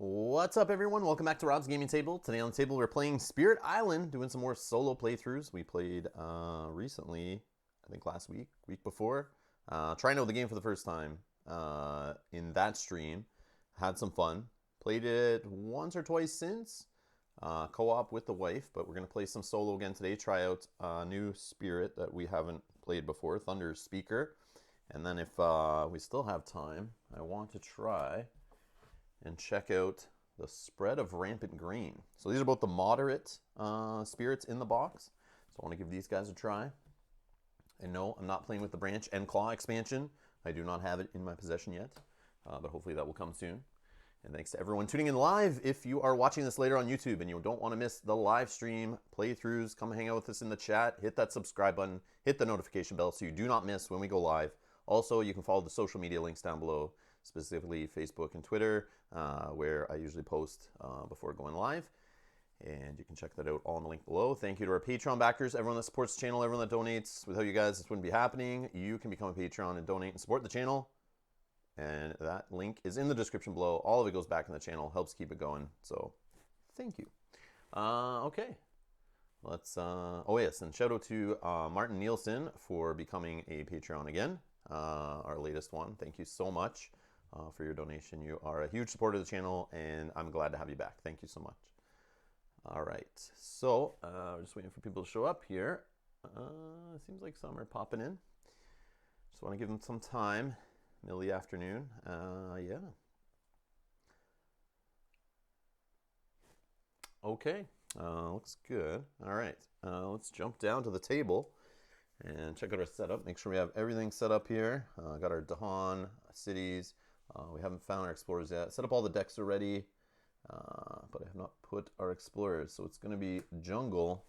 What's up, everyone? Welcome back to Rob's Gaming Table. Today on the table, we're playing Spirit Island, doing some more solo playthroughs. We played recently, I think last week before, trying out the game for the first time in that stream. Had some fun. Played it once or twice since, co-op with the wife, but we're going to play some solo again today. Try out a new Spirit that we haven't played before, Thunderspeaker. And then if we still have time, I want to try and check out the Spread of Rampant Green. So these are both the moderate spirits in the box. So I want to give these guys a try. And no, I'm not playing with the Branch and Claw expansion. I do not have it in my possession yet, but hopefully that will come soon. And thanks to everyone tuning in live. If you are watching this later on YouTube and you don't want to miss the live stream playthroughs, come hang out with us in the chat. Hit that subscribe button. Hit the notification bell so you do not miss when we go live. Also, you can follow the social media links down below, specifically Facebook and Twitter, where I usually post before going live. And you can check that out all in the link below. Thank you to our Patreon backers, everyone that supports the channel, everyone that donates. Without you guys, this wouldn't be happening. You can become a Patreon and donate and support the channel. And that link is in the description below. All of it goes back in the channel, helps keep it going. So thank you. Okay. Let's, oh yes, and shout out to Martin Nielsen for becoming a Patreon again. Our latest one. Thank you so much for your donation. You are a huge supporter of the channel, and I'm glad to have you back. Thank you so much. All right, so we're just waiting for people to show up here. It seems like some are popping in. Just want to give them some time. Middle of the afternoon. Yeah. Okay, looks good. All right, let's jump down to the table and check out our setup. Make sure we have everything set up here. Got our Dahan cities. We haven't found our explorers yet. Set up all the decks already, but I have not put our explorers. So it's going to be jungle.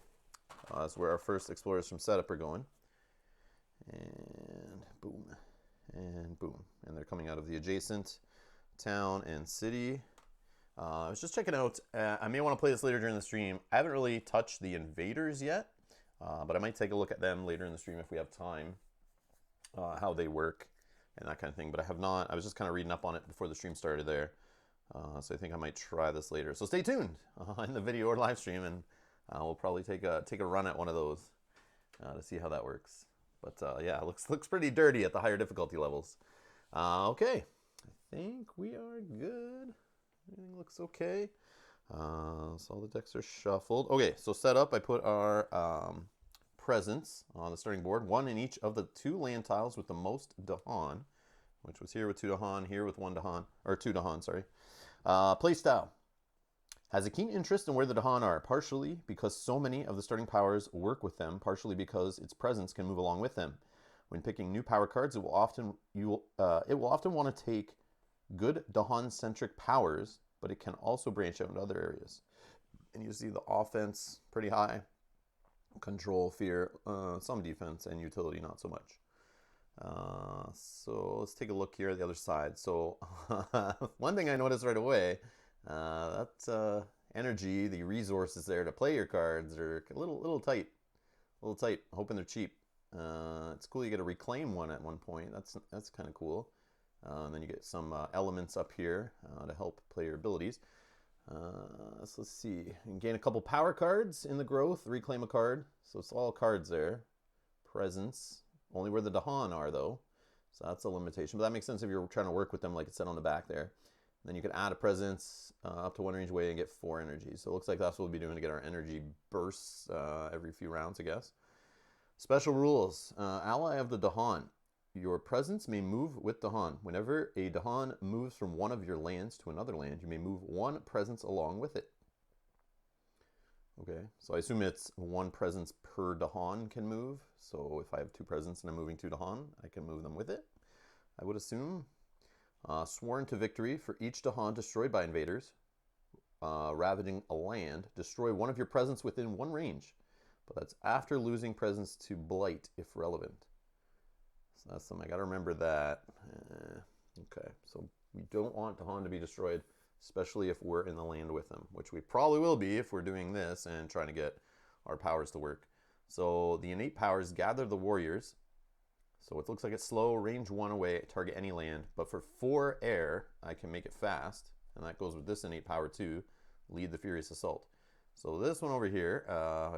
That's where our first explorers from setup are going. And boom, and boom. And they're coming out of the adjacent town and city. I was just checking out. I may want to play this later during the stream. I haven't really touched the invaders yet. But I might take a look at them later in the stream if we have time, how they work and that kind of thing. But I have not. I was just kind of reading up on it before the stream started there. So I think I might try this later. So stay tuned in the video or live stream, and we'll probably take a run at one of those to see how that works. But yeah, it looks pretty dirty at the higher difficulty levels. Okay, I think we are good. Everything looks okay. So all the decks are shuffled. Okay, so set up, I put our presence on the starting board. One in each of the two land tiles with the most Dahan, which was here with 2 Dahan, here with 1 Dahan, or 2 Dahan, sorry. Play style. Has a keen interest in where the Dahan are, partially because so many of the starting powers work with them, partially because its presence can move along with them. When picking new power cards, it will often want to take good Dahan-centric powers, but it can also branch out into other areas. And you see the offense pretty high, control, fear, some defense, and utility not so much. So let's take a look here at the other side. So one thing I noticed right away, that energy, the resources there to play your cards are a little tight. Hoping they're cheap. It's cool you get to reclaim one at one point. That's kind of cool. And then you get some elements up here to help play your abilities. So let's see. You can gain a couple power cards in the growth, reclaim a card. So it's all cards there. Presence. Only where the Dahan are, though. So that's a limitation. But that makes sense if you're trying to work with them like it said on the back there. And then you can add a presence up to 1 range away and get 4 energy. So it looks like that's what we'll be doing to get our energy bursts every few rounds, I guess. Special rules. Ally of the Dahan. Your presence may move with Dahan. Whenever a Dahan moves from one of your lands to another land, you may move 1 presence along with it. Okay, so I assume it's 1 presence per Dahan can move. So if I have 2 presence and I'm moving 2 Dahan, I can move them with it, I would assume. Sworn to victory. For each Dahan destroyed by invaders, ravaging a land, destroy 1 of your presence within 1 range. But that's after losing presence to blight if relevant. So that's something I got to remember that. Okay, so we don't want Dahan to be destroyed, especially if we're in the land with them, which we probably will be if we're doing this and trying to get our powers to work. So the innate powers gather the warriors. So it looks like it's slow, range 1 away, target any land. But for 4 air, I can make it fast. and that goes with this innate power too. Lead the furious assault. So this one over here,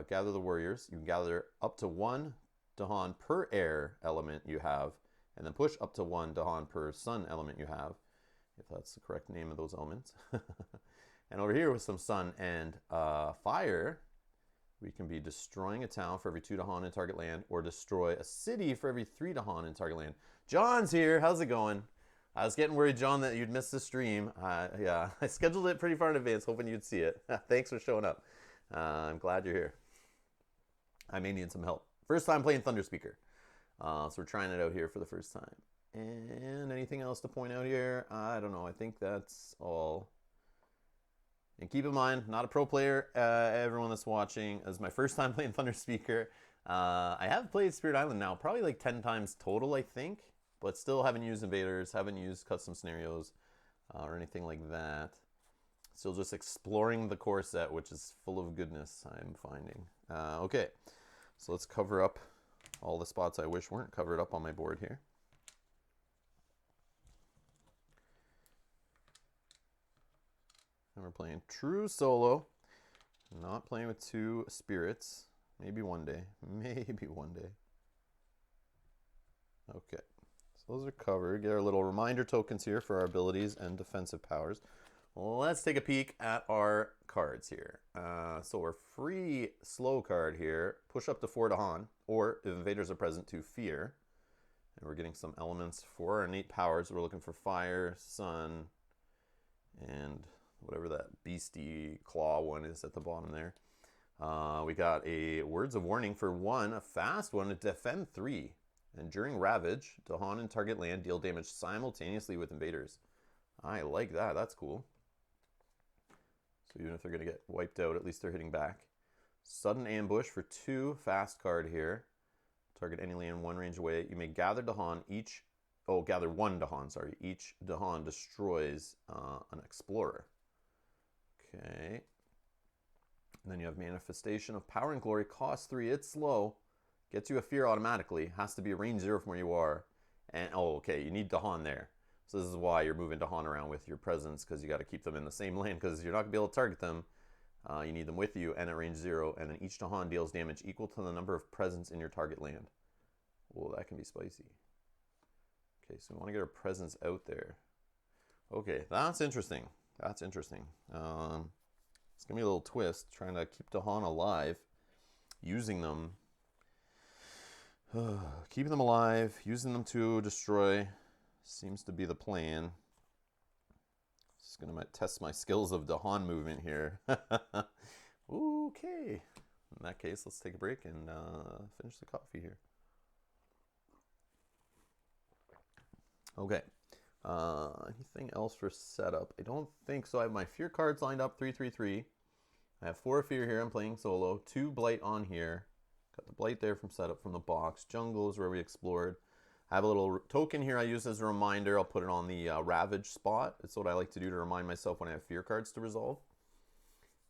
gather the warriors. You can gather up to 1 Dahan per air element you have, and then push up to 1 Dahan per sun element you have, if that's the correct name of those elements. And over here with some sun and fire, we can be destroying a town for every 2 Dahan in target land, or destroy a city for every 3 Dahan in target land. John's here. How's it going? I was getting worried, John, that you'd miss the stream. Yeah, I scheduled it pretty far in advance, hoping you'd see it. Thanks for showing up. I'm glad you're here. I may need some help. First time playing Thunderspeaker. So we're trying it out here for the first time. And anything else to point out here? I don't know. I think that's all. And keep in mind, not a pro player. Everyone that's watching, this is my first time playing Thunderspeaker. I have played Spirit Island now, probably like 10 times total, I think. But still haven't used invaders, haven't used custom scenarios or anything like that. Still just exploring the core set, which is full of goodness, I'm finding. Okay, so let's cover up all the spots I wish weren't covered up on my board here. And we're playing true solo, not playing with 2 spirits. Maybe one day, maybe one day. Okay. Those are covered. Get our little reminder tokens here for our abilities and defensive powers. Let's take a peek at our cards here. So our free slow card here, push up to 4 Dahan, or if invaders are present, to fear. And we're getting some elements for our innate powers. We're looking for fire, sun, and whatever that beastie claw one is at the bottom there. We got a words of warning for 1, a fast one to defend 3. And during Ravage, Dahan and target land deal damage simultaneously with invaders. I like that. That's cool. So even if they're going to get wiped out, at least they're hitting back. Sudden Ambush for 2, fast card here. Target any land 1 range away. You may gather Dahan each... Oh, gather 1 Dahan, sorry. Each Dahan destroys an Explorer. Okay. And then you have Manifestation of Power and Glory. Cost 3. It's slow. Gets you a fear automatically. Has to be a range 0 from where you are. And, oh, okay, you need Dahan there. So this is why you're moving Dahan around with your presence, because you got to keep them in the same lane, because you're not going to be able to target them. You need them with you and at range 0, and then each Dahan deals damage equal to the number of presence in your target land. Well, that can be spicy. Okay, so we want to get our presence out there. Okay, that's interesting. That's interesting. It's going to be a little twist, trying to keep Dahan alive, using them. Keeping them alive, using them to destroy seems to be the plan. Just going to test my skills of Dahan movement here. Okay. In that case, let's take a break and finish the coffee here. Okay. Anything else for setup? I don't think so. I have my fear cards lined up, 3-3-3. I have 4 fear here. I'm playing solo. 2 blight on here. Got the blight there from setup from the box. Jungle is where we explored. I have a little token here I use as a reminder. I'll put it on the Ravage spot. It's what I like to do to remind myself when I have fear cards to resolve.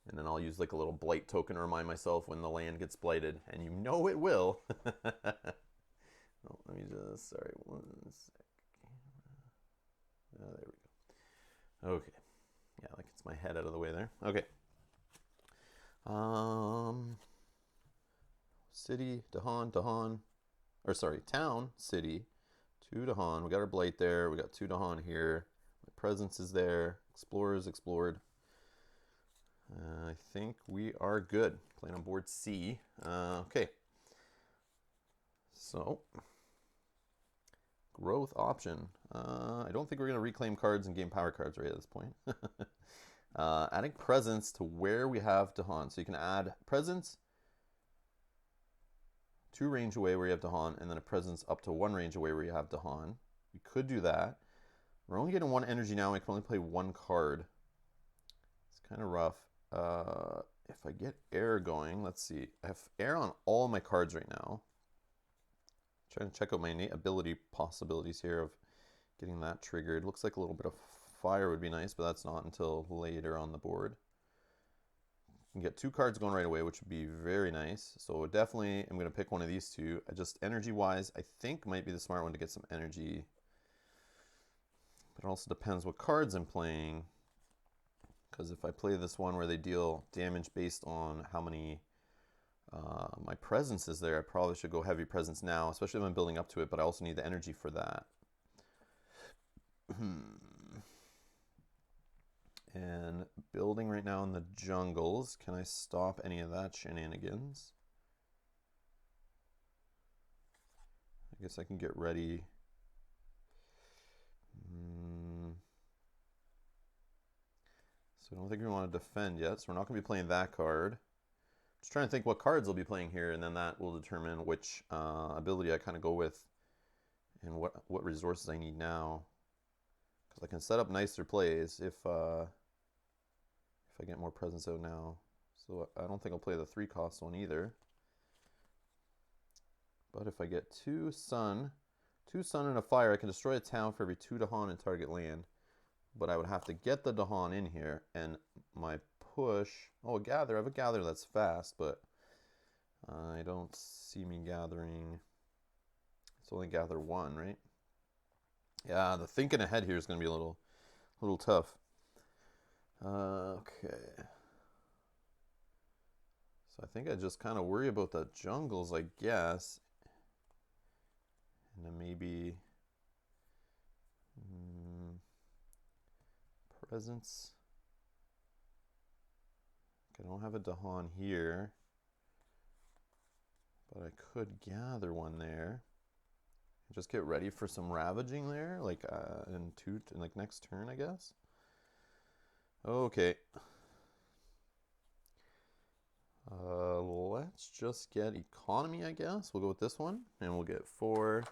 And then I'll use like a little blight token to remind myself when the land gets blighted. And you know it will. Oh, let me just, sorry, 1 sec. Oh, there we go. Okay. Yeah, that gets my head out of the way there. Okay. City, Dahan, or sorry, town, city, 2 Dahan. We got our blight there. We got 2 Dahan here. My presence is there. Explorers explored. I think we are good. Playing on board C. Okay. So, growth option. I don't think we're going to reclaim cards and gain power cards right at this point. Adding presence to where we have Dahan. So you can add presence 2 range away where you have Dahan, and then a presence up to 1 range away where you have Dahan. We could do that. We're only getting 1 energy now. We can only play 1 card. It's kind of rough. If I get air going, let's see. I have air on all my cards right now. Trying to check out my innate ability possibilities here of getting that triggered. Looks like a little bit of fire would be nice, but that's not until later on the board. You can get 2 cards going right away, which would be very nice. So definitely I'm going to pick one of these 2. Just energy-wise, I think might be the smart one to get some energy. But it also depends what cards I'm playing. Because if I play this one where they deal damage based on how many my presence is there, I probably should go heavy presence now, especially if I'm building up to it, but I also need the energy for that. And building right now in the jungles, can I stop any of that shenanigans? I guess I can get ready. So I don't think we want to defend yet, so we're not going to be playing that card. Just trying to think what cards I'll be playing here, and then that will determine which ability I kind of go with and what resources I need now. Because I can set up nicer plays if I get more presence out now. So I don't think I'll play the 3-cost one either. But if I get 2 sun and a fire, I can destroy a town for every 2 Dahan in target land. But I would have to get the Dahan in here, and my push... Oh, a gather. I have a gather that's fast, but I don't see me gathering... It's only gather 1, right? Yeah, the thinking ahead here is going to be a little tough. Okay. So I think I just kind of worry about the jungles, I guess. And then maybe... presence. Okay, I don't have a Dahan here. But I could gather one there. Just get ready for some ravaging there, like in next turn, I guess. Okay. Let's just get economy, I guess. We'll go with this one, and we'll get 4.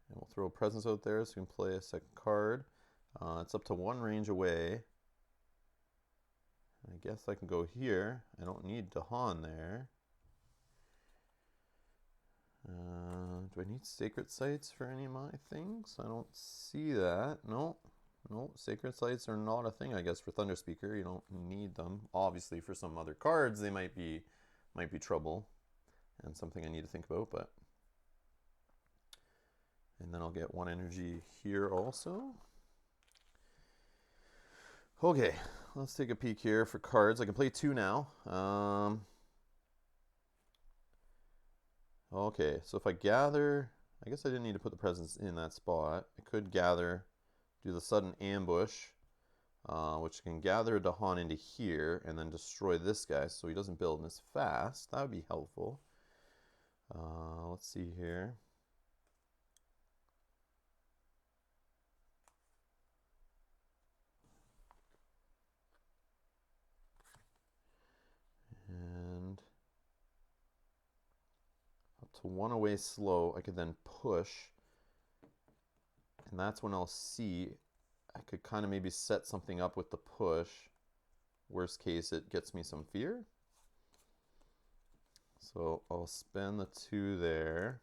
And we'll throw a presence out there so we can play a second card. It's up to 1 range away. I guess I can go here. I don't need Dahan there. Do I need sacred sites for any of my things? I don't see that. No, sacred sites are not a thing, I guess, for Thunderspeaker. You don't need them. Obviously, for some other cards, they might be trouble and something I need to think about. But and then I'll get 1 energy here also. Okay, let's take a peek here for cards. I can play 2 now. Okay, so if I gather, I guess I didn't need to put the presence in that spot. I could gather, do the sudden ambush, which can gather a Dahan into here and then destroy this guy so he doesn't build as fast. That would be helpful. Let's see here. And up to 1 away slow, I could then push. And that's when I'll see, I could kind of maybe set something up with the push. Worst case, it gets me some fear. So I'll spend the 2 there.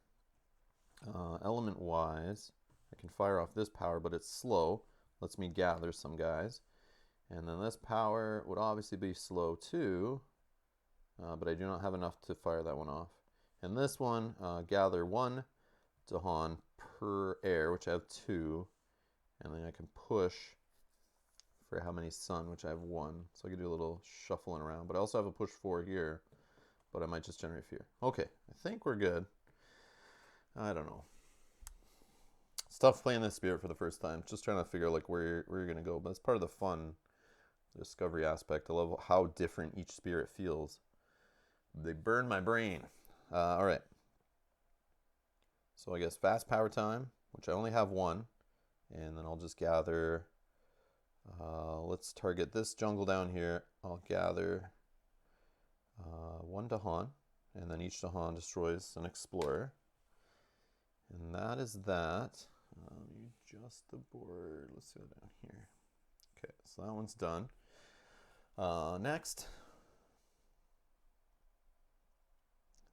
Element-wise, I can fire off this power, but it's slow. Lets me gather some guys. And then this power would obviously be slow too, but I do not have enough to fire that one off. And this one, gather 1 Dahan per air, which I have 2, and then I can push for how many sun, which I have 1. So I can do a little shuffling around, but I also have a push 4 here, but I might just generate fear. Okay, I think we're good. I don't know. It's tough playing this spirit for the first time. Just trying to figure like where you're gonna go, but it's part of the fun, the discovery aspect. I love how different each spirit feels. They burn my brain. All right. So I guess fast power time, which I only have 1, and then I'll just gather. Let's target this jungle down here. I'll gather 1 Dahan, and then each Dahan destroys an explorer. And that is that. Let me adjust the board. Let's go down here. Okay, so that one's done. Next,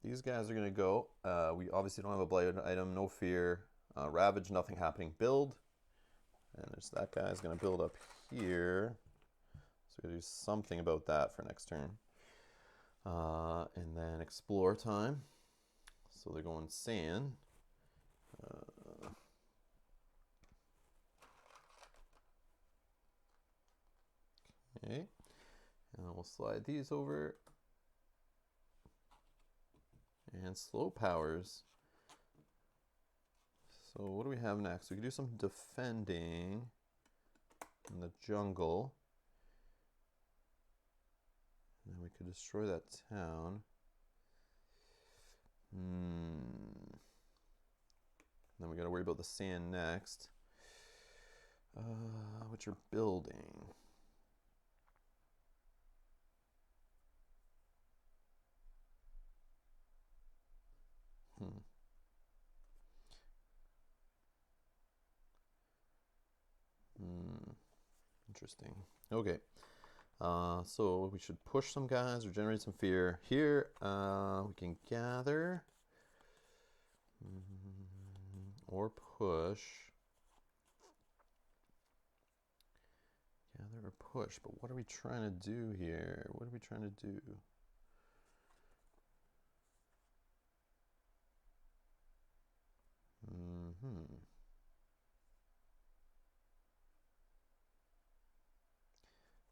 these guys are going to go. We obviously don't have a blighted item, no fear. Ravage, nothing happening. Build. And there's that guy's going to build up here. So we're going to do something about that for next turn. And then explore time. So they're going sand. we'll slide these over. And slow powers. So what do we have next? We can do some defending in the jungle. And then we could destroy that town. Then we got to worry about the sand next. What you're building. Interesting. Okay. So we should push some guys or generate some fear. Here, we can gather or push. Gather or push. But what are we trying to do here? What are we trying to do?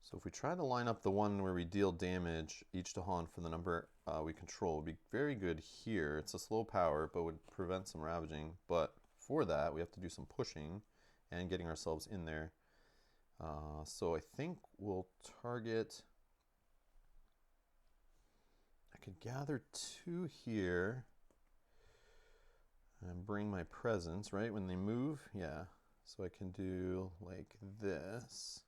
So if we try to line up the one where we deal damage each to Dahan for the number we control, it would be very good here. It's a slow power, but would prevent some ravaging. But for that, we have to do some pushing and getting ourselves in there. So I think we'll target... I could gather 2 here and bring my presence, right, when they move. Yeah, so I can do like this.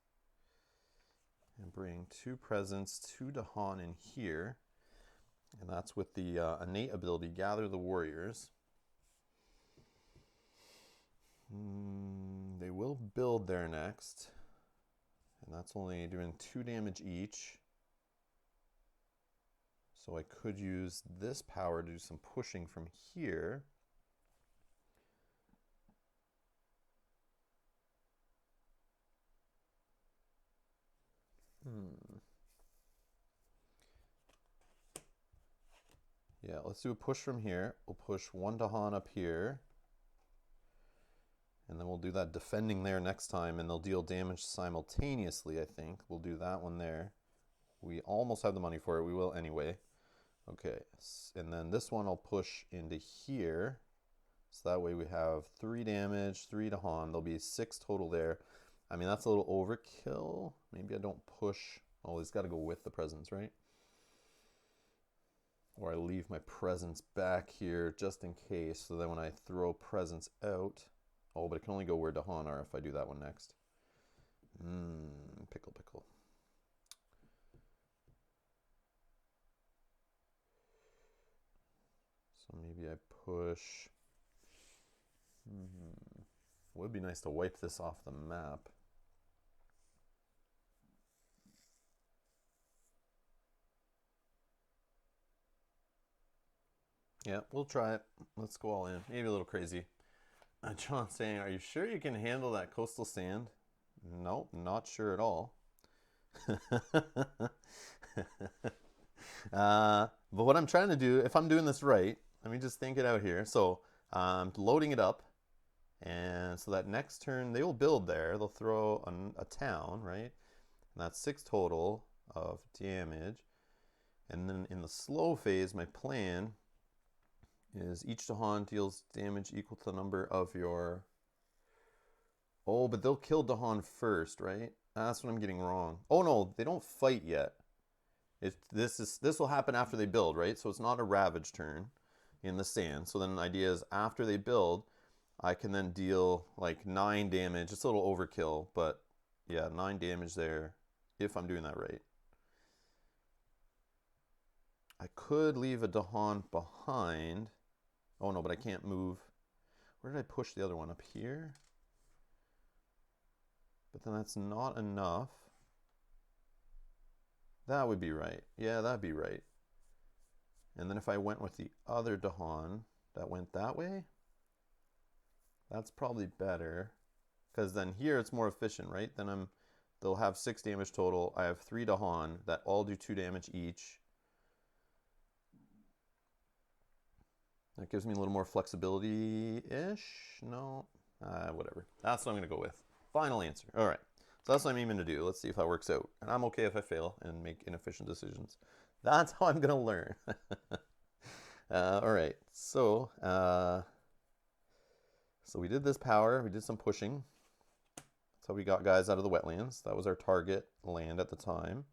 And bring 2 presents, 2 Dahan in here. And that's with the innate ability, Gather the Warriors. They will build there next. And that's only doing 2 damage each. So I could use this power to do some pushing from here. Yeah, let's do a push from here. We'll push 1 Dahan up here. And then we'll do that defending there next time, and they'll deal damage simultaneously, I think. We'll do that one there. We almost have the money for it. We will anyway. Okay, and then this one I'll push into here. So that way we have 3 damage, 3 Dahan. There'll be 6 total there. I mean, that's a little overkill. Maybe I don't push. Oh, it's got to go with the presence, right? Or I leave my presence back here just in case. So then when I throw presence out... Oh, but it can only go where Dahan are if I do that one next. Pickle, pickle. So maybe I push... Would be nice to wipe this off the map. Yeah, we'll try it. Let's go all in. Maybe a little crazy. John's saying, are you sure you can handle that coastal sand? Nope, not sure at all. But what I'm trying to do, if I'm doing this right, let me just think it out here. So I'm loading it up. And so that next turn, they will build there. They'll throw a town, right? And that's 6 total of damage. And then in the slow phase, my plan is each Dahan deals damage equal to the number of your... Oh, but they'll kill Dahan first, right? That's what I'm getting wrong. Oh no, they don't fight yet. This will happen after they build, right? So it's not a ravage turn in the sand. So then the idea is after they build, I can then deal like 9 damage. It's a little overkill, but yeah, 9 damage there if I'm doing that right. I could leave a Dahan behind. Oh no, but I can't move. Where did I push the other one? Up here? But then that's not enough. That would be right. Yeah, that'd be right. And then if I went with the other Dahan that went that way, that's probably better. Because then here it's more efficient, right? Then they'll have 6 damage total. I have 3 Dahan that all do 2 damage each. That gives me a little more flexibility-ish. No, whatever. That's what I'm going to go with. Final answer. All right. So that's what I'm aiming to do. Let's see if that works out. And I'm okay if I fail and make inefficient decisions. That's how I'm going to learn. All right. So we did this power. We did some pushing. That's how we got guys out of the wetlands. That was our target land at the time.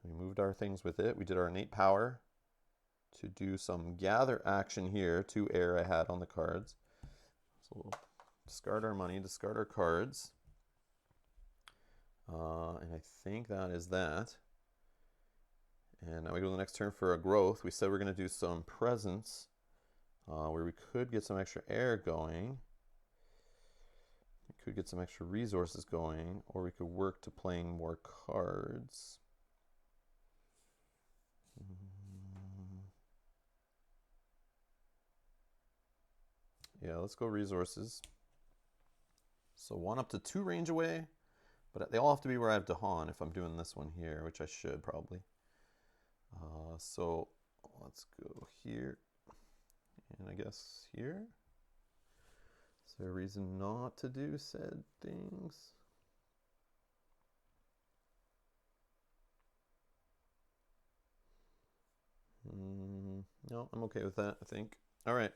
We moved our things with it. We did our innate power to do some gather action here. 2 air I had on the cards. So we'll discard our money, discard our cards. And I think that is that. And now we go to the next turn for a growth. We said we're going to do some presence where we could get some extra air going. We could get some extra resources going, or we could work to playing more cards. Yeah, let's go resources. So 1 up to 2 range away, but they all have to be where I have Dahan if I'm doing this one here, which I should probably. So let's go here, and I guess here. Is there a reason not to do said things? No, I'm okay with that, I think. All right.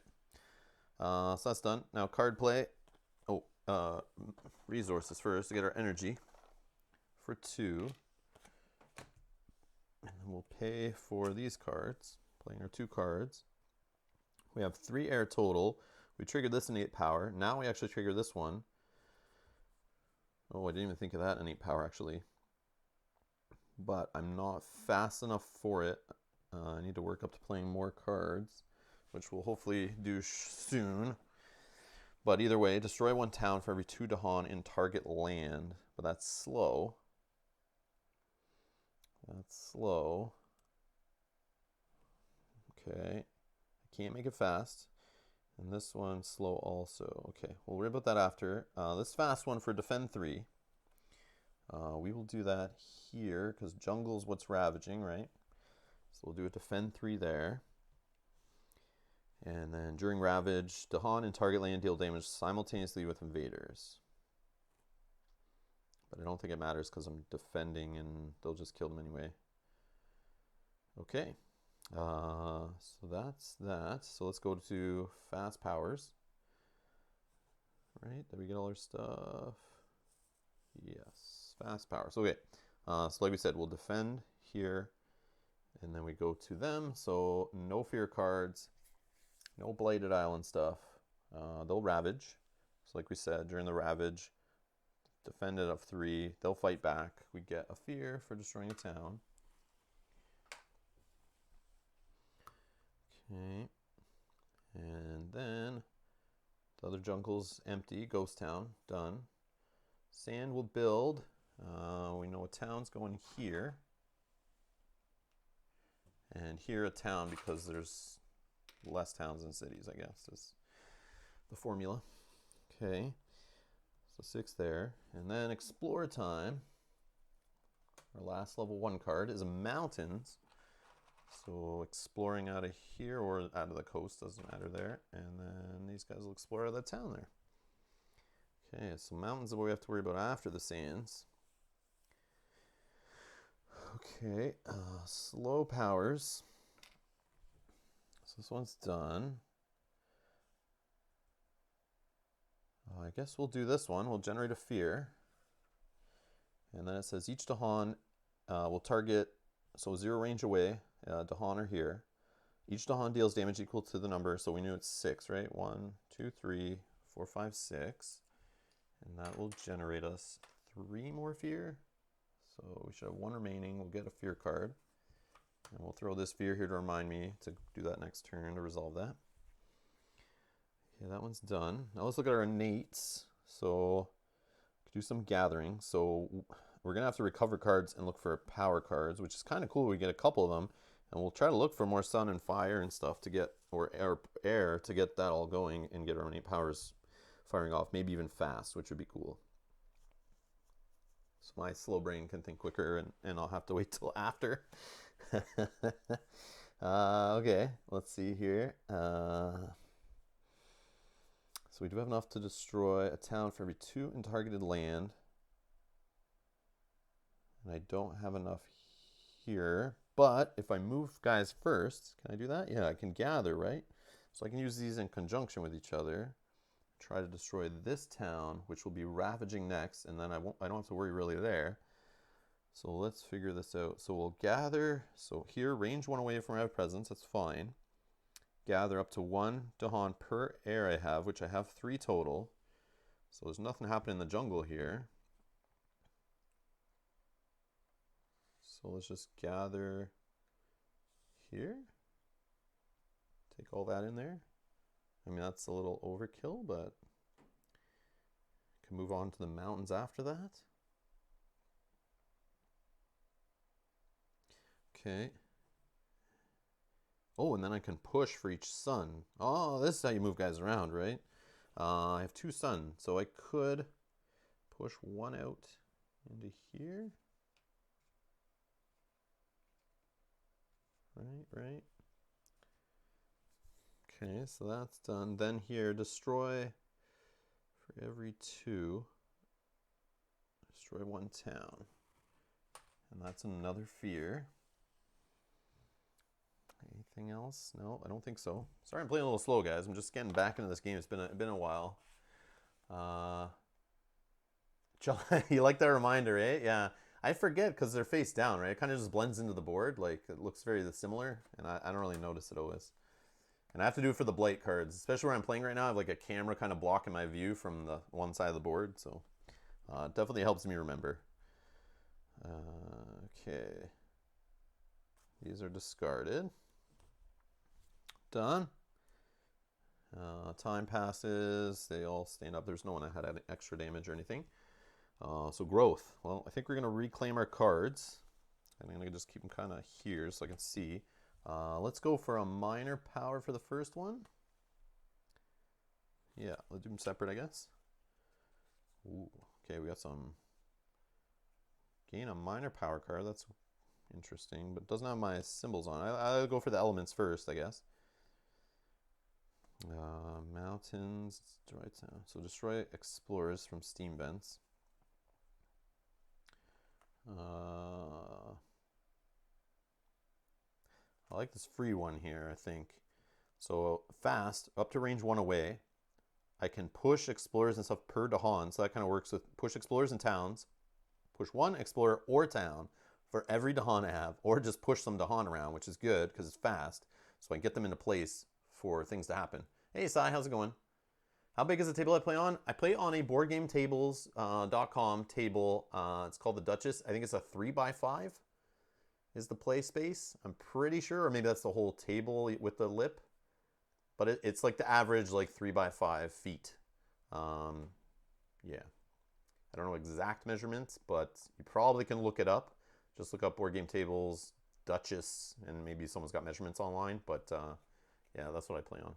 So that's done. Now card play. Oh, resources first to get our energy for 2. And then we'll pay for these cards, playing our 2 cards. We have 3 air total. We triggered this innate power. Now we actually trigger this one. Oh, I didn't even think of that innate power actually. But I'm not fast enough for it. I need to work up to playing more cards, which we'll hopefully do soon. But either way, destroy 1 town for every 2 Dahan in target land. But that's slow. That's slow. Okay. I can't make it fast. And this one's slow also. Okay, we'll worry about that after. This fast one for defend 3. We will do that here because jungle's what's ravaging, right? So we'll do a defend 3 there. And then during ravage, Dahan and target land deal damage simultaneously with invaders. But I don't think it matters because I'm defending and they'll just kill them anyway. Okay. So that's that. So let's go to fast powers. Right, did we get all our stuff? Yes, fast powers. Okay, so like we said, we'll defend here, and then we go to them. So no fear cards, no blighted island stuff. They'll ravage. So like we said, during the ravage, defend it of 3. They'll fight back. We get a fear for destroying a town. Okay, and then the other jungle's empty. Ghost town, done. Sand will build. We know a town's going here. And here a town because there's less towns than cities, I guess, is the formula. Okay, so 6 there. And then explore time. Our last level 1 card is mountains. So exploring out of here or out of the coast, doesn't matter there. And then these guys will explore out of that town there. Okay, so mountains are what we have to worry about after the sands. Okay, slow powers. So this one's done. I guess we'll do this one. We'll generate a fear. And then it says each Dahan will target, so 0 range away. Dahan are here. Each Dahan deals damage equal to the number, so we knew it's 6, right? 1, 2, 3, 4, 5, 6. And that will generate us 3 more fear. So we should have 1 remaining. We'll get a fear card. And we'll throw this fear here to remind me to do that next turn to resolve that. Okay, that one's done. Now let's look at our innates. So do some gathering. So we're going to have to recover cards and look for power cards, which is kind of cool. We get a couple of them. And we'll try to look for more sun and fire and stuff to get, or air to get that all going and get our innate powers firing off, maybe even fast, which would be cool. So my slow brain can think quicker and I'll have to wait till after. Okay, let's see here. So we do have enough to destroy a town for every 2 in targeted land. And I don't have enough here. But if I move guys first, can I do that? Yeah, I can gather, right? So I can use these in conjunction with each other. Try to destroy this town, which will be ravaging next, and then I don't have to worry really there. So let's figure this out. So we'll gather, so here, range 1 away from our presence, that's fine. Gather up to 1 Dahan per air I have, which I have 3 total. So there's nothing happening in the jungle here. So let's just gather here. Take all that in there. I mean, that's a little overkill, but can move on to the mountains after that. Okay. Oh, and then I can push for each sun. Oh, this is how you move guys around, right? I have 2 sun, so I could push 1 out into here. Right. Okay, so that's done. Then here, destroy for every 2. Destroy 1 town. And that's another fear. Anything else? No, I don't think so. Sorry I'm playing a little slow, guys. I'm just getting back into this game. It's been a while. John, you like that reminder, eh? Yeah. I forget because they're face down, right? It kind of just blends into the board. Like, it looks very similar, and I don't really notice it always. And I have to do it for the blight cards, especially where I'm playing right now. I have like a camera kind of blocking my view from the one side of the board, so it definitely helps me remember. Okay. These are discarded. Done. Time passes. They all stand up. There's no one that had any extra damage or anything. So growth. Well, I think we're going to reclaim our cards. I'm going to just keep them kind of here so I can see. Let's go for a minor power for the first one. Yeah, let's do them separate, I guess. Ooh, okay, we got some. Gain a minor power card. That's interesting, but doesn't have my symbols on. I'll go for the elements first, I guess. Mountains, destroy town. So destroy explorers from steam vents. I like this free one here, I think. So fast, up to range 1 away. I can push explorers and stuff per Dahan, so that kind of works with push explorers and towns. Push 1 explorer or town for every Dahan I have, or just push some Dahan around, which is good because it's fast, so I can get them into place for things to happen. Hey, Sai, how's it going? How big is the table I play on? I play on a BoardGameTables.com table. It's called the Duchess. I think it's a 3x5 is the play space. I'm pretty sure, or maybe that's the whole table with the lip. But it's like the average like 3x5 feet. Yeah. I don't know exact measurements, but you probably can look it up. Just look up Board Game Tables, Duchess, and maybe someone's got measurements online. But yeah, that's what I play on.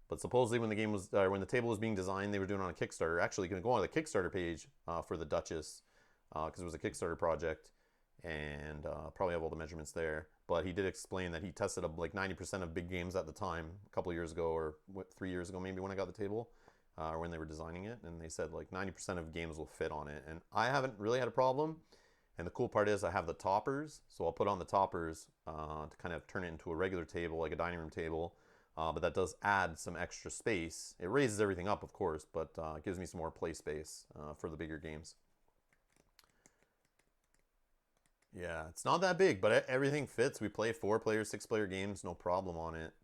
But supposedly when the game was, when the table was being designed, they were doing it on a Kickstarter. Actually, you can go on the Kickstarter page for the Duchess because it was a Kickstarter project, and probably have all the measurements there. But he did explain that he tested up like 90% of big games at the time, a couple of years ago, or 3 years ago maybe when I got the table, or when they were designing it, and they said like 90% of games will fit on it. And I haven't really had a problem. And the cool part is I have the toppers, so I'll put on the toppers to kind of turn it into a regular table, like a dining room table. But that does add some extra space. It raises everything up, of course, but it gives me some more play space for the bigger games. Yeah, it's not that big, but everything fits. We play 4-player, 6-player games, no problem on it.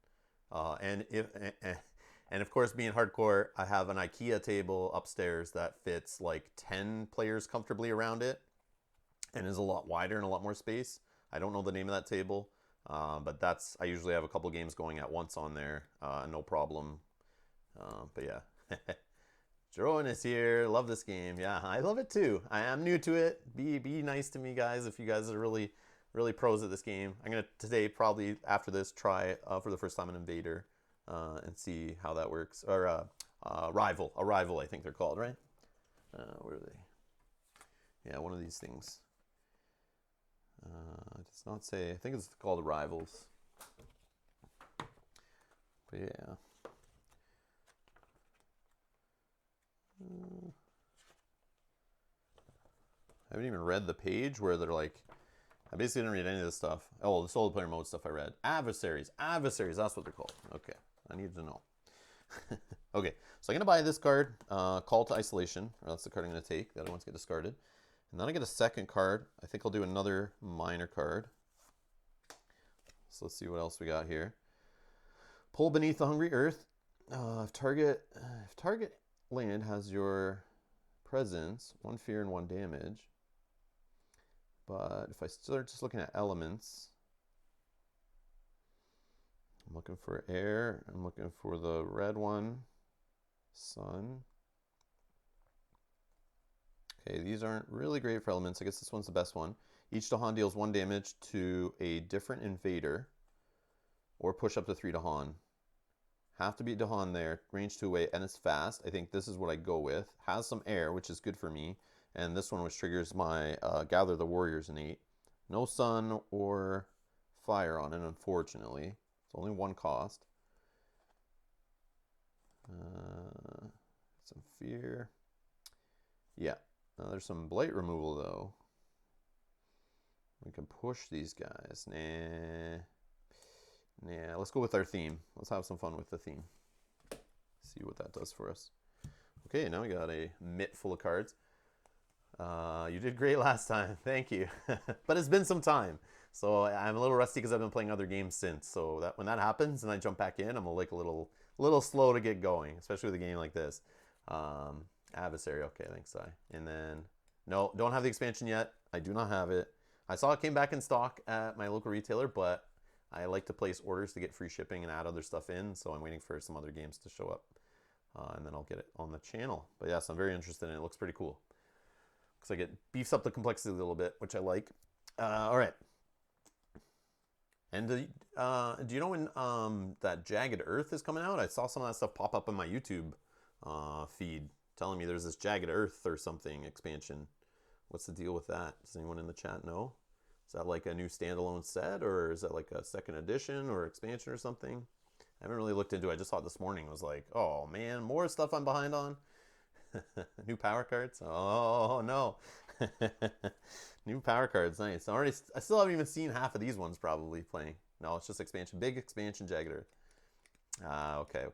And of course, being hardcore, I have an IKEA table upstairs that fits like 10 players comfortably around it, and is a lot wider and a lot more space. I don't know the name of that table. But I usually have a couple games going at once on there, no problem. But yeah, Jerome is here. Love this game. Yeah, I love it too. I am new to it. Be nice to me, guys, if you guys are really, really pros at this game. I'm gonna today probably after this try for the first time an Invader and see how that works. Or a rival, I think they're called, right? Where are they? Yeah, one of these things. It does not say. I think it's called Rivals. But yeah. haven't even read the page where they're like, I basically didn't read any of this stuff. Oh, the solo player mode stuff I read. Adversaries. Adversaries, that's what they're called. Okay, I need to know. Okay, so I'm going to buy this card, Call to Isolation, or that's the card I'm going to take. The other ones get discarded. And then I get a second card. I think I'll do another minor card. So let's see what else we got here. Pull Beneath the Hungry Earth. If target land has your presence, 1 fear and 1 damage. But if I start just looking at elements, I'm looking for air. I'm looking for the red one, sun. Okay, these aren't really great for elements. I guess this one's the best one. Each Dahan deals 1 damage to a different invader, or push up to 3 Dahan. Have to beat Dahan there, range 2 away, and it's fast. I think this is what I go with. Has some air, which is good for me. And this one, which triggers my Gather the Warriors innate. No sun or fire on it, unfortunately. It's only 1 cost. Some fear. Yeah. There's some blight removal, though. We can push these guys. Nah, let's go with our theme. Let's have some fun with the theme. See what that does for us. Okay, now we got a mitt full of cards. You did great last time. Thank you. But it's been some time. So I'm a little rusty because I've been playing other games since. So that when that happens and I jump back in, I'm like a little slow to get going, especially with a game like this. Adversary. Okay, thanks, Si. And then, no, don't have the expansion yet. I do not have it. I saw it came back in stock at my local retailer, but I like to place orders to get free shipping and add other stuff in. So I'm waiting for some other games to show up. And then I'll get it on the channel. But yes, I'm very interested in it. It looks pretty cool. Looks like it beefs up the complexity a little bit, which I like. All right. And do you know when that Jagged Earth is coming out? I saw some of that stuff pop up in my YouTube feed telling me there's this Jagged Earth or something expansion. What's the deal with that? Does anyone in the chat know? Is that like a new standalone set, or is that like a second edition or expansion or something? I haven't really looked into it. I just saw it this morning. I was like, oh man, more stuff I'm behind on. New power cards? Oh no. New power cards, nice. I still haven't even seen half of these ones probably playing. No, it's just expansion. Big expansion, Jagged Earth. Okay.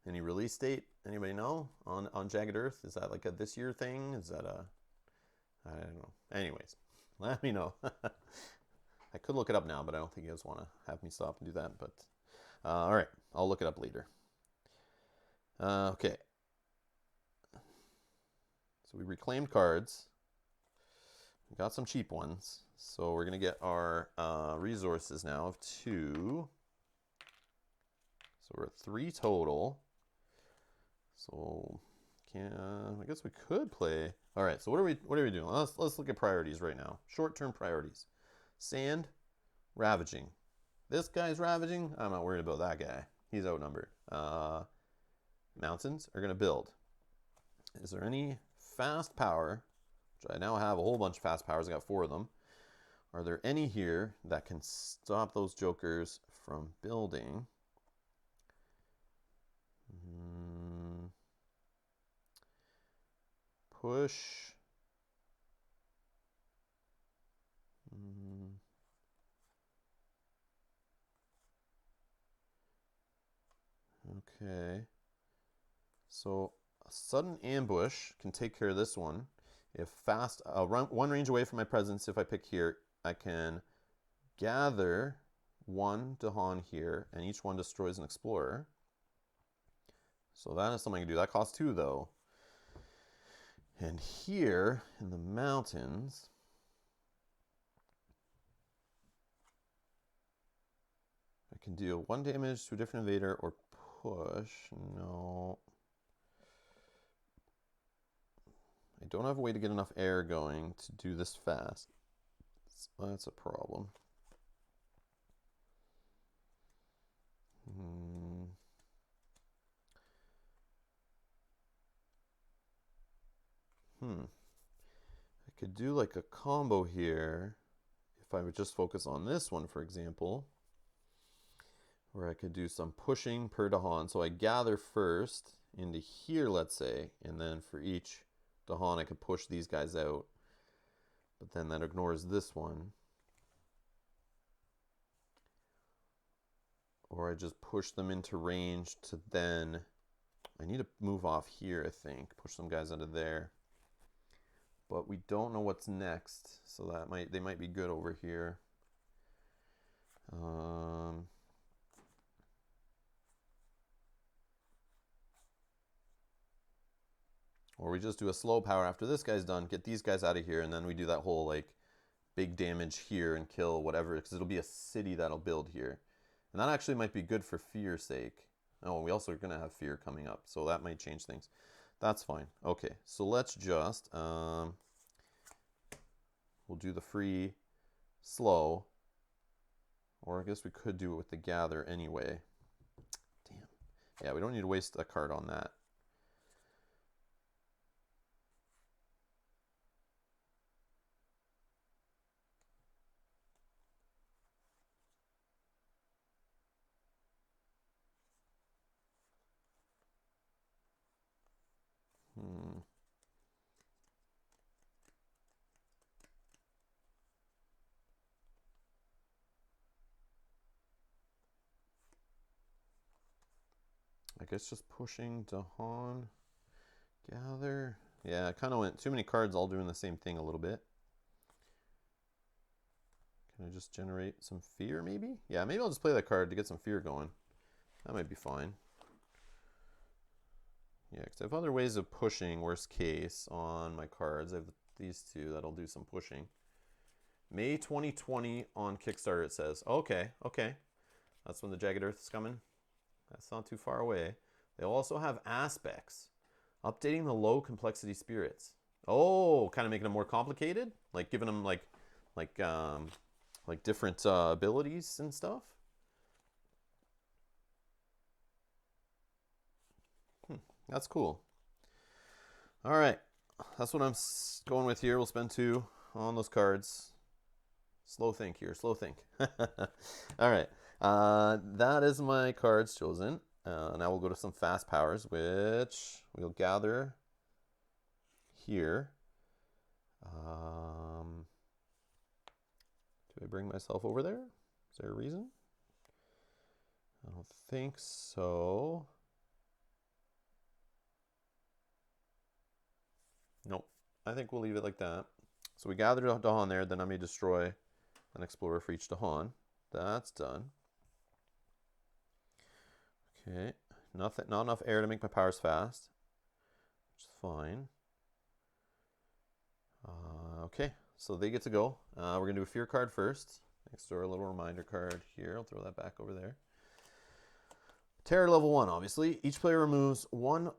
Any release date? Anybody know on Jagged Earth? Is that like a this year thing? Is that a... I don't know. Anyways, let me know. I could look it up now, but I don't think you guys want to have me stop and do that. But all right, I'll look it up later. Okay. So we reclaimed cards. We got some cheap ones. So we're going to get our resources now of 2. So we're at 3 total. So I guess we could play. All right, so what are we doing? Let's look at priorities right now. Short-term priorities. Sand, Ravaging. This guy's Ravaging. I'm not worried about that guy. He's outnumbered. Mountains are going to build. Is there any fast power, which I now have a whole bunch of fast powers. I got 4 of them. Are there any here that can stop those jokers from building? Push. Okay. So a sudden ambush can take care of this one. If fast, 1 range away from my presence, if I pick here, I can gather 1 Dahan here, and each one destroys an explorer. So that is something I can do. That costs 2 though. And here in the mountains, I can deal 1 damage to a different invader or push. No. I don't have a way to get enough air going to do this fast. So that's a problem. I could do like a combo here if I would just focus on this one, for example, where I could do some pushing per Dahan. So I gather first, into here, let's say, and then for each Dahan, I could push these guys out. But then that ignores this one. Or I just push them into range to then... I need to move off here, I think. Push some guys out of there. But we don't know what's next, so they might be good over here. Or we just do a slow power after this guy's done, get these guys out of here, and then we do that whole like big damage here and kill whatever, because it'll be a city that'll build here. And that actually might be good for fear's sake. Oh, we also are going to have fear coming up, so that might change things. That's fine. Okay, so let's just, we'll do the free slow. Or I guess we could do it with the gather anyway. Damn. Yeah, we don't need to waste a card on that. I guess just pushing Dahan, gather. Yeah, I kind of went too many cards all doing the same thing a little bit. Can I just generate some fear maybe? Yeah, maybe I'll just play that card to get some fear going. That might be fine. Yeah, because I have other ways of pushing, worst case, on my cards. I have these two that'll do some pushing. May 2020 on Kickstarter, it says. Okay, okay. That's when the Jagged Earth is coming. That's not too far away. They'll also have aspects. Updating the low complexity spirits. Oh, kind of making them more complicated? Like giving them like different abilities and stuff? That's cool. All right. That's what I'm going with here. We'll spend 2 on those cards. Slow think here. Slow think. All right. That is my cards chosen. Now we'll go to some fast powers, which we'll gather here. Do I bring myself over there? Is there a reason? I don't think so. Nope. I think we'll leave it like that. So we gathered Dahan there, then I may destroy an explorer for each Dahan. That's done. Okay. Not enough air to make my powers fast, which is fine. Okay, so they get to go. We're going to do a fear card first. Next door, a little reminder card here. I'll throw that back over there. Terror level 1, obviously. Each player removes 1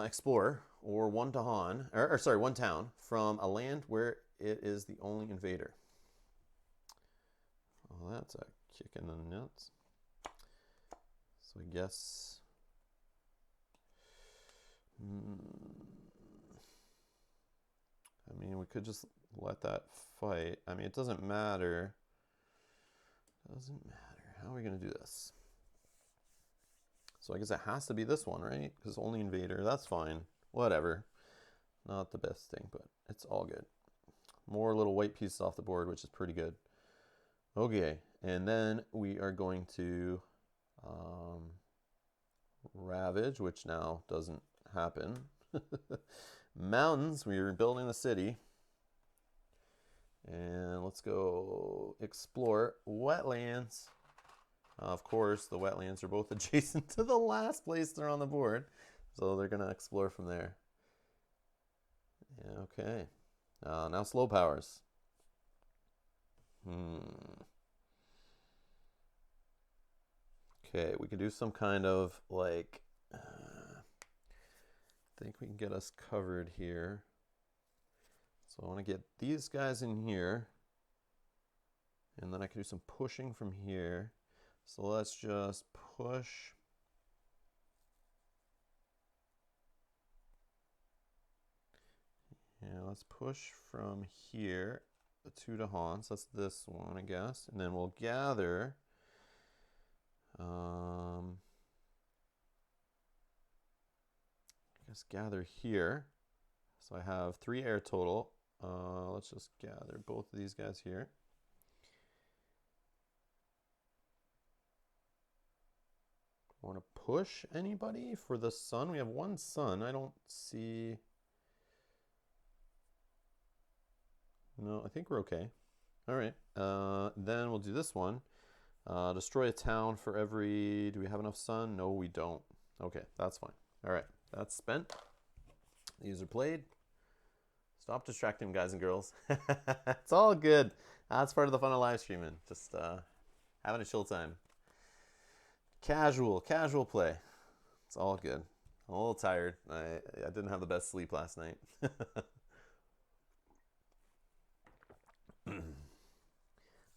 explorer or 1 Dahan, or sorry, 1 town from a land where it is the only invader. Oh, that's a kick in the nuts. So I guess... I mean, we could just let that fight. I mean, it doesn't matter. Doesn't matter. How are we going to do this? So I guess it has to be this one, right? Because only invader. That's fine. Whatever. Not the best thing, but it's all good. More little white pieces off the board, which is pretty good. Okay, and then we are going to Ravage, which now doesn't happen. Mountains, we're building a city. And let's go explore wetlands. Of course, the wetlands are both adjacent to the last place they're on the board. So they're going to explore from there. Yeah, okay. Now slow powers. Okay, we can do some kind of like... I think we can get us covered here. So I want to get these guys in here. And then I can do some pushing from here. So let's just push. Yeah, let's push from here. The 2 Dahans. That's this one, I guess. And then we'll gather. just gather here. So I have 3 air total. Let's just gather both of these guys here. Want to push anybody for the sun? We have 1 sun. I don't see. No, I think we're okay. All right. Then we'll do this one. Destroy a town for every. Do we have enough sun? No, we don't. Okay, that's fine. All right, that's spent. These are played. Stop distracting, guys and girls. It's all good. That's part of the fun of live streaming. Just having a chill time. Casual play. It's all good. I'm a little tired. I didn't have the best sleep last night.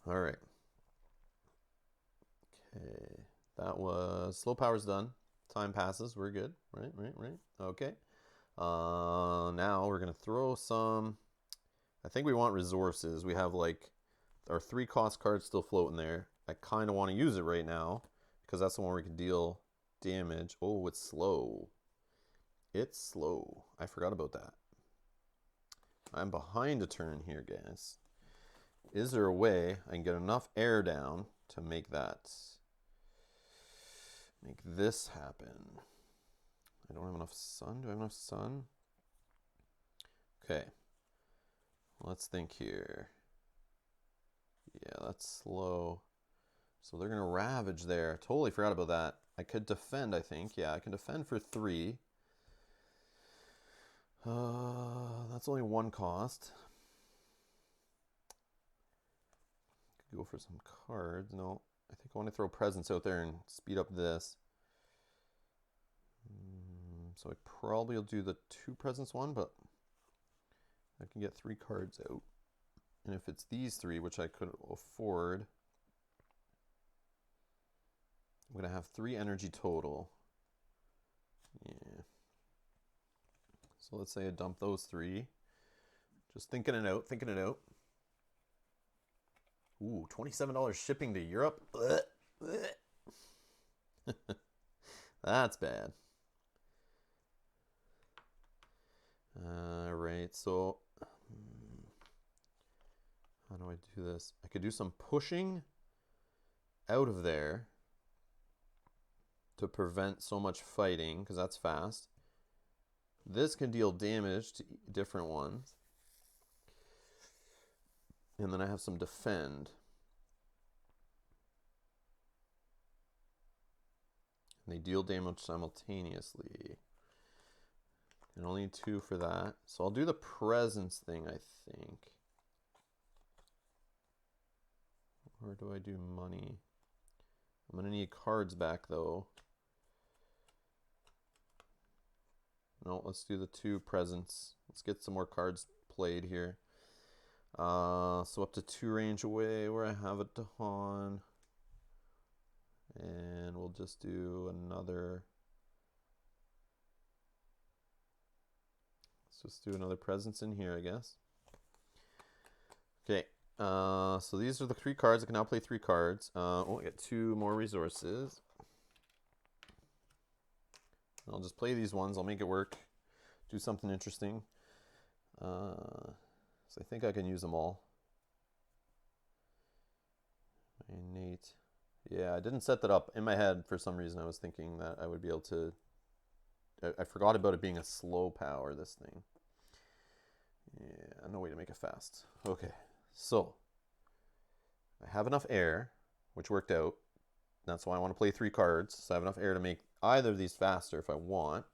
All right. Okay. That was slow power's done. Time passes. We're good. Right. Okay. Now we're going to throw some. I think we want resources. We have like our 3 cost cards still floating there. I kind of want to use it right now because that's the one where we can deal damage. Oh, it's slow. It's slow. I forgot about that. I'm behind a turn here, guys. Is there a way I can get enough air down to make this happen? I don't have enough sun. Do I have enough sun? Okay. Let's think here. Yeah, that's slow. So they're going to ravage there. Totally forgot about that. I could defend, I think. Yeah, I can defend for 3. That's only 1 cost. Could go for some cards. No, I think I want to throw presents out there and speed up this. So I probably will do the 2 presents one, but I can get 3 cards out. And if it's these 3, which I could afford, I'm going to have 3 energy total. Yeah. So let's say I dump those 3. Just thinking it out. Ooh, $27 shipping to Europe. That's bad. All right, so how do I do this? I could do some pushing out of there to prevent so much fighting, because that's fast. This can deal damage to different ones. And then I have some defend. And they deal damage simultaneously. And only 2 for that. So I'll do the presence thing, I think. Or do I do money? I'm going to need cards back, though. No, let's do the 2 presents. Let's get some more cards played here. So up to 2 range away where I have a Dahan. And we'll just do another. Let's just do another presence in here, I guess. Okay. So these are the 3 cards. I can now play 3 cards. Oh, I get 2 more resources. I'll just play these ones. I'll make it work. Do something interesting. So I think I can use them all. Innate. Yeah, I didn't set that up in my head for some reason. I was thinking that I would be able to. I forgot about it being a slow power, this thing. Yeah, no way to make it fast. Okay, so I have enough air, which worked out. That's why I want to play 3 cards. So I have enough air to make either of these faster if I want.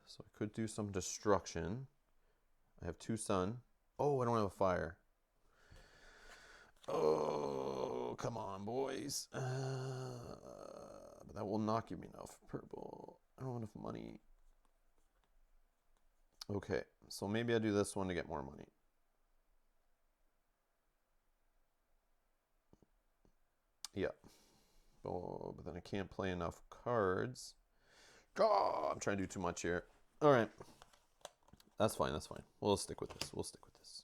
So I could do some destruction. I have 2 sun. Oh, I don't have a fire. Oh, come on, boys. But that will not give me enough purple. I don't have enough money. Okay, so maybe I do this one to get more money. Yeah. Oh, but then I can't play enough cards. Oh, I'm trying to do too much here. All right. That's fine. We'll stick with this.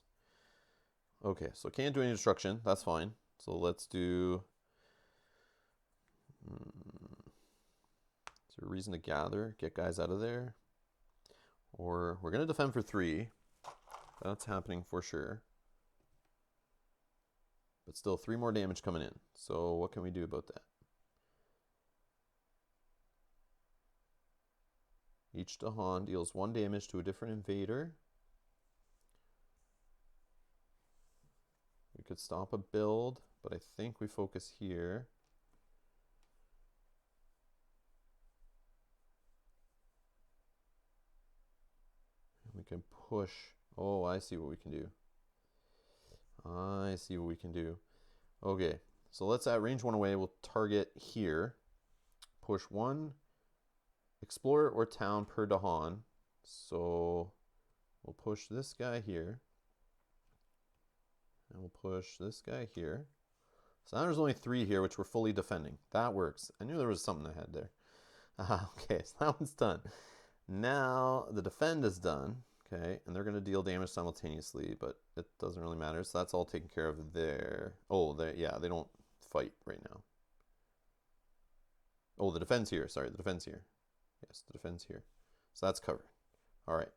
Okay, so can't do any destruction. That's fine. So let's do Is there a reason to gather, get guys out of there? Or we're going to defend for 3. That's happening for sure. But still 3 more damage coming in. So what can we do about that? Each Dahan deals 1 damage to a different invader. We could stop a build, but I think we focus here. And we can push. Oh, I see what we can do. I see what we can do. Okay, so let's at range 1 away. We'll target here. Push 1 explorer or town per Dahan. So we'll push this guy here. And we'll push this guy here. So now there's only 3 here, which we're fully defending. That works. I knew there was something ahead there. Okay, so that one's done. Now the defend is done. Okay, and they're going to deal damage simultaneously, but it doesn't really matter. So that's all taken care of there. Oh, yeah, they don't fight right now. Oh, the defense here. Sorry, the defense here. Yes, the defense here. So that's covered. All right.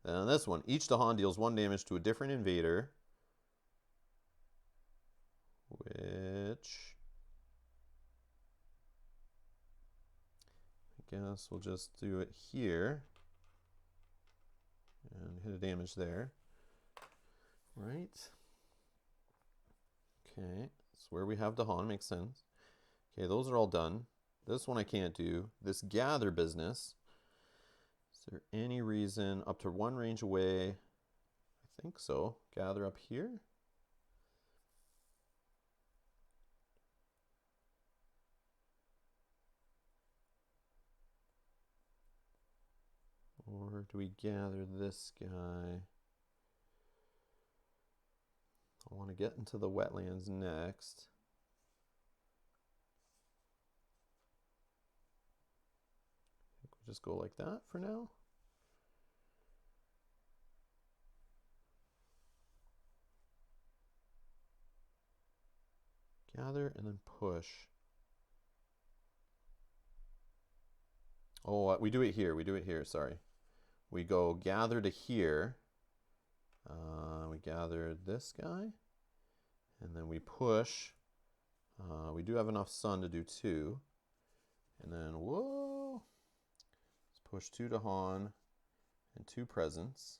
Then on this one, each Dahan deals 1 damage to a different invader, which I guess we'll just do it here. And hit a damage there. Right. Okay, that's where we have Dahan, makes sense. Okay, those are all done. This one I can't do. This gather business. Is there any reason up to 1 range away? I think so. Gather up here. Or do we gather this guy? I want to get into the wetlands next. I think we'll just go like that for now. Gather and then push. Oh, we do it here. We do it here. Sorry. We go gather to here. We gather this guy. And then we push. We do have enough sun to do 2. And then, whoa. Let's push 2 Dahan and 2 presents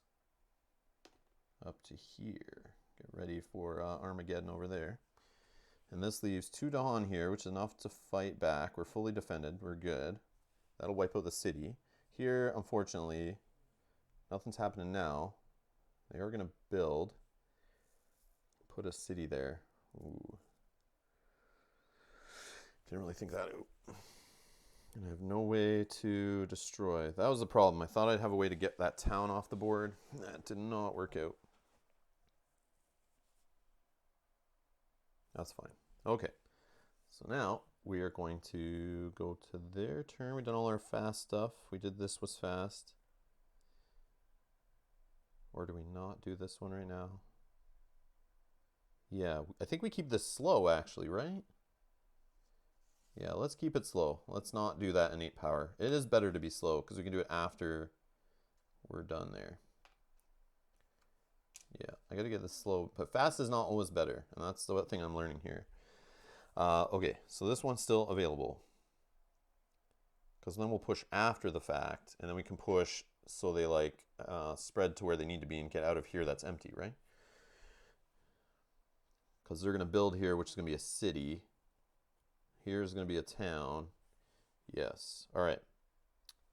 up to here. Get ready for Armageddon over there. And this leaves 2 Dahan here, which is enough to fight back. We're fully defended. We're good. That'll wipe out the city. Here, unfortunately, nothing's happening now. They are going to build. Put a city there. Ooh. Didn't really think that out. And I have no way to destroy. That was the problem. I thought I'd have a way to get that town off the board. That did not work out. That's fine. Okay. So now we are going to go to their turn. We've done all our fast stuff. We did this was fast. Or do we not do this one right now? Yeah, I think we keep this slow actually, right? Yeah, let's keep it slow. Let's not do that innate power. It is better to be slow because we can do it after we're done there. Yeah, I gotta get this slow, but fast is not always better, and that's the thing I'm learning here. Okay, so this one's still available because then we'll push after the fact, and then we can push so they like spread to where they need to be and get out of here that's empty, right? Because they're gonna build here, which is gonna be a city. Here's gonna be a town. Yes. All right.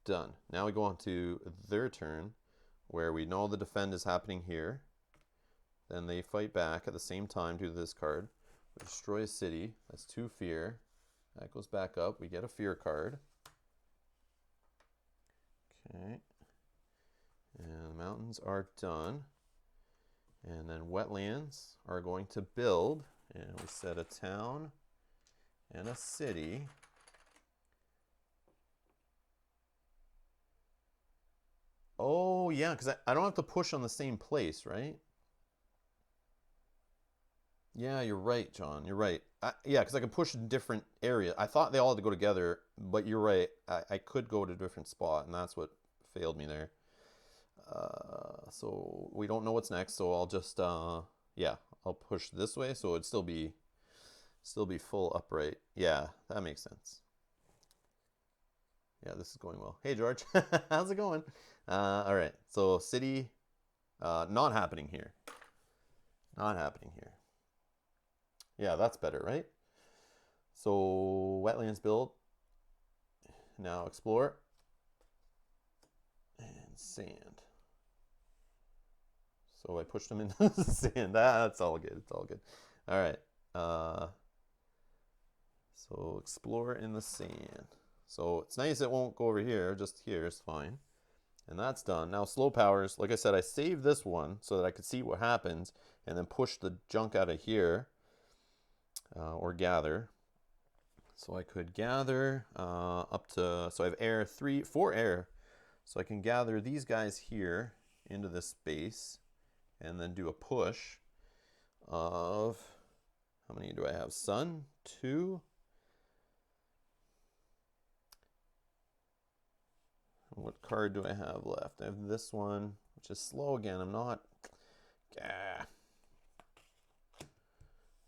Done. Now we go on to their turn, where we know the defend is happening here. Then they fight back at the same time due to this card. We destroy a city. That's 2 fear. That goes back up. We get a fear card. Okay. And the mountains are done. And then wetlands are going to build. And we set a town and a city. Oh, yeah, because I don't have to push on the same place, right? Yeah, you're right, John. You're right. Yeah, because I can push in different areas. I thought they all had to go together, but you're right. I could go to a different spot, and that's what failed me there. So we don't know what's next, so I'll just yeah, I'll push this way, so it'd still be full upright. Yeah, that makes sense. Yeah, this is going well. Hey, George, how's it going? All right, so city, not happening here. Not happening here. Yeah, that's better, right? So wetlands build. Now explore and sand. So I pushed them into the sand. That's all good. It's all good. All right. So explore in the sand. So it's nice it won't go over here. Just here is fine. And that's done. Now slow powers. Like I said, I saved this one so that I could see what happens and then push the junk out of here or gather. So I could gather up to, so I have air, 4 air. So I can gather these guys here into this space and then do a push of, how many do I have? Sun, 2. What card do I have left? I have this one, which is slow again. I'm not,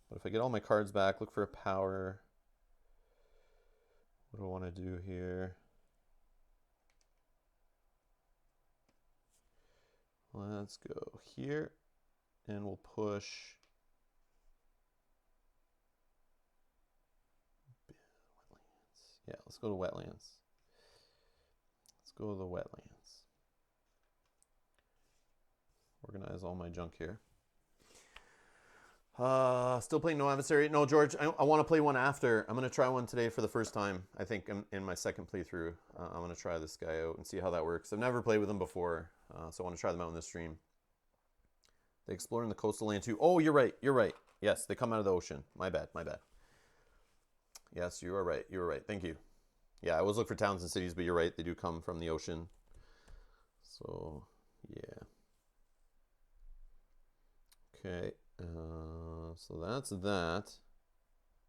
but if I get all my cards back, look for a power. What do I want to do here? Let's go here and we'll push wetlands. Yeah, let's go to wetlands. Let's go to the wetlands. Organize all my junk here. Still playing no adversary. No, George, I want to play one after. I'm going to try one today for the first time. I think in my second playthrough. I'm going to try this guy out and see how that works. I've never played with him before, so I want to try them out in this stream. They explore in the coastal land too. Oh, you're right. You're right. Yes, they come out of the ocean. My bad. My bad. Yes, you are right. You are right. Thank you. Yeah, I always look for towns and cities, but you're right. They do come from the ocean. So, yeah. Okay. So that's that.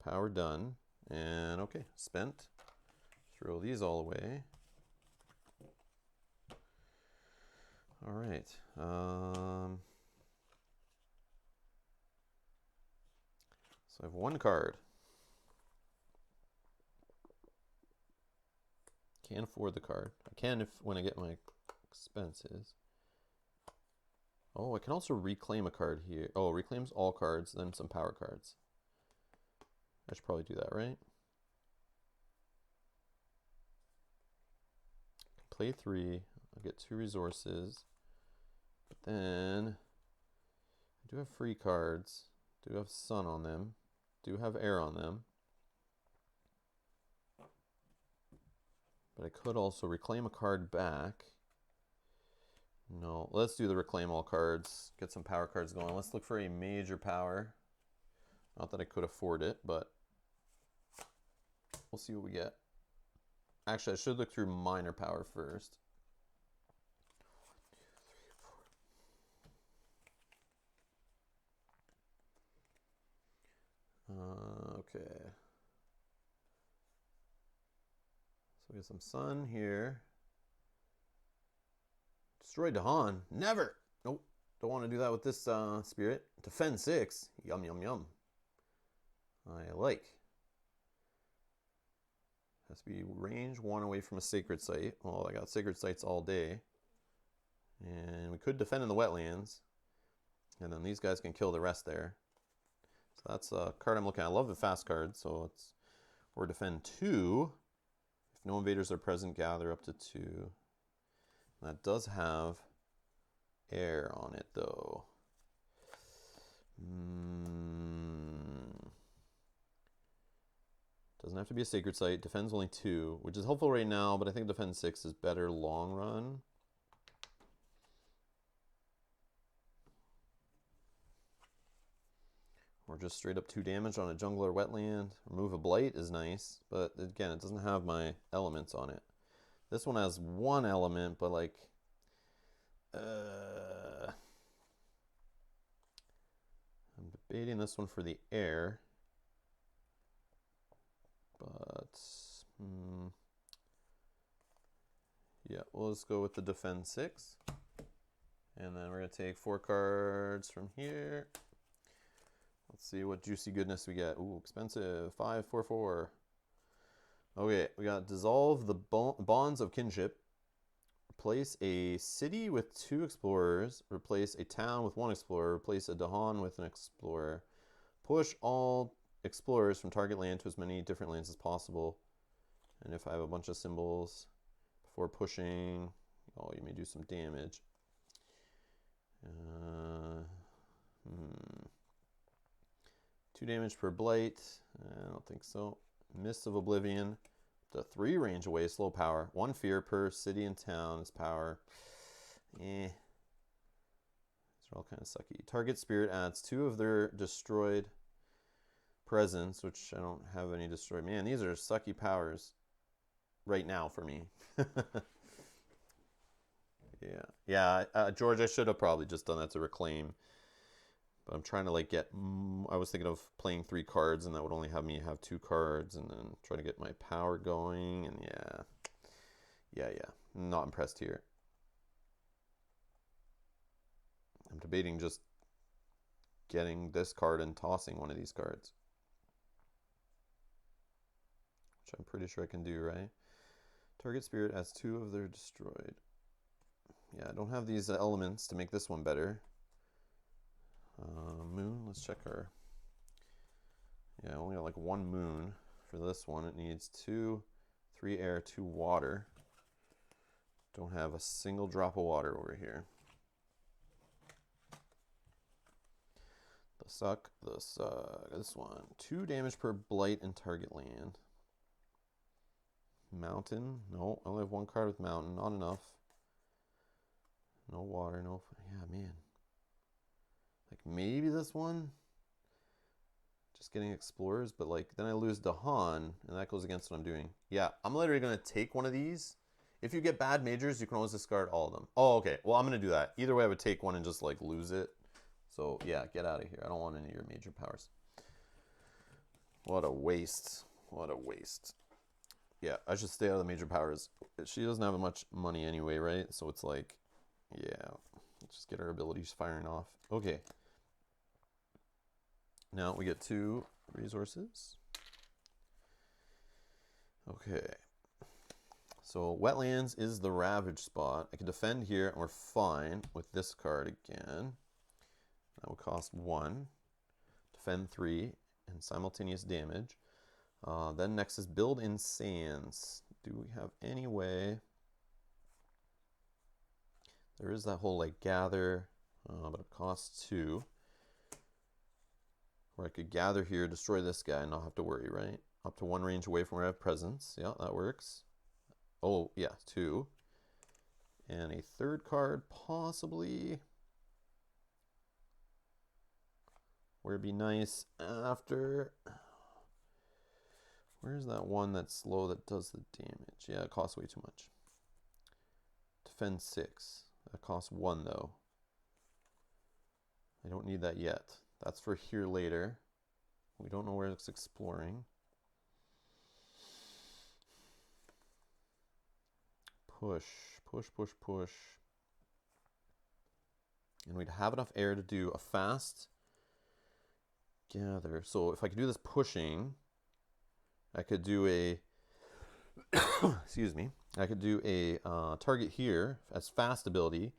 Power done. And okay, spent. Throw these all away. All right. So I have 1 card. Can't afford the card. I can if when I get my expenses. Oh, I can also reclaim a card here. Oh, reclaims all cards, then some power cards. I should probably do that, right? Play 3. I'll get 2 resources. But then I do have free cards. Do have sun on them. Do have air on them. But I could also reclaim a card back. No, let's do the reclaim all cards. Get some power cards going. Let's look for a major power. Not that I could afford it, but we'll see what we get. Actually, I should look through minor power first. 1, 2, 3, 4. Okay. So we have some sun here. Destroy Dahan. Never. Nope. Don't want to do that with this spirit. Defend 6. Yum, yum, yum. I like. Has to be range 1 away from a sacred site. Well, I got sacred sites all day. And we could defend in the wetlands. And then these guys can kill the rest there. So that's a card I'm looking at. I love the fast card. So it's, or defend 2. If no invaders are present, gather up to 2. That does have air on it, though. Doesn't have to be a sacred site. Defends only 2, which is helpful right now, but I think defend 6 is better long run. Or just straight up 2 damage on a jungler wetland. Remove a blight is nice, but again, it doesn't have my elements on it. This one has 1 element, but like, I'm Debating this one for the air. But, yeah, we'll just go with the defend 6. And then we're going to take 4 cards from here. Let's see what juicy goodness we get. Ooh, expensive. 5, 4, 4. Okay, we got dissolve the bonds of kinship. Replace a city with 2 explorers. Replace a town with 1 explorer. Replace a Dahan with an explorer. Push all explorers from target land to as many different lands as possible. And if I have a bunch of symbols before pushing, oh, you may do some damage. 2 damage per blight. I don't think so. Mist of Oblivion. The 3 range away, slow power. 1 fear per city and town is power. These are all kind of sucky. Target spirit adds 2 of their destroyed presence, which I don't have any destroyed. Man, these are sucky powers right now for me. Yeah. George, I should have probably just done that to reclaim. But I'm trying to like get, I was thinking of playing 3 cards and that would only have me have 2 cards and then try to get my power going. And yeah. Not impressed here. I'm debating just getting this card and tossing one of these cards. Which I'm pretty sure I can do, right? Target spirit has 2 of their destroyed. Yeah, I don't have these elements to make this one better. Moon, let's check our... Yeah, I only got like 1 moon for this one. It needs 2, 3 air, 2 water. Don't have a single drop of water over here. This one. 2 damage per blight and target land. Mountain, no, I only have 1 card with mountain, not enough. No water, no, yeah, man. Like maybe this one, just getting explorers, but like then I lose Dahan, and that goes against what I'm doing. Yeah, I'm literally gonna take one of these. If you get bad majors, you can always discard all of them. Oh, okay. Well, I'm gonna do that. Either way, I would take one and just like lose it. So yeah, get out of here. I don't want any of your major powers. What a waste. What a waste. Yeah, I should stay out of the major powers. She doesn't have much money anyway, right? So it's like, yeah, just get her abilities firing off. Okay. Now we get 2 resources. Okay. So wetlands is the ravage spot. I can defend here and we're fine with this card again. That would cost 1. Defend 3 and simultaneous damage. Then next is build in sands. Do we have any way? There is that whole like gather, but it costs 2. Or I could gather here, destroy this guy, and not have to worry, right? Up to 1 range away from where I have presence. Yeah, that works. Oh, yeah, 2. And a 3rd card, possibly. Where it'd be nice after... Where's that one that's slow that does the damage? Yeah, it costs way too much. Defend 6. That costs 1, though. I don't need that yet. That's for here later. We don't know where it's exploring. Push. And we'd have enough air to do a fast gather. So if I could do this pushing, I could do a excuse me. I could do a target here as fast ability,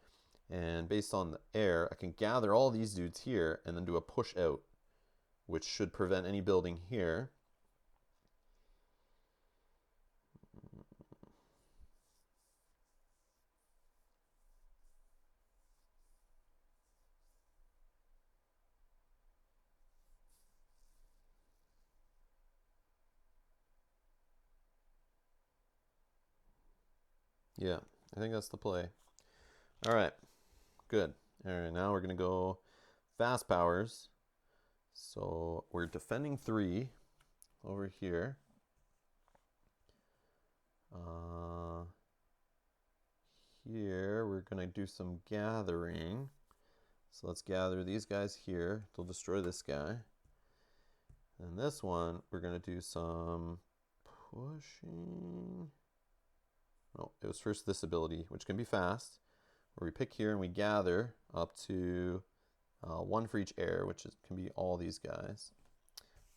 and based on the air, I can gather all these dudes here and then do a push out, which should prevent any building here. Yeah, I think that's the play. All right, good. All right, now we're going to go fast powers. So we're defending 3 over here. Here we're going to do some gathering. So let's gather these guys here. They'll destroy this guy. And this one, we're going to do some pushing. Oh, it was first this ability, which can be fast, where we pick here and we gather up to 1 for each air, which can be all these guys.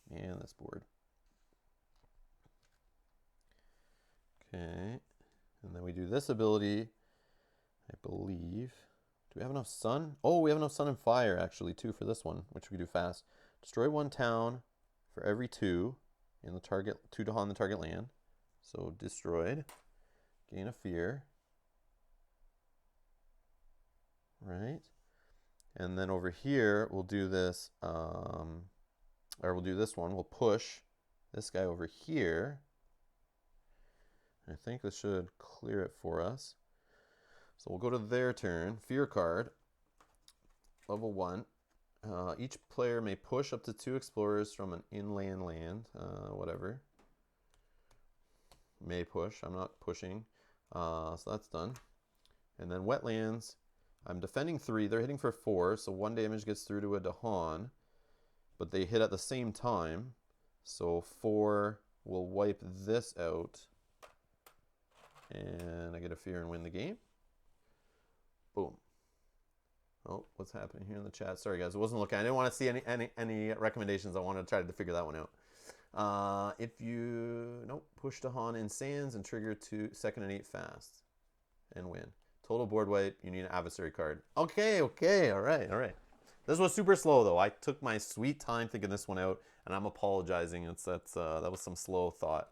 And this board. Okay. And then we do this ability, I believe. Do we have enough sun? Oh, we have enough sun and fire, actually, too, for this one, which we do fast. Destroy 1 town for every 2 in the target, 2 to on the target land. So destroyed. Gain a fear. Right. And then over here, we'll do this, or we'll do this one. We'll push this guy over here. I think this should clear it for us. So we'll go to their turn. Fear card. Level 1. Each player may push up to 2 explorers from an inland land. Whatever. May push. I'm not pushing. So that's done. And then wetlands. I'm defending 3. They're hitting for 4. So 1 damage gets through to a Dahan. But they hit at the same time. So 4 will wipe this out. And I get a fear and win the game. Boom. Oh, what's happening here in the chat? Sorry, guys. I wasn't looking. I didn't want to see any recommendations. I wanted to try to figure that one out. If you... Nope. Push Dahan in sands and trigger 2 second and 8 fast. And win. Total board wipe. You need an adversary card. Okay, okay. All right, all right. This was super slow, though. I took my sweet time thinking this one out, and I'm apologizing. That was some slow thought.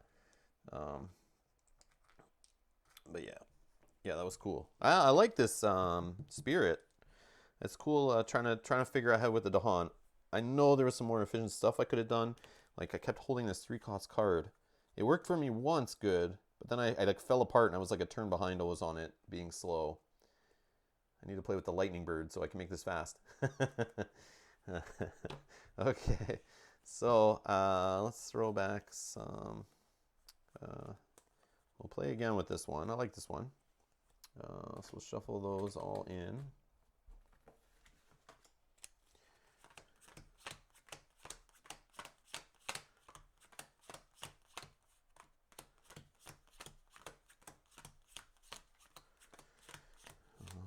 But yeah, that was cool. I like this spirit. It's cool trying to figure out how with the Dahan. I know there was some more efficient stuff I could have done. Like I kept holding this 3-cost card. It worked for me once good, but then I like fell apart and I was like a turn behind always on it, being slow. I need to play with the lightning bird so I can make this fast. Okay, so let's throw back some. We'll play again with this one. I like this one. So we'll shuffle those all in.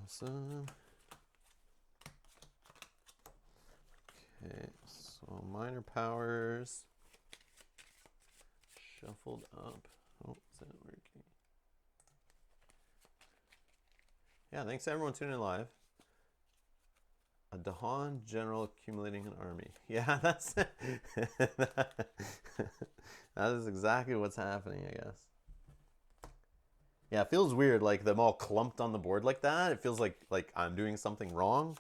Awesome. Okay, so minor powers. Shuffled up. Oh, is that working? Yeah, thanks to everyone tuning in live. A Dahan general accumulating an army. Yeah, that's that is exactly what's happening, I guess. Yeah, it feels weird, like them all clumped on the board like that. It feels like I'm doing something wrong.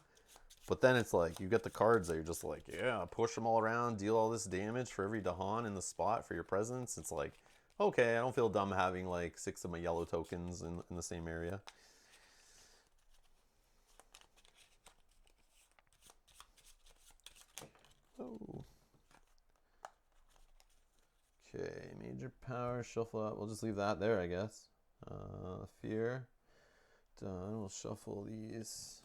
But then it's like you get the cards that you're just like, yeah, push them all around, deal all this damage for every Dahan in the spot for your presence. It's like, okay, I don't feel dumb having like 6 of my yellow tokens in the same area. Oh. Okay, major power, shuffle up. We'll just leave that there, I guess. Fear. Done. We'll shuffle these.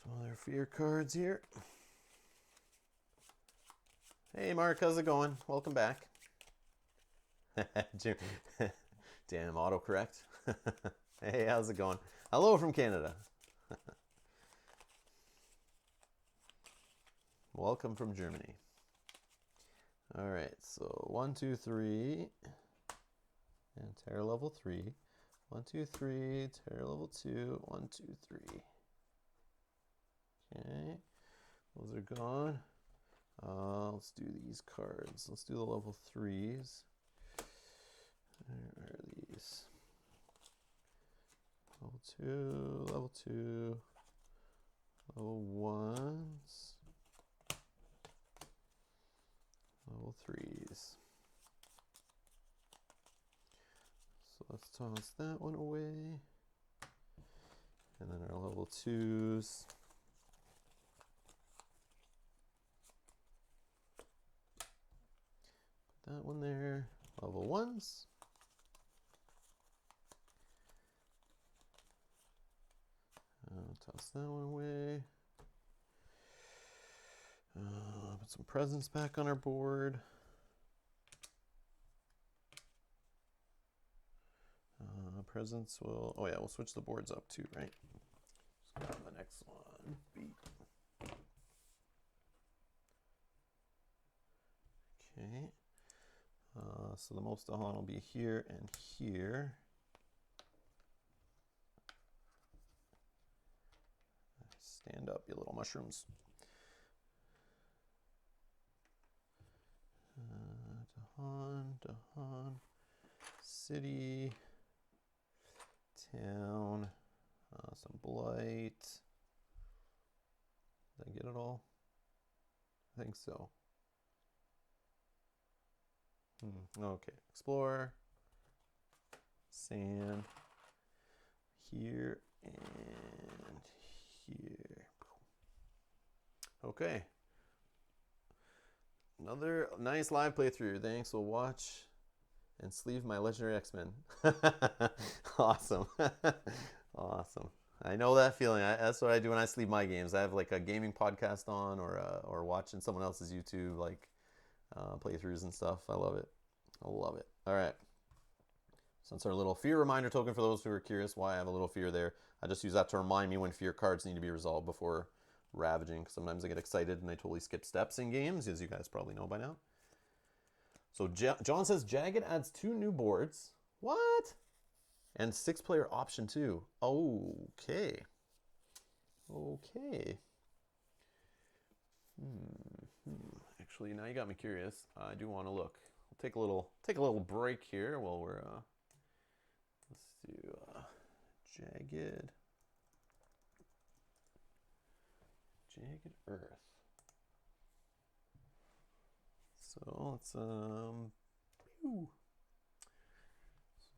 Some other fear cards here. Hey Mark, how's it going? Welcome back. Damn, autocorrect. Hey, how's it going? Hello from Canada. Welcome from Germany. All right, so 1, 2, 3, and terror level 3. 1, 2, 3, terror level 2. 1, 2, 3. Okay, those are gone. Let's do these cards. Let's do the level 3s. Where are these? Level 2, level 2, level 1s, level 3s. So let's toss that one away. And then our level 2s. Put that one there. Level 1s. Toss that one away. Put some presents back on our board. Presents will, oh yeah, we'll switch the boards up too, right? Let's grab the next one. Beat. Okay. So the most Dahan will be here and here. Stand up, you little mushrooms. Dahan, city, town, some blight. Did I get it all? I think so. Okay, explore, sand, here and here. Okay. Another nice live playthrough. Thanks. We'll watch and sleeve my legendary X-Men. Awesome. Awesome. I know that feeling. That's what I do when I sleeve my games. I have like a gaming podcast on or watching someone else's YouTube like playthroughs and stuff. I love it. I love it. All right. Since our little fear reminder token, for those who are curious why I have a little fear there, I just use that to remind me when fear cards need to be resolved before ravaging, because sometimes I get excited and I totally skip steps in games, as you guys probably know by now. So John says Jagged adds 2 new boards. What? And 6-player option too. Okay. Okay. Actually, now you got me curious. I do want to look. We'll take a little break here while we're let's do Jagged Earth. So let's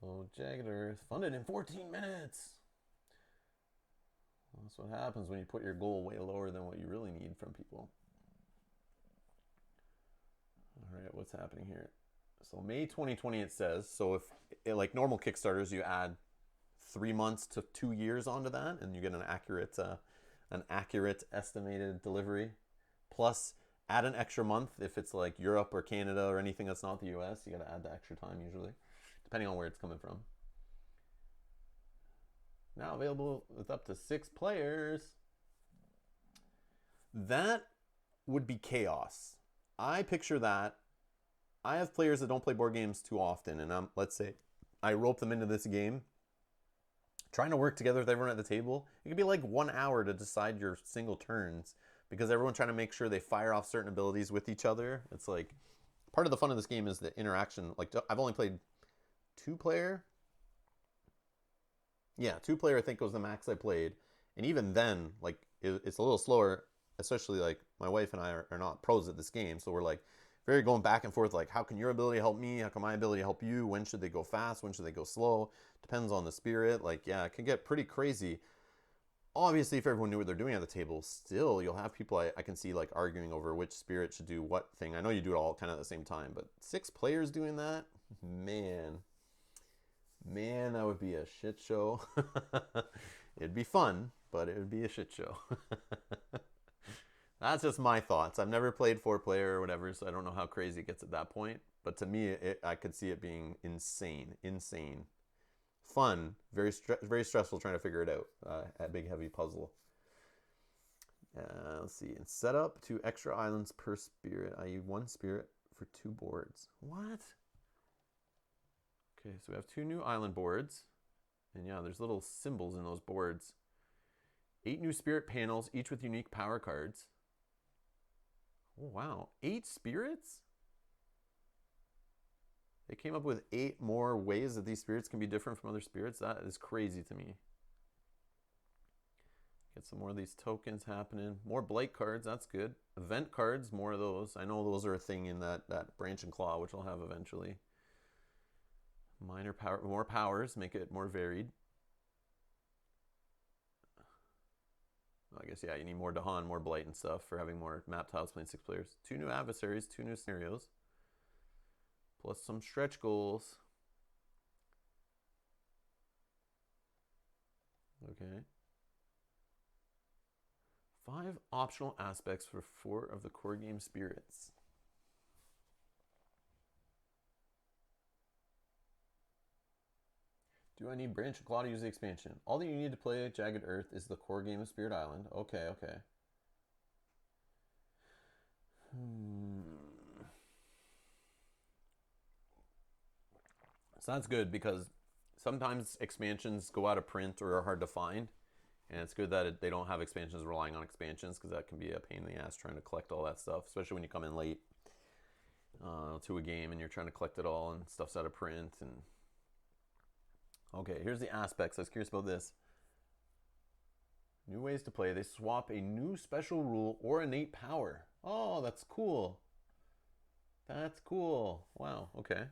so Jagged Earth funded in 14 minutes. That's what happens when you put your goal way lower than what you really need from people. All right, what's happening here? So May 2020 it says. So if like normal Kickstarters, you add 3 months to 2 years onto that, and you get an accurate estimated delivery. Plus, add an extra month if it's like Europe or Canada or anything that's not the US. You got to add the extra time usually, depending on where it's coming from. Now available with up to 6 players. That would be chaos. I picture that. I have players that don't play board games too often, and let's say I rope them into this game. Trying to work together with everyone at the table, it could be like 1 hour to decide your single turns, because everyone's trying to make sure they fire off certain abilities with each other. It's like part of the fun of this game is the interaction. Like I've only played 2-player. Yeah, 2-player I think was the max I played, and even then, like it's a little slower. Especially like my wife and I are not pros at this game, so we're like very going back and forth. Like, how can your ability help me? How can my ability help you? When should they go fast? When should they go slow? Depends on the spirit. Like, yeah, it can get pretty crazy. Obviously, if everyone knew what they're doing at the table, still you'll have people I can see like arguing over which spirit should do what thing. I know you do it all kind of at the same time, but 6 players doing that, man, that would be a shit show. It'd be fun, but it would be a shit show. That's just my thoughts. I've never played 4-player or whatever, so I don't know how crazy it gets at that point. But to me, I could see it being insane. Fun, very stressful trying to figure it out. A big, heavy puzzle. Let's see. And set up 2 extra islands per spirit, i.e. 1 spirit for 2 boards. What? Okay, so we have 2 new island boards. And yeah, there's little symbols in those boards. 8 new spirit panels, each with unique power cards. Oh, wow. 8 spirits? They came up with 8 more ways that these spirits can be different from other spirits. That is crazy to me. Get some more of these tokens happening. More blight cards, that's good. Event cards, more of those. I know those are a thing in that branch and claw, which I'll have eventually. Minor power, more powers, make it more varied. I guess, yeah, you need more Dahan, more blight and stuff for having more map tiles playing 6 players. 2 new adversaries, 2 new scenarios. plus some stretch goals. Okay. 5 optional aspects for 4 of the core game spirits. Do I need Branch and Claw to use the expansion? All that you need to play Jagged Earth is the core game of Spirit Island. Okay, okay. So that's good because sometimes expansions go out of print or are hard to find. And it's good that they don't have expansions relying on expansions because that can be a pain in the ass trying to collect all that stuff, especially when you come in late to a game and you're trying to collect it all and stuff's out of print. And okay, here's the aspects. I was curious about this. New ways to play. They swap a new special rule or innate power. Oh, that's cool. That's cool. Wow, okay.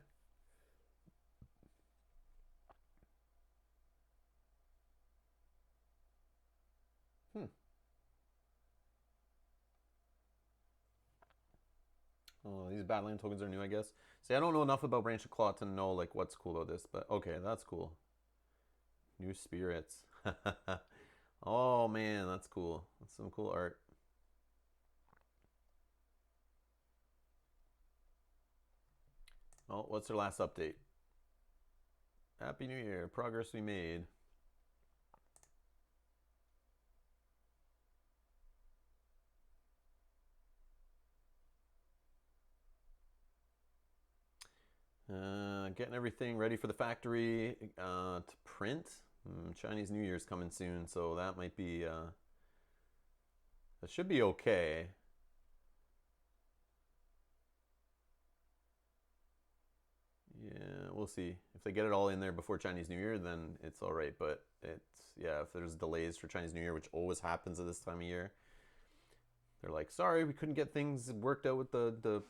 Oh, these Badland tokens are new, I guess. See, I don't know enough about Branch of Claw to know like what's cool about this, but okay, that's cool. New spirits. Oh man, that's cool. That's some cool art. Oh, what's their last update? Happy New Year. Progress we made. Getting everything ready for the factory to print. Chinese New Year's coming soon, so that might be that should be okay. Yeah, we'll see. If they get it all in there before Chinese New Year, then it's all right. But it's, yeah, if there's delays for Chinese New Year, which always happens at this time of year, they're like, sorry, we couldn't get things worked out with the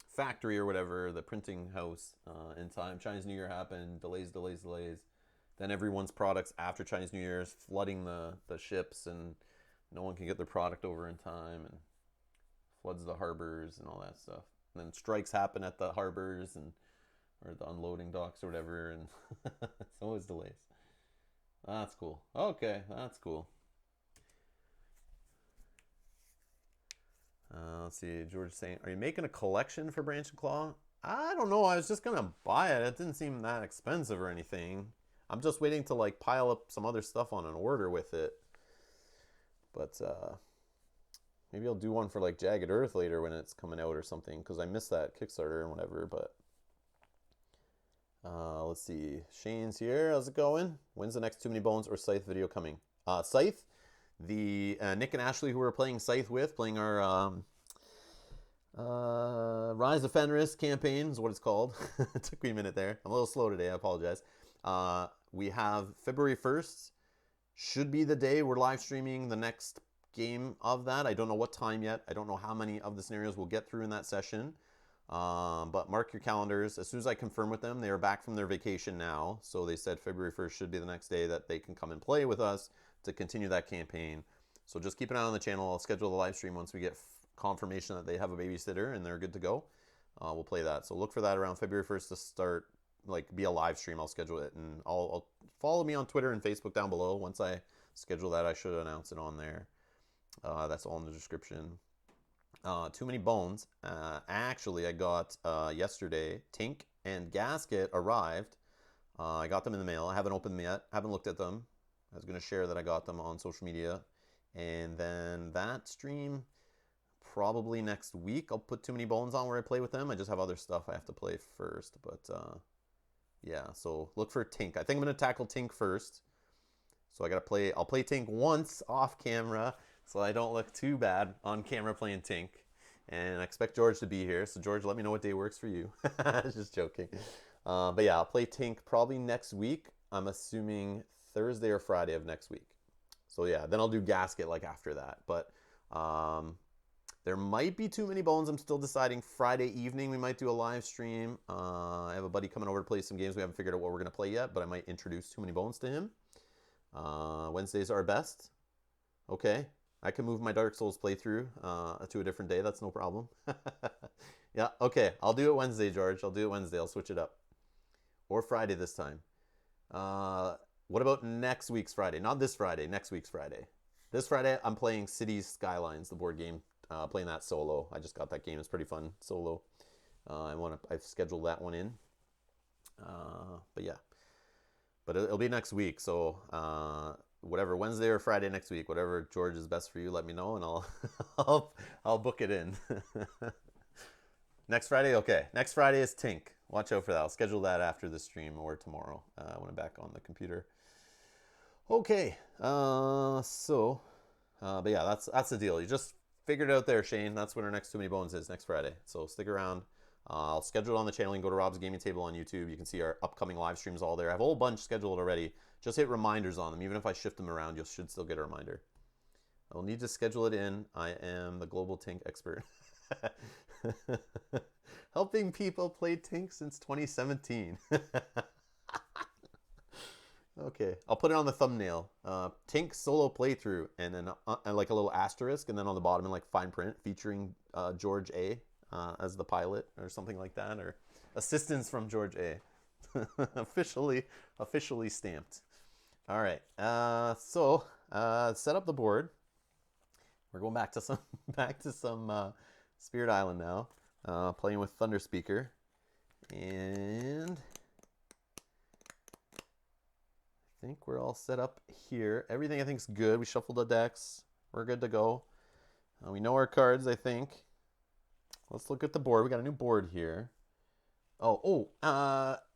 factory or whatever, the printing house in time. Chinese New Year happened, delays. Then everyone's products after Chinese New Year is flooding the ships, and no one can get their product over in time, and floods the harbors and all that stuff. And then strikes happen at the harbors and or the unloading docks or whatever, and it's always delays. That's cool. Okay, that's cool. Let's see. George saying, "Are you making a collection for Branch and Claw?" I don't know. I was just gonna buy it. It didn't seem that expensive or anything. I'm just waiting to like pile up some other stuff on an order with it. But maybe I'll do one for like Jagged Earth later when it's coming out or something, because I missed that Kickstarter and whatever. But let's see. Shane's here. How's it going? When's the next Too Many Bones or Scythe video coming? Scythe, the Nick and Ashley who we're playing Scythe with, playing our Rise of Fenris campaign is what it's called. It took me a minute there. I'm a little slow today. I apologize. We have February 1st. Should be the day we're live streaming the next game of that. I don't know what time yet. I don't know how many of the scenarios we'll get through in that session. But mark your calendars. As soon as I confirm with them, they are back from their vacation now. So they said February 1st should be the next day that they can come and play with us to continue that campaign. So just keep an eye on the channel. I'll schedule the live stream once we get confirmation that they have a babysitter and they're good to go. We'll play that. So look for that around February 1st to start, like, be a live stream. I'll schedule it, and I'll follow me on Twitter and Facebook down below. Once I schedule that, I should announce it on there. That's all in the description. Too Many Bones. Actually, I got yesterday, Tink and Gasket arrived. I got them in the mail. I haven't opened them yet. Haven't looked at them. I was going to share that I got them on social media. And then that stream, probably next week, I'll put Too Many Bones on where I play with them. I just have other stuff I have to play first. But yeah, so look for Tink. I think I'm going to tackle Tink first. So I got to play. I'll play Tink once off camera, so I don't look too bad on camera playing Tink. And I expect George to be here. So George, let me know what day works for you. Just joking. But yeah, I'll play Tink probably next week. I'm assuming Thursday or Friday of next week. So yeah, then I'll do Gasket like after that. But there might be Too Many Bones. I'm still deciding. Friday evening we might do a live stream. I have a buddy coming over to play some games. We haven't figured out what we're going to play yet, but I might introduce Too Many Bones to him. Wednesdays are best. Okay. I can move my Dark Souls playthrough to a different day. That's no problem. Yeah, okay. I'll do it Wednesday, George. I'll do it Wednesday. I'll switch it up. Or Friday this time. Uh, what about next week's Friday? Not this Friday, next week's Friday. This Friday, I'm playing Cities Skylines, the board game. Playing that solo. I just got that game. It's pretty fun solo. I've scheduled that one in. But yeah, but it'll be next week. So whatever Wednesday or Friday next week, whatever George is best for you, let me know and I'll I'll book it in. Next Friday, okay. Next Friday is Tink. Watch out for that. I'll schedule that after the stream or tomorrow when I'm back on the computer. Okay. But yeah, that's the deal. You just figured it out there, Shane. That's when our next Too Many Bones is next Friday. So stick around. I'll schedule it on the channel. You can go to Rob's Gaming Table on YouTube. You can see our upcoming live streams all there. I have a whole bunch scheduled already. Just hit reminders on them. Even if I shift them around, you should still get a reminder. I'll need to schedule it in. I am the global Tink expert. Helping people play Tink since 2017. Okay, I'll put it on the thumbnail. Tink solo playthrough, and then like a little asterisk, and then on the bottom in like fine print featuring George A. As the pilot or something like that, or assistance from George A. officially stamped. All right, so set up the board. We're going back to some Spirit Island now. Playing with Thunderspeaker, and I think we're all set up here. Everything I think is good. We shuffled the decks. We're good to go. We know our cards, I think. Let's look at the board. We got a new board here.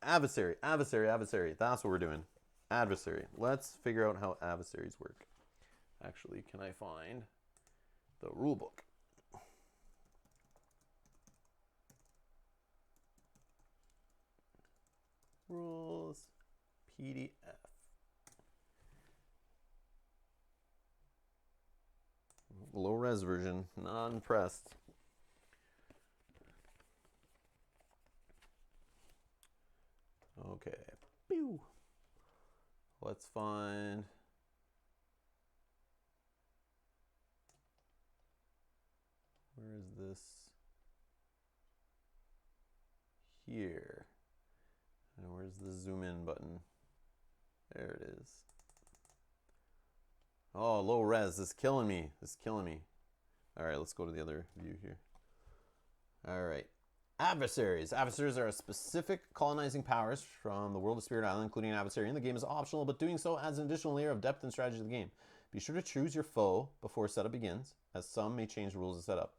Adversary. That's what we're doing. Adversary. Let's figure out how adversaries work. Actually, can I find the rule book? Rules. PDF. Low res version. Not impressed. Okay. Pew. Let's find. Where is this? Here. And where's the zoom in button? There it is. Oh, low res. This is killing me. All right, let's go to the other view here. All right. Adversaries. Adversaries are specific colonizing powers from the world of Spirit Island, including an adversary in the game is optional, but doing so adds an additional layer of depth and strategy to the game. Be sure to choose your foe before setup begins, as some may change the rules of setup.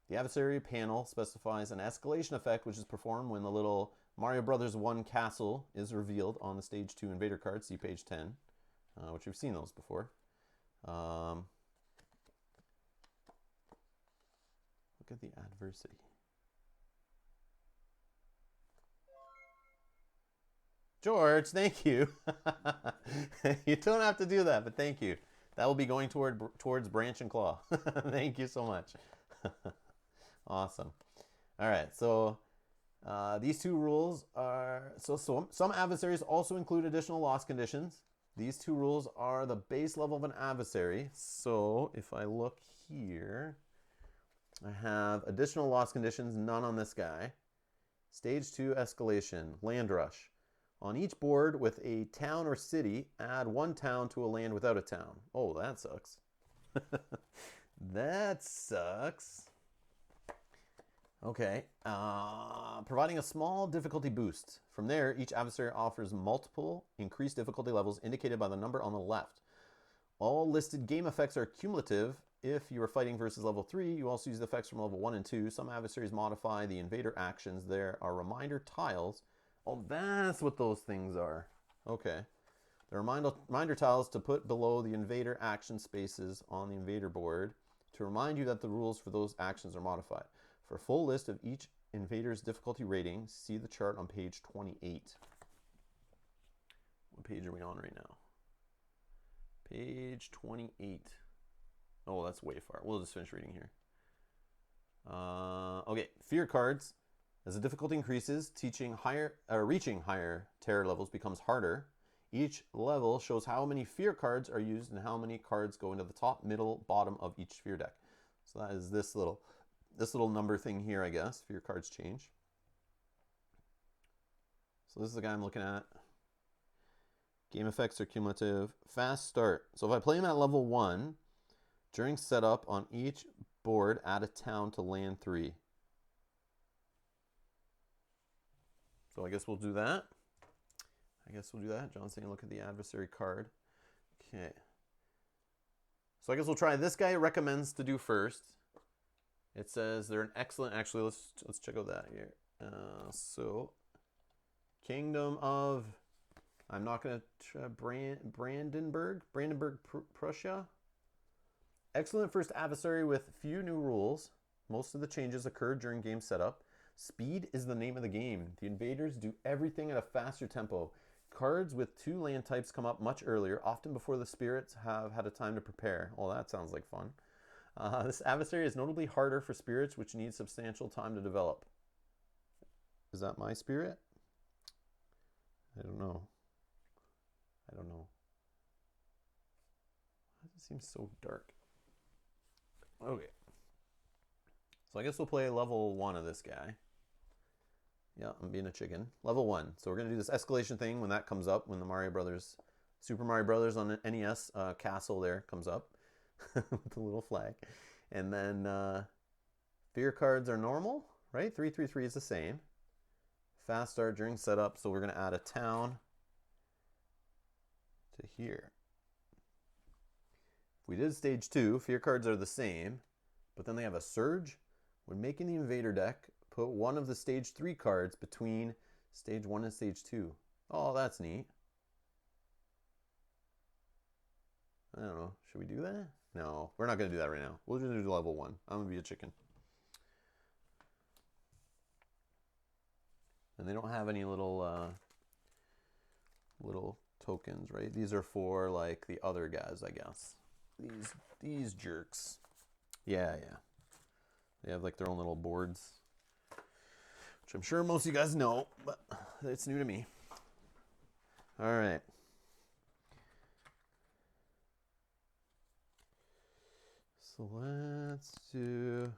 The adversary panel specifies an escalation effect, which is performed when the little Mario Brothers 1 castle is revealed on the Stage 2 Invader card, see page 10, which we've seen those before. Look at the adversity. George, thank you. You don't have to do that, but thank you. That will be going towards Branch and Claw. Thank you so much. Awesome. All right, so these two rules are... So some adversaries also include additional loss conditions. These two rules are the base level of an adversary. So if I look here, I have additional loss conditions, none on this guy. Stage 2 escalation, land rush. On each board with a town or city, add one town to a land without a town. Oh, that sucks. That sucks. Okay. Providing a small difficulty boost. From there, each adversary offers multiple increased difficulty levels indicated by the number on the left. All listed game effects are cumulative. If you are fighting versus level 3, you also use the effects from level 1 and 2. Some adversaries modify the invader actions. There are reminder tiles. Oh, that's what those things are. Okay. The reminder tiles to put below the invader action spaces on the invader board to remind you that the rules for those actions are modified. For a full list of each invader's difficulty rating, see the chart on page 28. What page are we on right now? Page 28. Oh, that's way far. We'll just finish reading here. Okay, fear cards. As the difficulty increases, reaching higher terror levels becomes harder. Each level shows how many fear cards are used and how many cards go into the top, middle, bottom of each fear deck. So that is this little this little number thing here, I guess, for your cards change. So this is the guy I'm looking at. Game effects are cumulative. Fast start. So if I play him at level 1, during setup on each board, add a town to land 3. So I guess we'll do that. John's saying look at the adversary card. Okay. So I guess we'll try this guy. Recommends to do first. It says they're an excellent. Actually, let's check out that here. So Kingdom of, I'm not gonna try Brandenburg, Prussia. Excellent first adversary with few new rules. Most of the changes occurred during game setup. Speed is the name of the game. The invaders do everything at a faster tempo. Cards with 2 land types come up much earlier, often before the spirits have had a time to prepare. Well, that sounds like fun. This adversary is notably harder for spirits, which need substantial time to develop. Is that my spirit? I don't know. Why does it seem so dark? Okay. So I guess we'll play level 1 of this guy. Yeah, I'm being a chicken. Level 1. So we're going to do this escalation thing when that comes up, when the Super Mario Brothers on the NES castle there comes up with the little flag. And then fear cards are normal, right? 3/3/3 is the same. Fast start during setup, so we're going to add a town to here. If we did stage 2, fear cards are the same, but then they have a surge. When making the invader deck, put one of the stage 3 cards between stage 1 and stage 2. Oh, that's neat. I don't know. Should we do that? No, we're not going to do that right now. We'll just do level 1. I'm going to be a chicken. And they don't have any little tokens, right? These are for like the other guys, I guess. These jerks. Yeah. They have like their own little boards, which I'm sure most of you guys know, but it's new to me. All right. So let's do...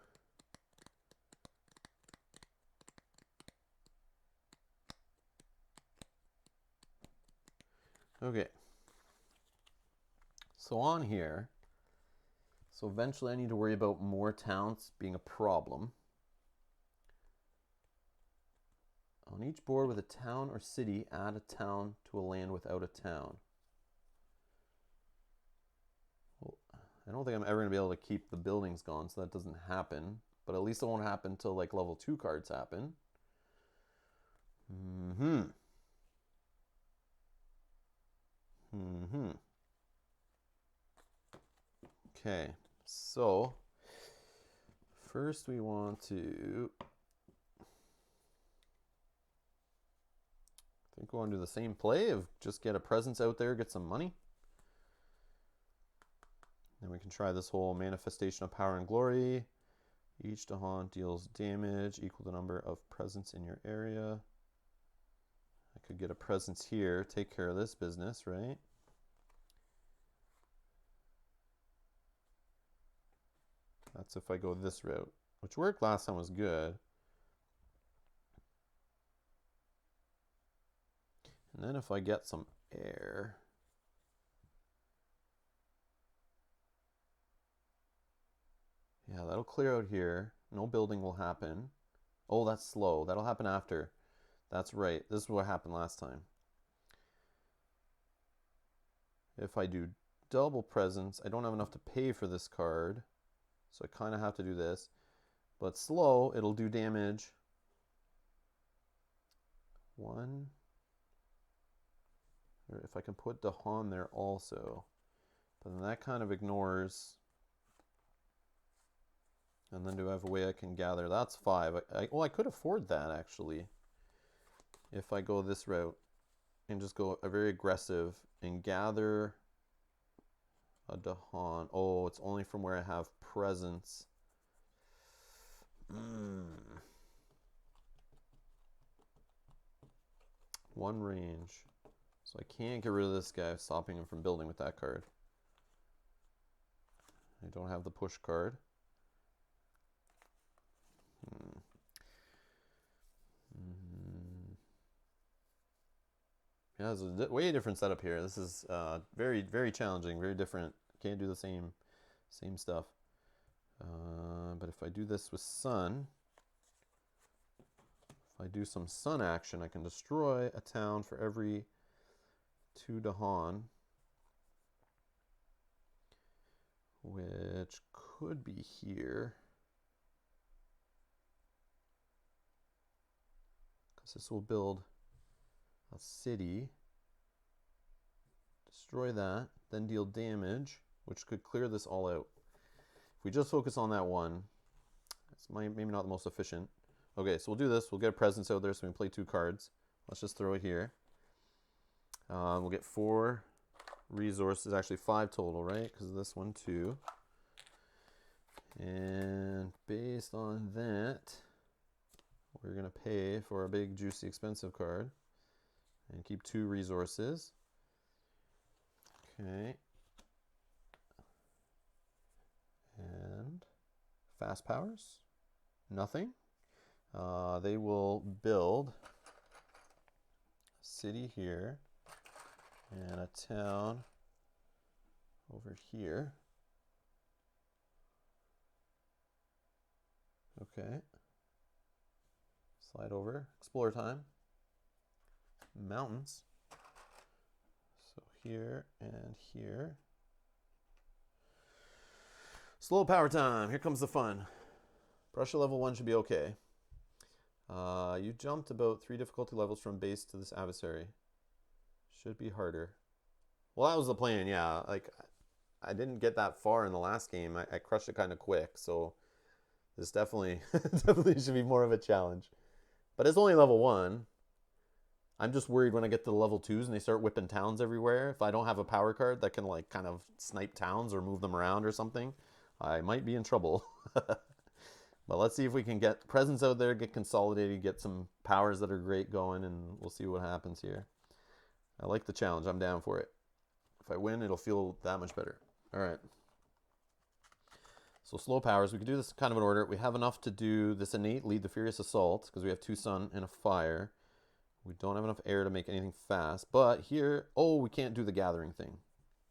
Okay. So on here, so eventually I need to worry about more towns being a problem. On each board with a town or city, add a town to a land without a town. Well, I don't think I'm ever going to be able to keep the buildings gone, so that doesn't happen. But at least it won't happen until like level 2 cards happen. Okay, so first we want to, I think we want to do the same play of just get a presence out there, get some money. Then we can try this whole manifestation of power and glory. Each Dahan deals damage equal to the number of presence in your area. I could get a presence here, take care of this business, right? That's if I go this route, which worked last time, was good. And then if I get some air, yeah, that'll clear out here. No building will happen. Oh, that's slow. That'll happen after. That's right. This is what happened last time. If I do double presence, I don't have enough to pay for this card. So I kind of have to do this. But slow, it'll do damage. 1. Or if I can put Dahan there also. But then that kind of ignores. And then do I have a way I can gather? That's 5. I could afford that actually. If I go this route and just go a very aggressive and gather a Dahan. Oh, it's only from where I have presence. One range. So I can't get rid of this guy, stopping him from building with that card. I don't have the push card. Yeah, it's a way different setup here. This is very, very challenging, very different. Can't do the same stuff. But if I do this with sun, if I do some sun action, I can destroy a town for every 2 Dahan, which could be here. Because this will build a city, destroy that, then deal damage, which could clear this all out. If we just focus on that one, it's maybe not the most efficient. Okay, so we'll do this. We'll get a presence out there so we can play 2 cards. Let's just throw it here. We'll get 4 resources, actually 5 total, right? Because of this one too. And based on that, we're going to pay for a big, juicy, expensive card. And keep 2 resources. Okay. And fast powers. Nothing. They will build a city here and a town over here. Okay. Slide over. Explore time. Mountains. So here and here. Slow power time. Here comes the fun. Prussia level 1 should be okay. You jumped about 3 difficulty levels from base to this adversary. Should be harder. Well, that was the plan, yeah. Like, I didn't get that far in the last game. I crushed it kind of quick, so this definitely should be more of a challenge. But it's only level 1. I'm just worried when I get to the level 2s and they start whipping towns everywhere. If I don't have a power card that can like kind of snipe towns or move them around or something, I might be in trouble. But let's see if we can get presence out there, get consolidated, get some powers that are great going, and we'll see what happens here. I like the challenge. I'm down for it. If I win, it'll feel that much better. All right. So slow powers. We can do this kind of in order. We have enough to do this innate lead the furious assault because we have 2 sun and a fire. We don't have enough air to make anything fast. But here, oh, we can't do the gathering thing.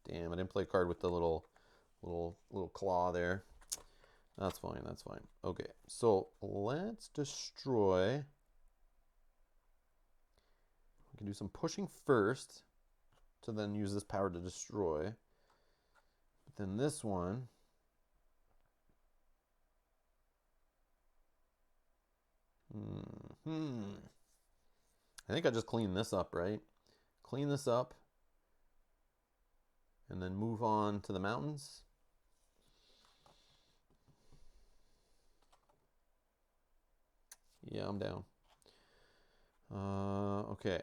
Damn, I didn't play a card with the little claw there. That's fine, that's fine. Okay, so let's destroy. We can do some pushing first to then use this power to destroy. But then this one. I think I just clean this up, right? Clean this up. And then move on to the mountains. Yeah, I'm down. Okay,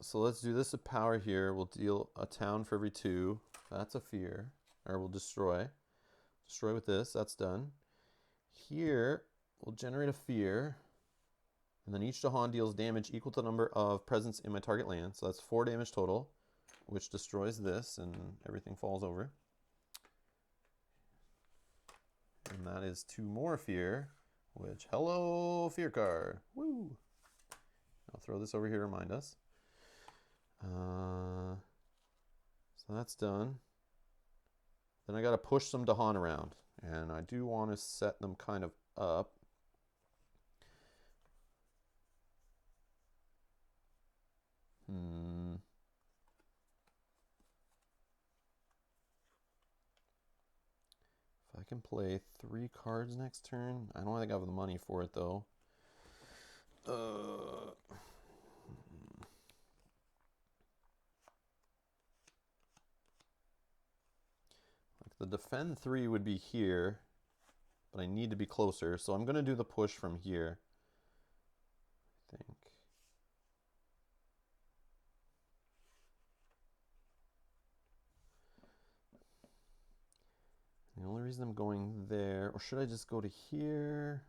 so let's do this with power here. We'll deal a town for every 2. That's a fear. Or we'll destroy. Destroy with this. That's done. Here, we'll generate a fear. And then each Dahan deals damage equal to the number of presence in my target land. So that's 4 damage total, which destroys this, and everything falls over. And that is 2 more fear. Which, hello, fear card. Woo! I'll throw this over here to remind us. So that's done. Then I got to push some Dahan around. And I do want to set them kind of up. I can play 3 cards next turn. I don't think I have the money for it though. Like the defend 3 would be here, but I need to be closer, so I'm going to do the push from here. I think. The only reason I'm going there, or should I just go to here?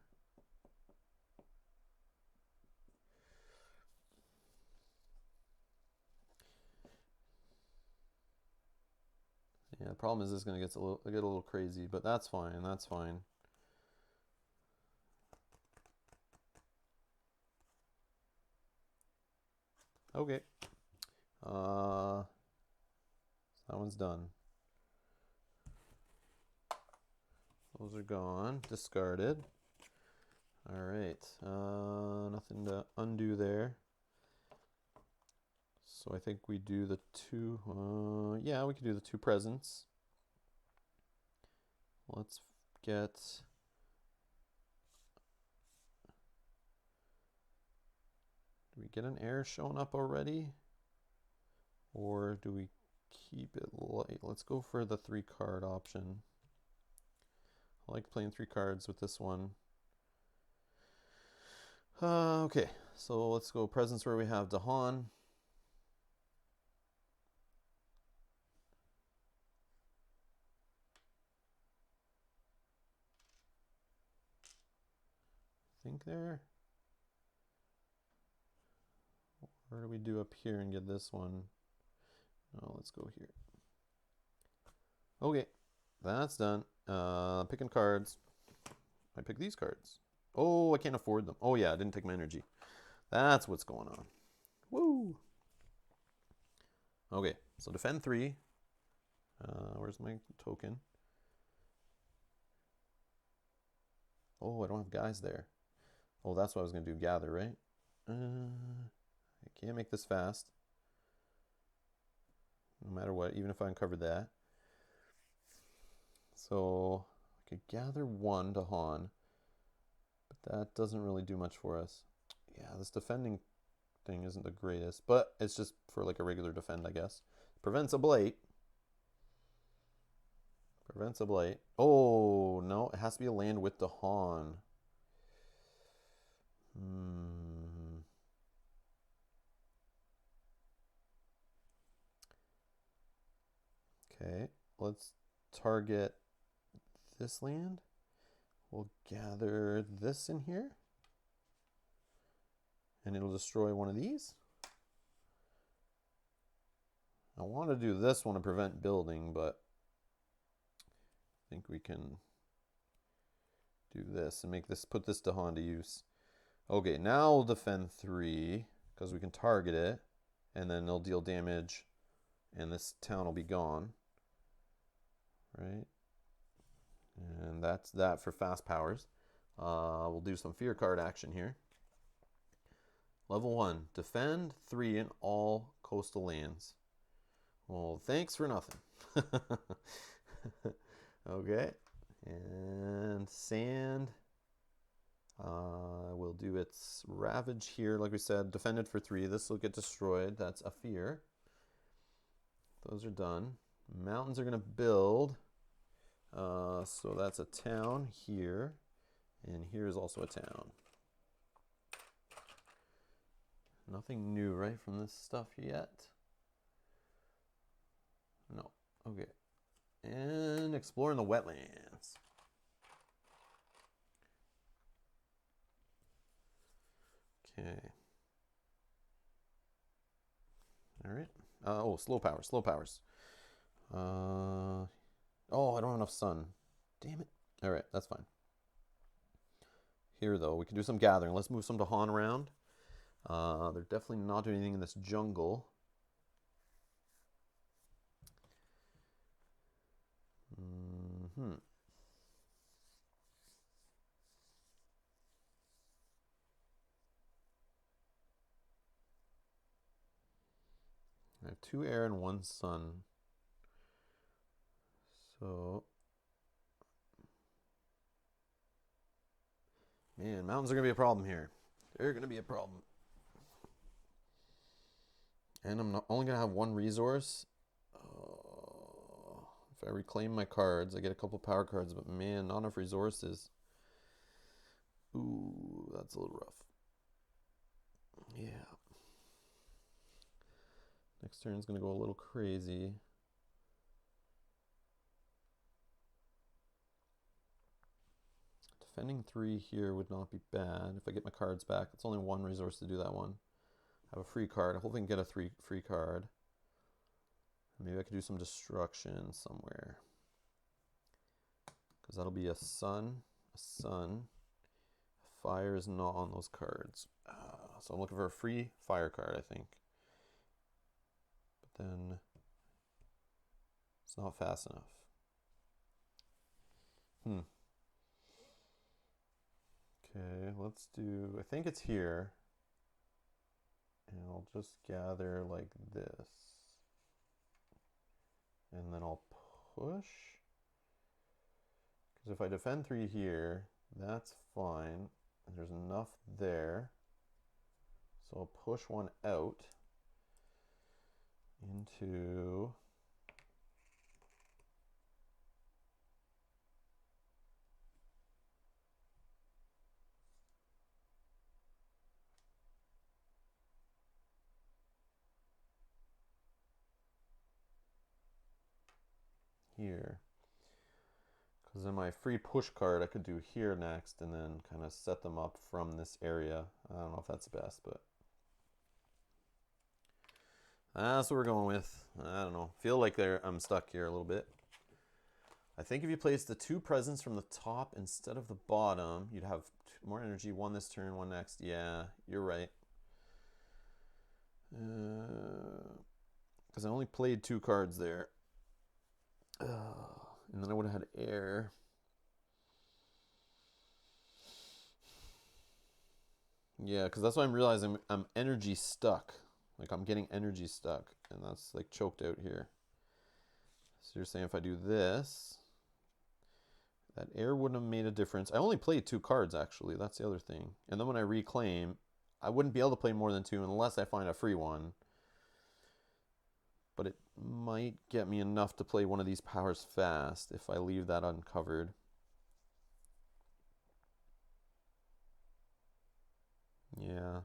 Yeah, the problem is this is going to get a little crazy, but that's fine, that's fine. Okay. That one's done. Those are gone. Discarded. All right. Nothing to undo there. So I think we do the two. Yeah, we can do the two presents. Let's get. Do we get an heir showing up already? Or do we keep it light? Let's go for the 3-card option. I like playing 3 cards with this one. Okay, so let's go presents where we have Dahan. Think there. Where do we do up here and get this one? Oh, let's go here. Okay, that's done. Picking cards. I pick these cards. Oh, I can't afford them. Oh yeah, I didn't take my energy. That's what's going on. Woo! Okay, so defend 3. Where's my token? Oh, I don't have guys there. Oh, that's what I was going to do, gather, right? I can't make this fast. No matter what, even if I uncovered that. So I could gather 1 to Han, but that doesn't really do much for us. Yeah, this defending thing isn't the greatest, but it's just for like a regular defend, I guess. Prevents a blight. Prevents a blight. Oh, no, it has to be a land with the Han. Okay, let's target this land. We'll gather this in here. And it'll destroy one of these. I want to do this one to prevent building, but I think we can do this and make this, put this Dahan to use. Okay, now we'll defend 3 because we can target it, and then they'll deal damage, and this town will be gone. Right? And that's that for fast powers. We'll do some fear card action here. Level 1, defend 3 in all coastal lands. Well, thanks for nothing. Okay, and sand. We'll do its ravage here. Like we said, defended for 3. This will get destroyed. That's a fear. Those are done. Mountains are going to build. So that's a town here. And here is also a town. Nothing new, right, from this stuff yet? No. Okay. And exploring the wetlands. Okay. All right. Oh, slow powers, slow powers. Oh, I don't have enough sun. Damn it. All right, that's fine. Here, though, we can do some gathering. Let's move some to Han around. They're definitely not doing anything in this jungle. I have 2 air and 1 sun. So, man, mountains are going to be a problem here. They're going to be a problem. And I'm not only going to have 1 resource. If I reclaim my cards, I get a couple power cards, but man, not enough resources. Ooh, that's a little rough. Yeah. Next turn's going to go a little crazy. Defending 3 here would not be bad if I get my cards back. It's only 1 resource to do that one. I have a free card. I hope I can get a free card. Maybe I could do some destruction somewhere. Because that'll be a sun, a sun. Fire is not on those cards. So I'm looking for a free fire card, I think. then it's not fast enough. Okay, let's do, I think it's here. And I'll just gather like this. And then I'll push. Because if I defend 3 here, that's fine. And there's enough there. So I'll push 1 out into here. Because then my free push card I could do here next and then kind of set them up from this area. I don't know if that's the best, but that's what we're going with. I don't know. Feel like I'm stuck here a little bit. I think if you place the 2 presents from the top instead of the bottom, you'd have more energy. 1 this turn, 1 next. Yeah, you're right. Because I only played 2 cards there. And then I would have had air. Yeah, because that's why I'm realizing I'm energy stuck. Like I'm getting energy stuck. And that's like choked out here. So you're saying if I do this, that air wouldn't have made a difference. I only played 2 cards actually. That's the other thing. And then when I reclaim, I wouldn't be able to play more than 2 unless I find a free one. But it might get me enough to play one of these powers fast if I leave that uncovered. Yeah.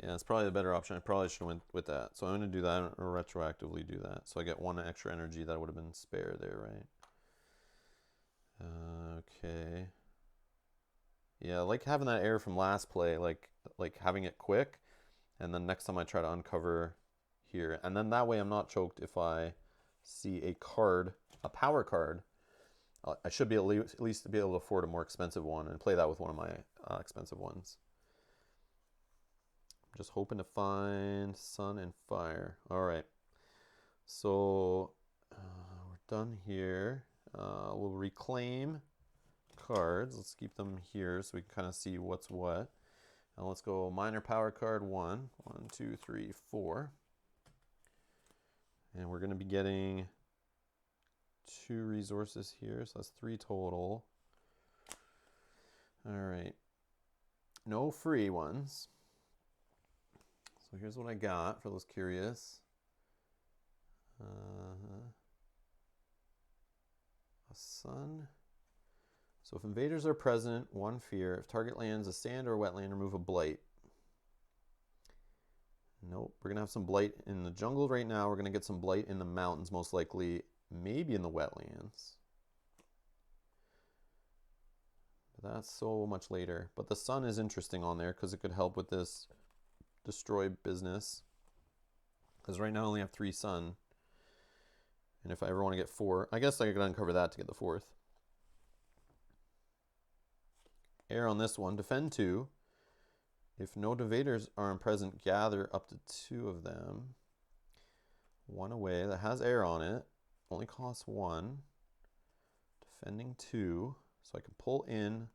Yeah, it's probably the better option. I probably should have went with that. So I'm going to do that or retroactively do that. So I get 1 extra energy that would have been spare there, right? Okay. Yeah, I like having that air from last play, like having it quick. And then next time I try to uncover here. And then that way I'm not choked if I see a card, a power card. I should be at least be able to afford a more expensive one and play that with one of my expensive ones. I'm just hoping to find sun and fire. All right. So we're done here. We'll reclaim cards. Let's keep them here so we can kind of see what's what. Now let's go minor power card 1. 1, 2, 3, 4. And we're going to be getting 2 resources here, so that's 3 total. All right. No free ones. So here's what I got for those curious. A sun. So if invaders are present, 1 fear. If target lands a sand or a wetland, remove a blight. Nope, we're going to have some blight in the jungle right now. We're going to get some blight in the mountains, most likely. Maybe in the wetlands. But that's so much later. But the sun is interesting on there because it could help with this destroy business. Because right now I only have 3 sun. And if I ever want to get 4, I guess I could uncover that to get the 4th. Air on this one. Defend 2. If no invaders are present, gather up to 2 of them. 1 away. That has air on it. Only costs 1. Defending 2. So I can pull in.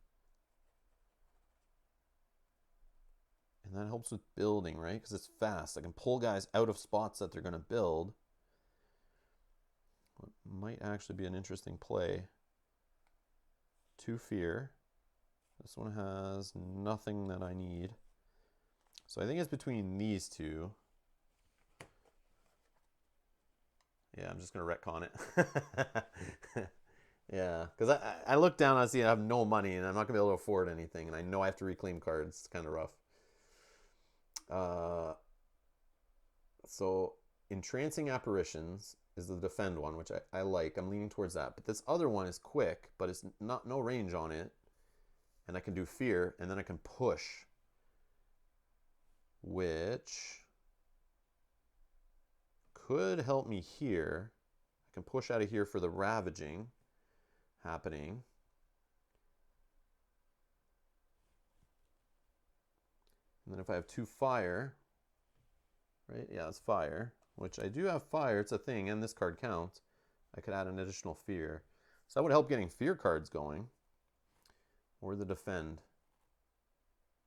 And that helps with building, right? Because it's fast. I can pull guys out of spots that they're going to build. What might actually be an interesting play. 2 fear. This one has nothing that I need. So I think it's between these 2. Yeah, I'm just going to retcon it. Yeah, because I look down and I see I have no money and I'm not going to be able to afford anything. And I know I have to reclaim cards. It's kind of rough. So Entrancing Apparitions is the defend one, which I like. I'm leaning towards that. But this other one is quick, but it's no range on it. And I can do fear, and then I can push, which could help me here. I can push out of here for the ravaging happening. And then if I have 2 fire, right? Yeah, it's fire. which I do have fire, it's a thing, and this card counts, I could add an additional fear. So that would help getting fear cards going. Or the defend.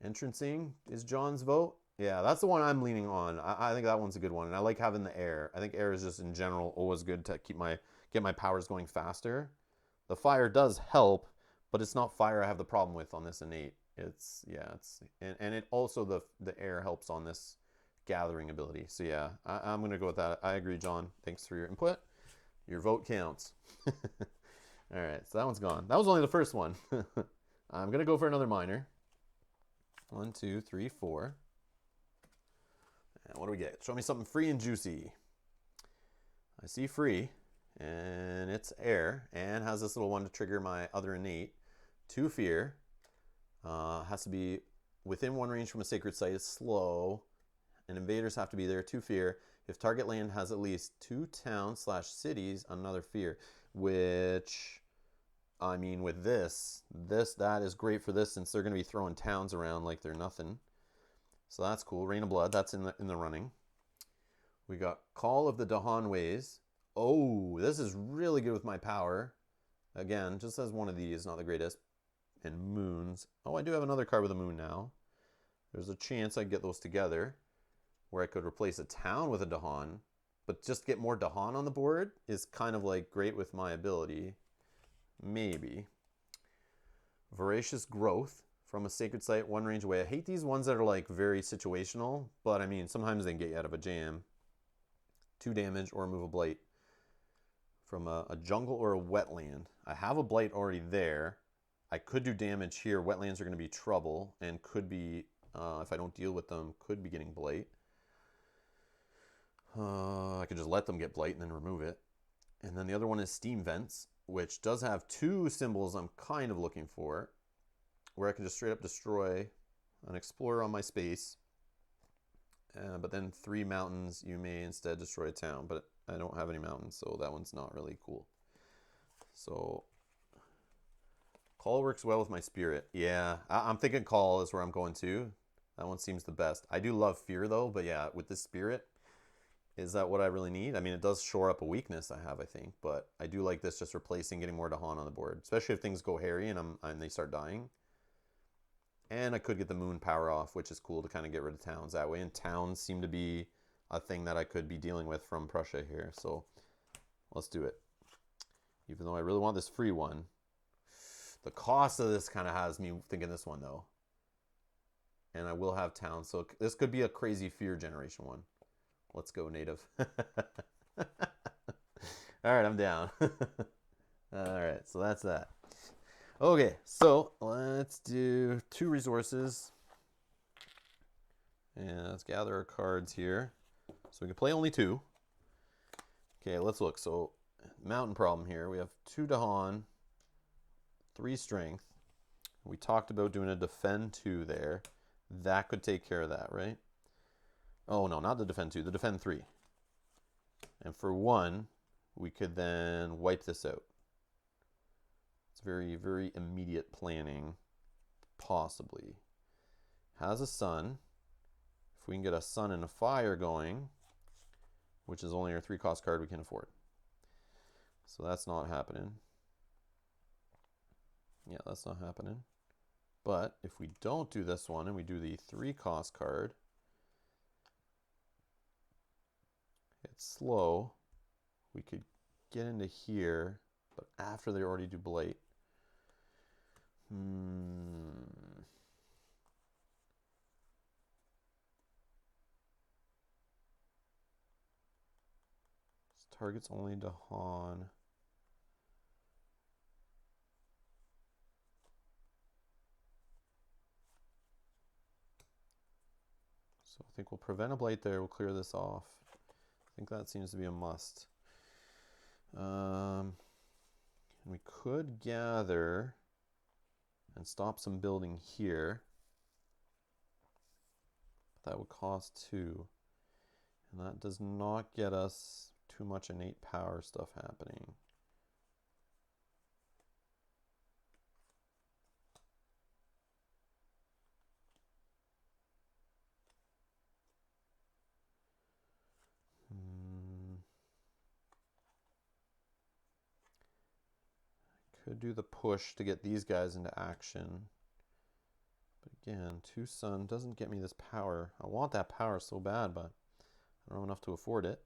Entrancing is John's vote. Yeah, that's the one I'm leaning on. I think that one's a good one. And I like having the air. I think air is just in general always good to get my powers going faster. The fire does help, but it's not fire I have the problem with on this innate. And it also the air helps on this gathering ability. So yeah, I'm gonna go with that. I agree, John. Thanks for your input. Your vote counts. All right, so that one's gone. That was only the first one. I'm gonna go for another minor. 1, 2, 3, 4. And what do we get? Show me something free and juicy. I see free, and it's air, and has this little one to trigger my other innate. 2 fear. Has to be within 1 range from a sacred site. It's slow, and invaders have to be there. 2 fear. If target land has at least 2 towns/cities, another fear. Which, I mean, with that is great for this since they're going to be throwing towns around like they're nothing. So that's cool. Rain of Blood, that's in the running. We got Call of the Dahan Ways. Oh, this is really good with my power. Again, just as one of these, not the greatest. And moons. Oh, I do have another card with a moon now. There's a chance I get those together where I could replace a town with a Dahan, but just get more Dahan on the board is kind of like great with my ability. Maybe. Voracious Growth from a sacred site 1 range away. I hate these ones that are like very situational, but I mean, sometimes they can get you out of a jam. 2 damage or remove a blight from a jungle or a wetland. I have a blight already there. I could do damage here. Wetlands are going to be trouble and could be, if I don't deal with them, could be getting blight. I could just let them get blight and then remove it. And then the other one is Steam Vents, which does have 2 symbols I'm kind of looking for, where I can just straight up destroy an explorer on my space. But then 3 mountains, you may instead destroy a town. But I don't have any mountains, so that one's not really cool. So Call works well with my spirit. Yeah, I'm thinking Call is where I'm going to. That one seems the best. I do love fear though, but yeah, with the spirit, is that what I really need? I mean, it does shore up a weakness I have, I think, but I do like this just replacing, getting more Dahan on the board, especially if things go hairy and they start dying. And I could get the moon power off, which is cool to kind of get rid of towns that way. And towns seem to be a thing that I could be dealing with from Prussia here. So let's do it. Even though I really want this free one. The cost of this kind of has me thinking this one, though. And I will have towns. So this could be a crazy fear generation one. Let's go, native. All right, I'm down. All right, so that's that. Okay, so let's do 2 resources. And let's gather our cards here. So we can play only 2. Okay, let's look. So mountain problem here. We have 2 Dahan, 3 strength. We talked about doing a defend 2 there. That could take care of that, right? Oh, no, not the defend 2, the defend 3. And for 1, we could then wipe this out. It's very, very immediate planning, possibly. Has a sun. If we can get a sun and a fire going, which is only our 3-cost card we can afford. So that's not happening. Yeah, that's not happening. But if we don't do this one and we do the 3-cost card, it's slow. We could get into here, but after they already do blight. This target's only Dahan. So I think we'll prevent a blight there. We'll clear this off. I think that seems to be a must. And we could gather and stop some building here. That would cost 2. And that does not get us too much innate power stuff happening. Could do the push to get these guys into action. But again, 2 sun doesn't get me this power. I want that power so bad, but I don't have enough to afford it.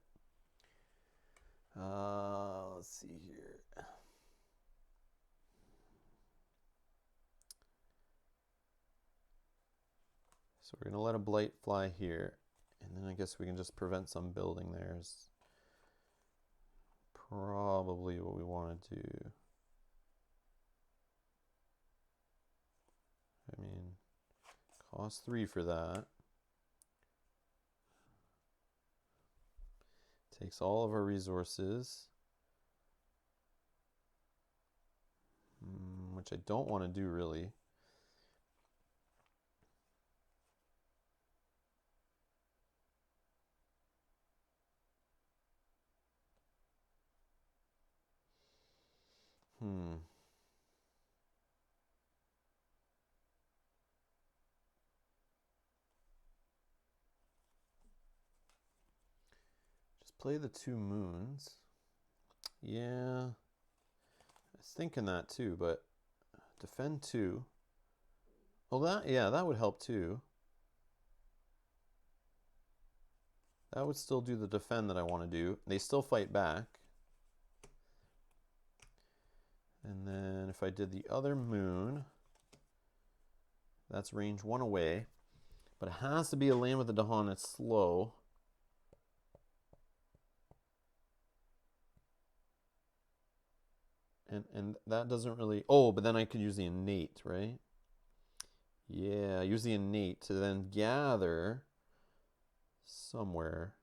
Let's see here. So we're going to let a blight fly here. And then I guess we can just prevent some building there. Is probably what we want to do. I mean, cost 3 for that. Takes all of our resources. Which I don't want to do really. Just play the 2 moons. Yeah. I was thinking that too, but defend 2. Well, that would help too. That would still do the defend that I want to do. They still fight back. And then if I did the other moon, that's range 1 away. But it has to be a land with a Dahan that's slow. And that doesn't really... Oh, but then I could use the innate, right? Yeah, use the innate to then gather somewhere.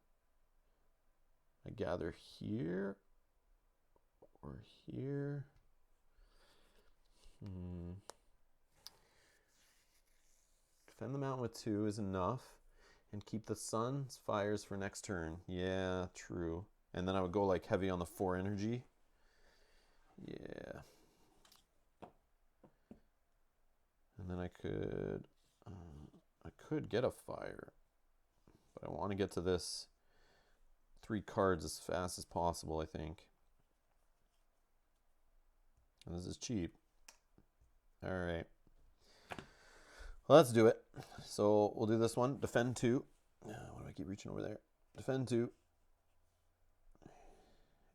I gather here or here. Defend the mountain with 2 is enough. And keep the sun's fires for next turn. Yeah, true. And then I would go like heavy on the 4 energy. Yeah. And then I could get a fire. But I want to get to this 3 cards as fast as possible, I think. And this is cheap. All right. Well, let's do it. So we'll do this one. Defend 2. Why do I keep reaching over there? Defend 2.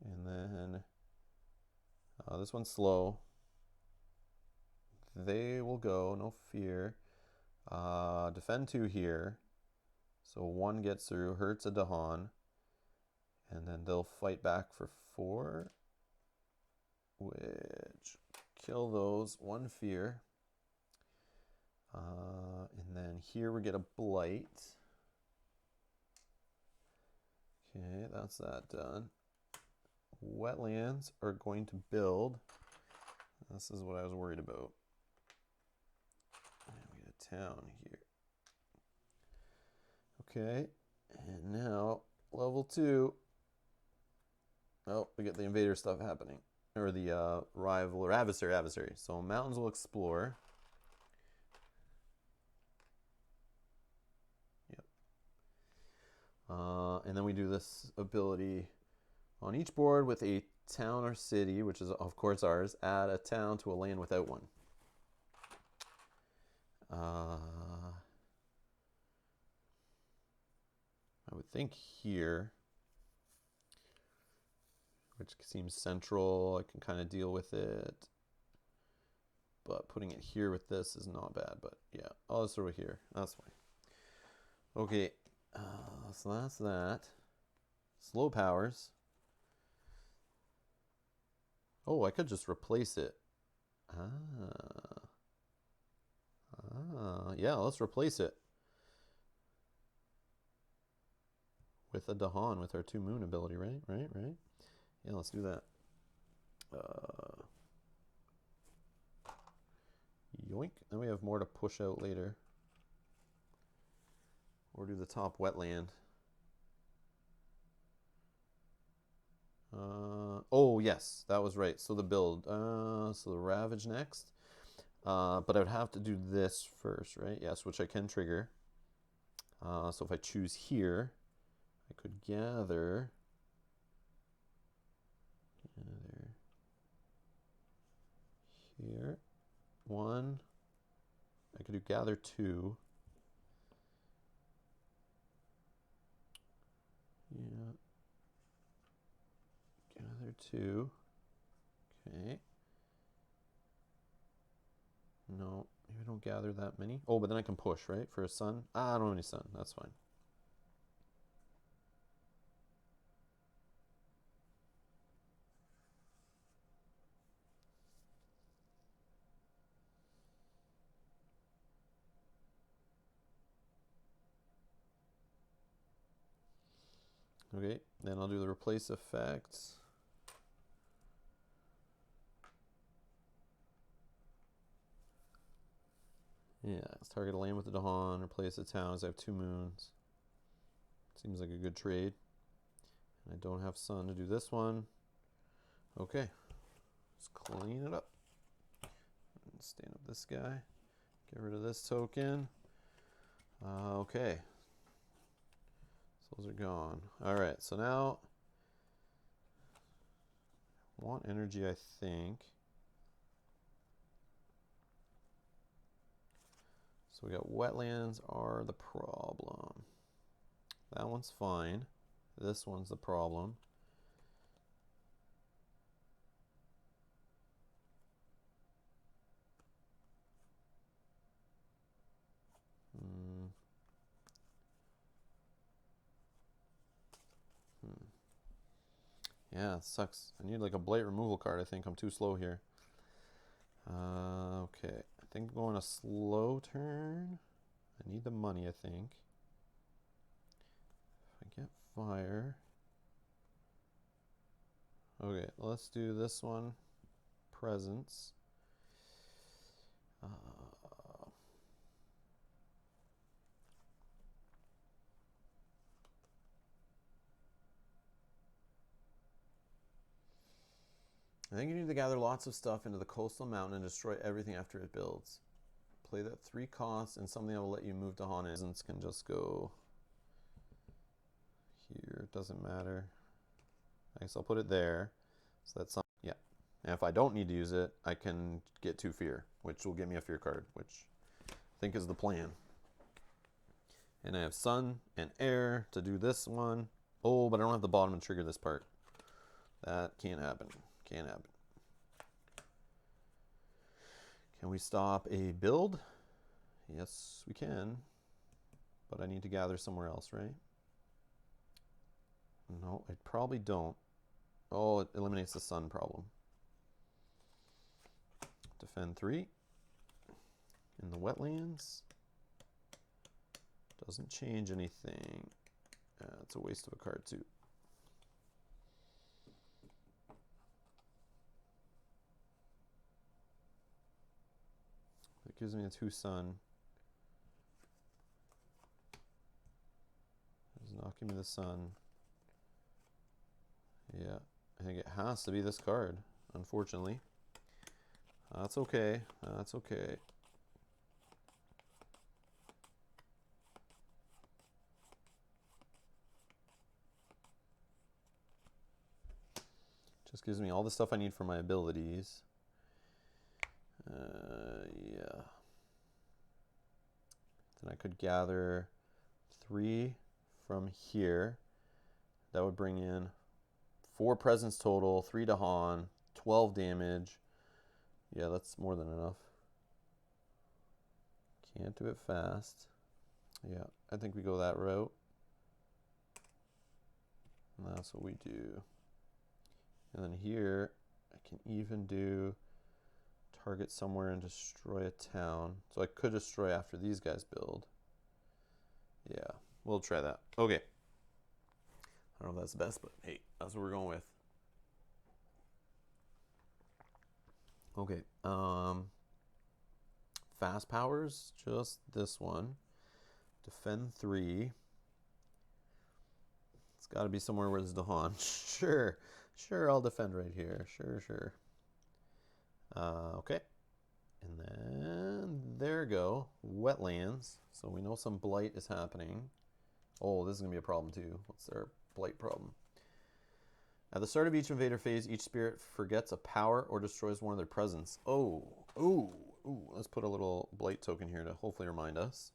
And then this one's slow. They will go, no fear. Defend 2 here. So 1 gets through, hurts a Dahan. And then they'll fight back for 4. Which kill those. 1 fear. And then here we get a blight. Okay, that's that done. Wetlands are going to build. This is what I was worried about. And we get a town here. Okay, and now level 2. Oh, we get the invader stuff happening. Or the rival or adversary. So mountains will explore. Yep. And then we do this ability on each board with a town or city, which is of course ours. Add a town to a land without one. I would think here, which seems central. I can kind of deal with it. But putting it here with this is not bad. But yeah, I'll just throw it here. That's fine. Okay, so that's that. Slow powers. Oh, I could just replace it. Yeah, let's replace it with a Dahan with our 2 moon ability, right? Yeah, let's do that. Yoink. Then we have more to push out later. Or do the top wetland. Oh, yes, that was right. So the build. So the Ravage next. But I would have to do this first, right? Yes, which I can trigger. So if I choose here, I could gather. Here. 1. I could do gather 2. Yeah. Gather 2. Okay. No, maybe I don't gather that many. Oh, but then I can push, right? For a sun. Ah, I don't have any sun. That's fine. Okay, then I'll do the replace effect. Yeah, let's target a land with the Dahan, replace the towns. I have 2 moons. Seems like a good trade. And I don't have sun to do this one. Okay, let's clean it up. Stand up this guy. Get rid of this token. Okay, so those are gone. All right, so now I want energy, I think. So we got wetlands are the problem. That one's fine. This one's the problem. Yeah, it sucks. I need like a blight removal card. I think I'm too slow here. Okay, I think I'm going a slow turn. I need the money, I think. If I get fire. Okay, let's do this one. Presence. I think you need to gather lots of stuff into the coastal mountain and destroy everything after it builds. Play that 3 costs and something that will let you move to Haunted. Can just go here. It doesn't matter. I guess I'll put it there. So that's something. Yeah. And if I don't need to use it, I can get 2 fear, which will give me a fear card, which I think is the plan. And I have sun and air to do this one. Oh, but I don't have the bottom to trigger this part. That can't happen. Can't happen. Can we stop a build? Yes, we can. But I need to gather somewhere else, right? No, I probably don't. Oh, it eliminates the sun problem. Defend 3. In the wetlands. Doesn't change anything. It's a waste of a card too. It gives me a 2 sun. It's not giving me the sun. Yeah, I think it has to be this card, unfortunately. That's okay. That's okay. Just gives me all the stuff I need for my abilities. Yeah. Then I could gather 3 from here. That would bring in 4 presence total, 3 to Han, 12 damage. Yeah, that's more than enough. Can't do it fast. Yeah, I think we go that route. And that's what we do. And then here, I can even do target somewhere and destroy a town. So I could destroy after these guys build. Yeah, we'll try that. Okay. I don't know if that's the best, but hey, that's what we're going with. Okay. Fast powers, just this one. Defend 3. It's got to be somewhere where there's Dahan. Sure, I'll defend right here. Sure. Okay. And then there we go. Wetlands. So we know some blight is happening. Oh, this is going to be a problem too. What's their blight problem? At the start of each invader phase, each spirit forgets a power or destroys one of their presence. Oh, ooh, ooh. Let's put a little blight token here to hopefully remind us.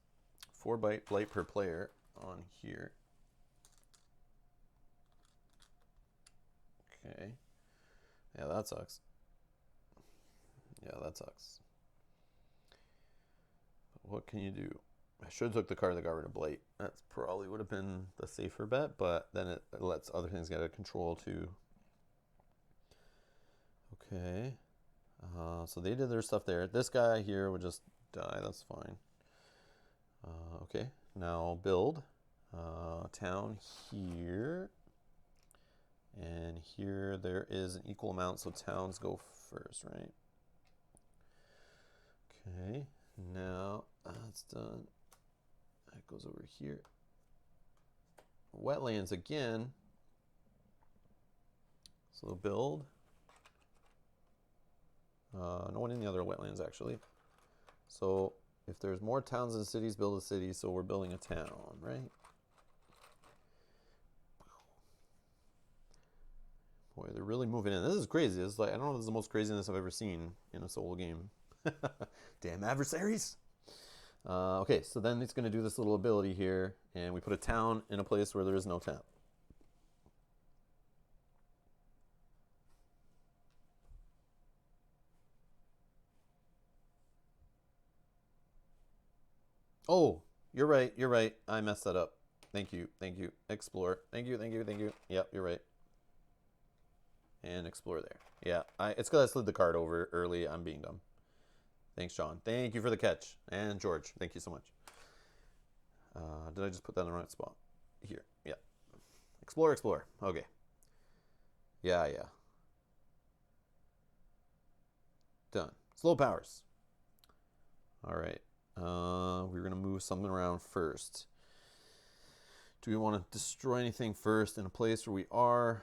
4 blight per player on here. Okay. Yeah, that sucks. Yeah, that sucks. But what can you do? I should have took the card that got rid of blight. That probably would have been the safer bet, but then it lets other things get out of control too. Okay. So they did their stuff there. This guy here would just die. That's fine. Okay. Now build. Town here. And here there is an equal amount, so towns go first, right? Okay. Now that's done. That goes over here. Wetlands again. So build. No one in the other wetlands actually. So if there's more towns than cities, build a city. So we're building a town, right? Boy, they're really moving in. This is crazy. It's like, I don't know if this is the most craziness I've ever seen in a solo game. Damn adversaries. Okay, so then it's going to do this little ability here, and we put a town in a place where there is no town. Oh, you're right. You're right. I messed that up. Thank you. Thank you. Explore. Thank you. Thank you. Thank you. Yep, you're right. And explore there. Yeah, it's because I slid the card over early. I'm being dumb. Thanks, John. Thank you for the catch. And George, thank you so much. Did I just put that in the right spot? Here. Yeah. Explore, explore. Okay. Yeah, yeah. Done. Slow powers. All right. We're going to move something around first. Do we want to destroy anything first in a place where we are?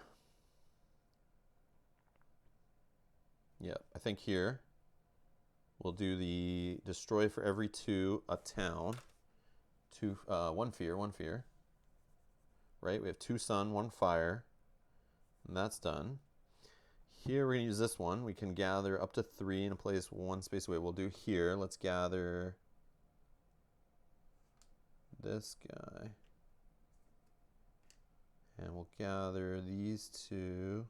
Yeah, I think here we'll do the destroy for every 2 a town. 1 fear, 1 fear. Right? We have 2 sun, 1 fire. And that's done. Here we're going to use this one. We can gather up to 3 in a place 1 space away. We'll do here. Let's gather this guy. And we'll gather these 2.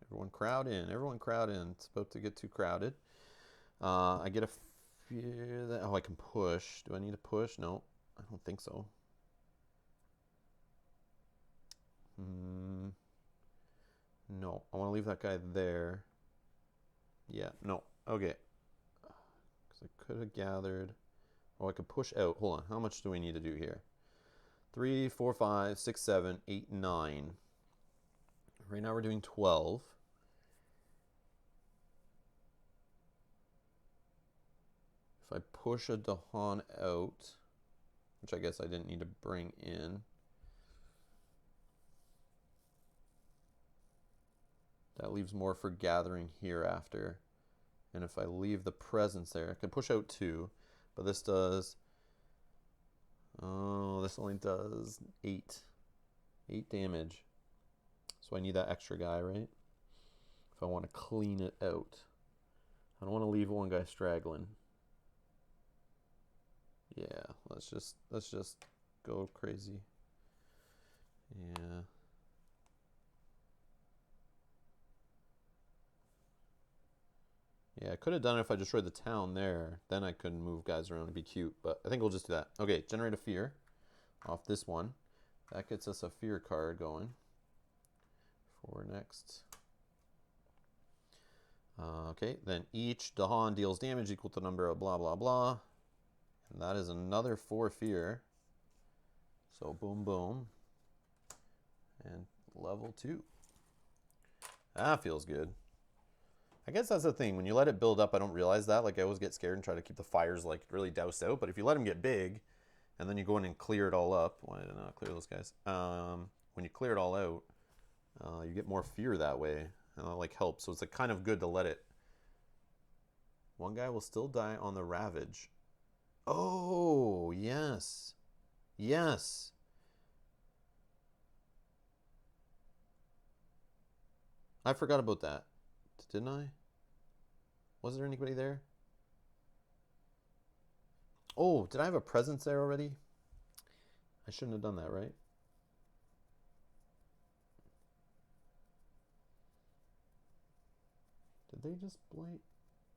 Everyone crowd in. Everyone crowd in. It's about to get too crowded. I get a fear that... Oh, I can push. Do I need to push? No, I don't think so. No, I want to leave that guy there. Yeah, no. Okay. Because I could have gathered... Oh, I could push out. Hold on. How much do we need to do here? 3, 4, 5, 6, 7, 8, 9. Right now we're doing 12. If I push a Dahan out, which I guess I didn't need to bring in, that leaves more for gathering hereafter. And if I leave the presence there, I can push out 2, but this does, oh, this only does 8 damage. So I need that extra guy, right? If I want to clean it out. I don't want to leave one guy straggling. Yeah, let's just go crazy. Yeah. Yeah, I could have done it if I destroyed the town there. Then I could move guys around and be cute, but I think we'll just do that. Okay, generate a fear off this one. That gets us a fear card going for next. Okay, then each Dahan deals damage equal to the number of blah, blah, blah. And that is another 4 fear. So boom, boom. And level 2. That feels good. I guess that's the thing. When you let it build up, I don't realize that. Like, I always get scared and try to keep the fires, like, really doused out. But if you let them get big, and then you go in and clear it all up. Why did I not clear those guys? When you clear it all out, you get more fear that way. And that, like, helps. So it's, like, kind of good to let it. One guy will still die on the Ravage. Oh, yes. Yes. I forgot about that. Didn't I? Was there anybody there? Oh, did I have a presence there already? I shouldn't have done that, right? Did they just blight?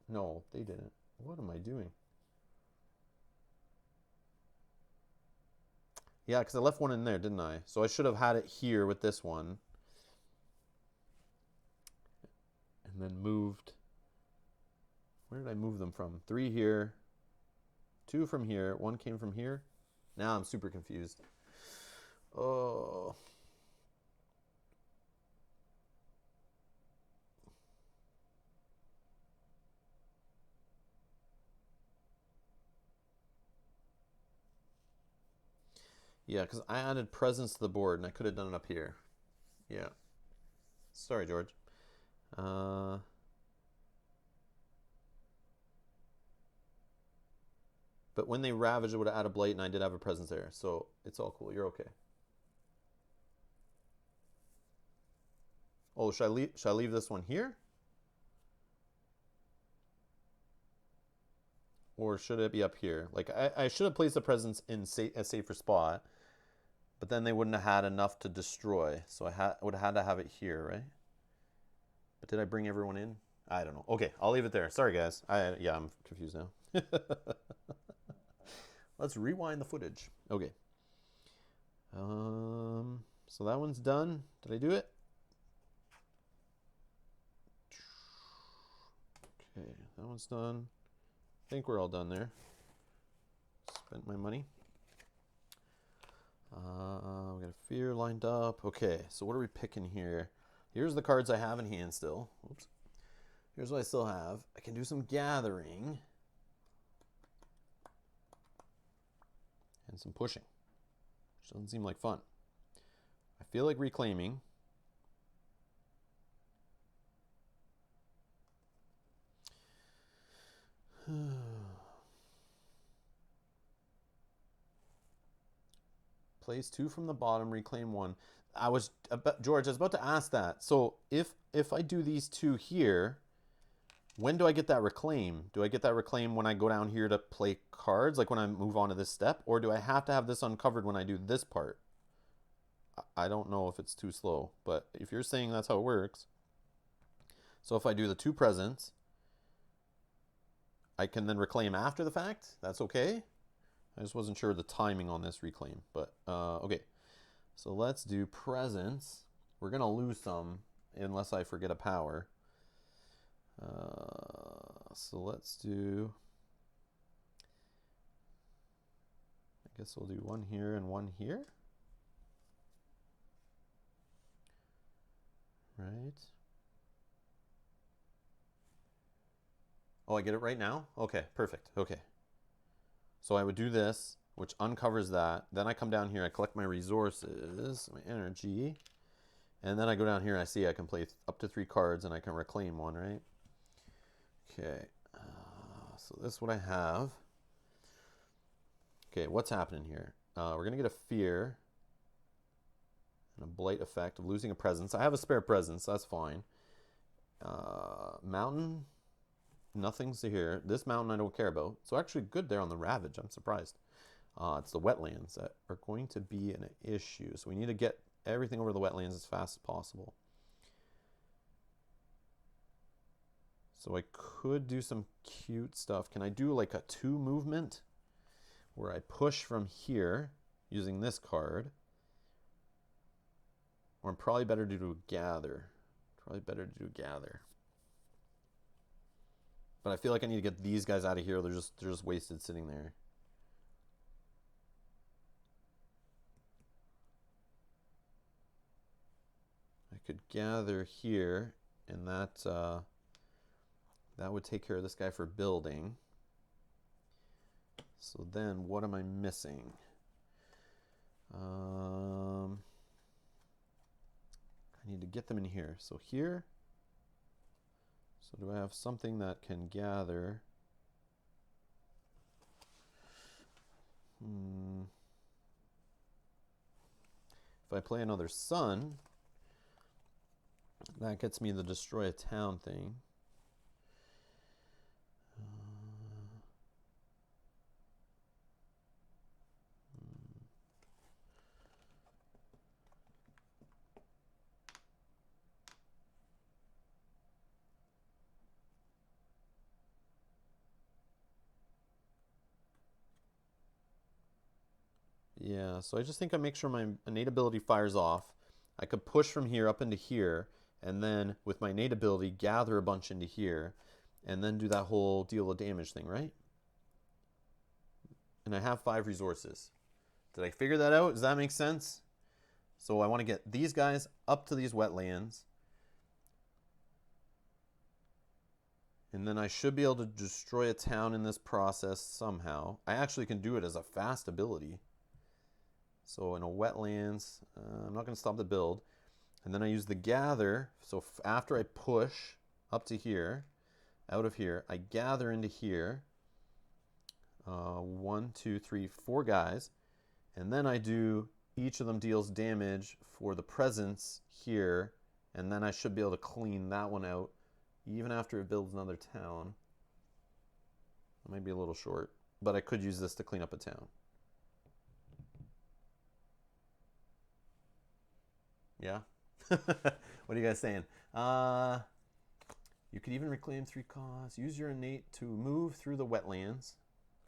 No, they didn't. What am I doing? Yeah, because I left one in there, didn't I? So I should have had it here with this one. And then moved. Where did I move them from? 3 here. 2 from here. 1 came from here. Now I'm super confused. Oh. Yeah, because I added presence to the board and I could have done it up here. Yeah. Sorry, George. But when they ravaged, it would have added blight, and I did have a presence there. So it's all cool. You're okay. Oh, should I leave this one here? Or should it be up here? Like, I should have placed the presence in a safer spot, but then they wouldn't have had enough to destroy. So I would have had to have it here, right? But did I bring everyone in? I don't know. Okay, I'll leave it there. Sorry, guys. Yeah, I'm confused now. Let's rewind the footage. Okay. So that one's done. Did I do it? Okay, that one's done. I think we're all done there. Spent my money. We got a fear lined up. Okay, so what are we picking here? Here's the cards I have in hand still. Oops. Here's what I still have. I can do some gathering. And some pushing. Which doesn't seem like fun. I feel like reclaiming. Place 2 from the bottom, reclaim 1. George, I was about to ask that. So if I do these 2 here, when do I get that reclaim? Do I get that reclaim when I go down here to play cards, like when I move on to this step? Or do I have to have this uncovered when I do this part? I don't know if it's too slow, but if you're saying that's how it works. So if I do the 2 presents, I can then reclaim after the fact. That's okay. I just wasn't sure the timing on this reclaim, but okay. So let's do presents. We're gonna lose some unless I forget a power. So let's do, I guess we'll do 1 here and 1 here. Right. Oh, I get it right now? Okay, perfect. Okay. So I would do this, which uncovers that. Then I come down here, I collect my resources, my energy. And then I go down here and I see I can play up to 3 cards and I can reclaim 1, right? Okay. So this is what I have. Okay, what's happening here? We're going to get a fear and a blight effect of losing a presence. I have a spare presence, so that's fine. Mountain, nothing's here. This mountain I don't care about. So actually good there on the ravage. I'm surprised. It's the wetlands that are going to be an issue. So we need to get everything over the wetlands as fast as possible. So I could do some cute stuff. Can I do like a 2 movement where I push from here using this card? Or I'm probably better to do gather. Probably better to do gather. But I feel like I need to get these guys out of here. They're just wasted sitting there. I could gather here, and that would take care of this guy for building. So then what am I missing? I need to get them in here. So here. So do I have something that can gather? If I play another sun, that gets me the destroy a town thing. Yeah, so I just think I make sure my innate ability fires off. I could push from here up into here, and then with my innate ability, gather a bunch into here, and then do that whole deal of damage thing, right? And I have 5 resources. Did I figure that out? Does that make sense? So I want to get these guys up to these wetlands. And then I should be able to destroy a town in this process somehow. I actually can do it as a fast ability. So in a wetlands, I'm not going to stop the build. And then I use the gather. So after I push up to here, out of here, I gather into here. 1, 2, 3, 4 guys. And then I do, each of them deals damage for the presence here. And then I should be able to clean that one out even after it builds another town. It might be a little short, but I could use this to clean up a town. Yeah? What are you guys saying? You could even reclaim 3 costs. Use your innate to move through the wetlands.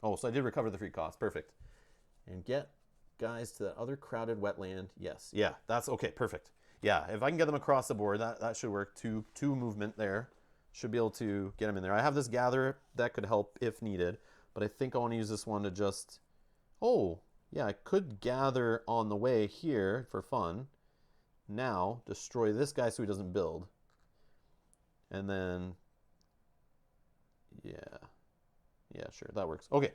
Oh, so I did recover the 3 costs. Perfect. And get guys to that other crowded wetland. Yes. Yeah, that's okay. Perfect. Yeah, if I can get them across the board, that should work. Two movement there. Should be able to get them in there. I have this gather that could help if needed, but I think I want to use this one to just... Oh, yeah, I could gather on the way here for fun. Now, destroy this guy so he doesn't build. And then... Yeah, sure, that works. Okay,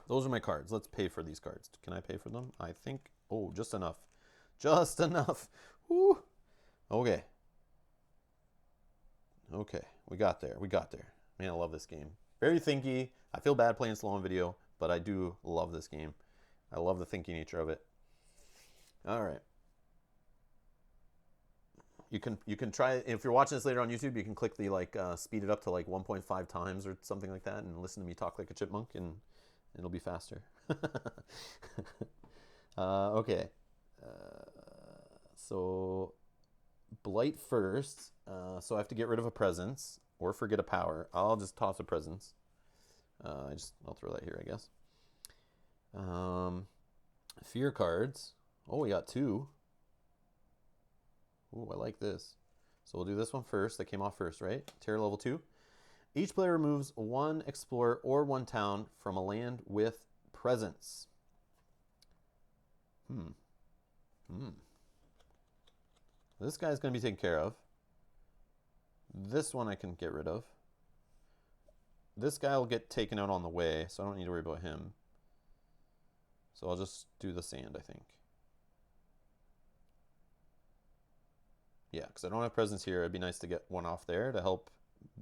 those are my cards. Let's pay for these cards. Can I pay for them? I think... Oh, just enough. Just enough. Woo. Okay. Okay, we got there. Man, I love this game. Very thinky. I feel bad playing slow on video, but I do love this game. I love the thinky nature of it. All right. You can try, if you're watching this later on YouTube, you can click the speed it up to 1.5 times or something like that and listen to me talk like a chipmunk, and it'll be faster. Okay. So Blight first. So I have to get rid of a presence or forget a power. I'll just toss a presence. I'll throw that here, I guess. Fear cards. Oh, we got 2. Ooh, I like this. So we'll do this one first. That came off first, right? Terror level 2. Each player removes 1 explorer or 1 town from a land with presence. This guy's going to be taken care of. This one I can get rid of. This guy will get taken out on the way, so I don't need to worry about him. So I'll just do the sand, I think. Yeah, because I don't have presence here. It'd be nice to get 1 off there to help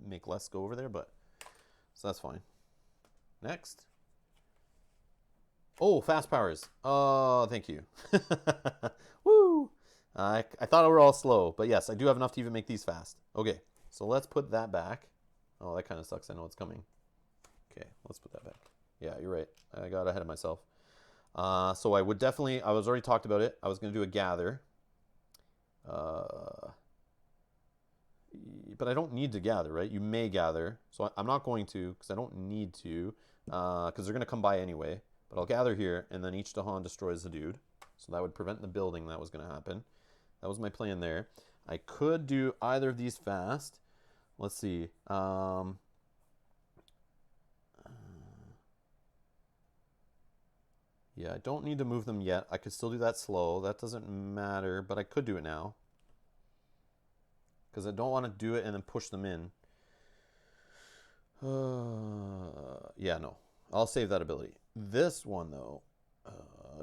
make less go over there, but so that's fine. Next. Oh, fast powers. Oh, thank you. Woo! I thought we were all slow, but yes, I do have enough to even make these fast. Okay, so let's put that back. Oh, that kind of sucks. I know it's coming. Okay, let's put that back. Yeah, you're right. I got ahead of myself. So I would definitely, I was already talked about it. I was going to do a gather. But I don't need to gather, right? You may gather. So I'm not going to, because I don't need to, because they're going to come by anyway. But I'll gather here, and then each Dahan destroys the dude. So that would prevent the building that was going to happen. That was my plan there. I could do either of these fast. Let's see. Yeah, I don't need to move them yet. I could still do that slow. That doesn't matter, but I could do it now. Because I don't want to do it and then push them in. Yeah, no. I'll save that ability. This one, though.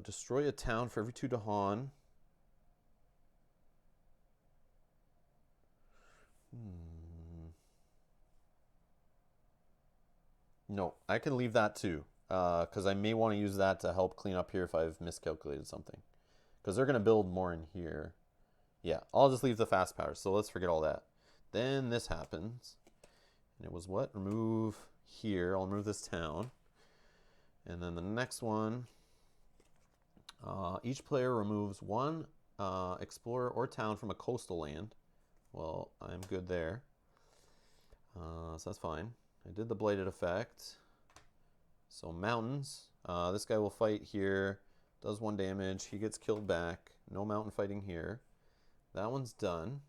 Destroy a town for every 2 Dahan. No, I can leave that too. Because I may want to use that to help clean up here if I've miscalculated something. Because they're going to build more in here. Yeah, I'll just leave the fast power. So let's forget all that. Then this happens. And it was what? Remove here. I'll remove this town. And then the next one, each player removes one explorer or town from a coastal land. Well, I'm good there. So that's fine. I did the blighted effect. So mountains. This guy will fight here. Does 1 damage. He gets killed back. No mountain fighting here. That one's done.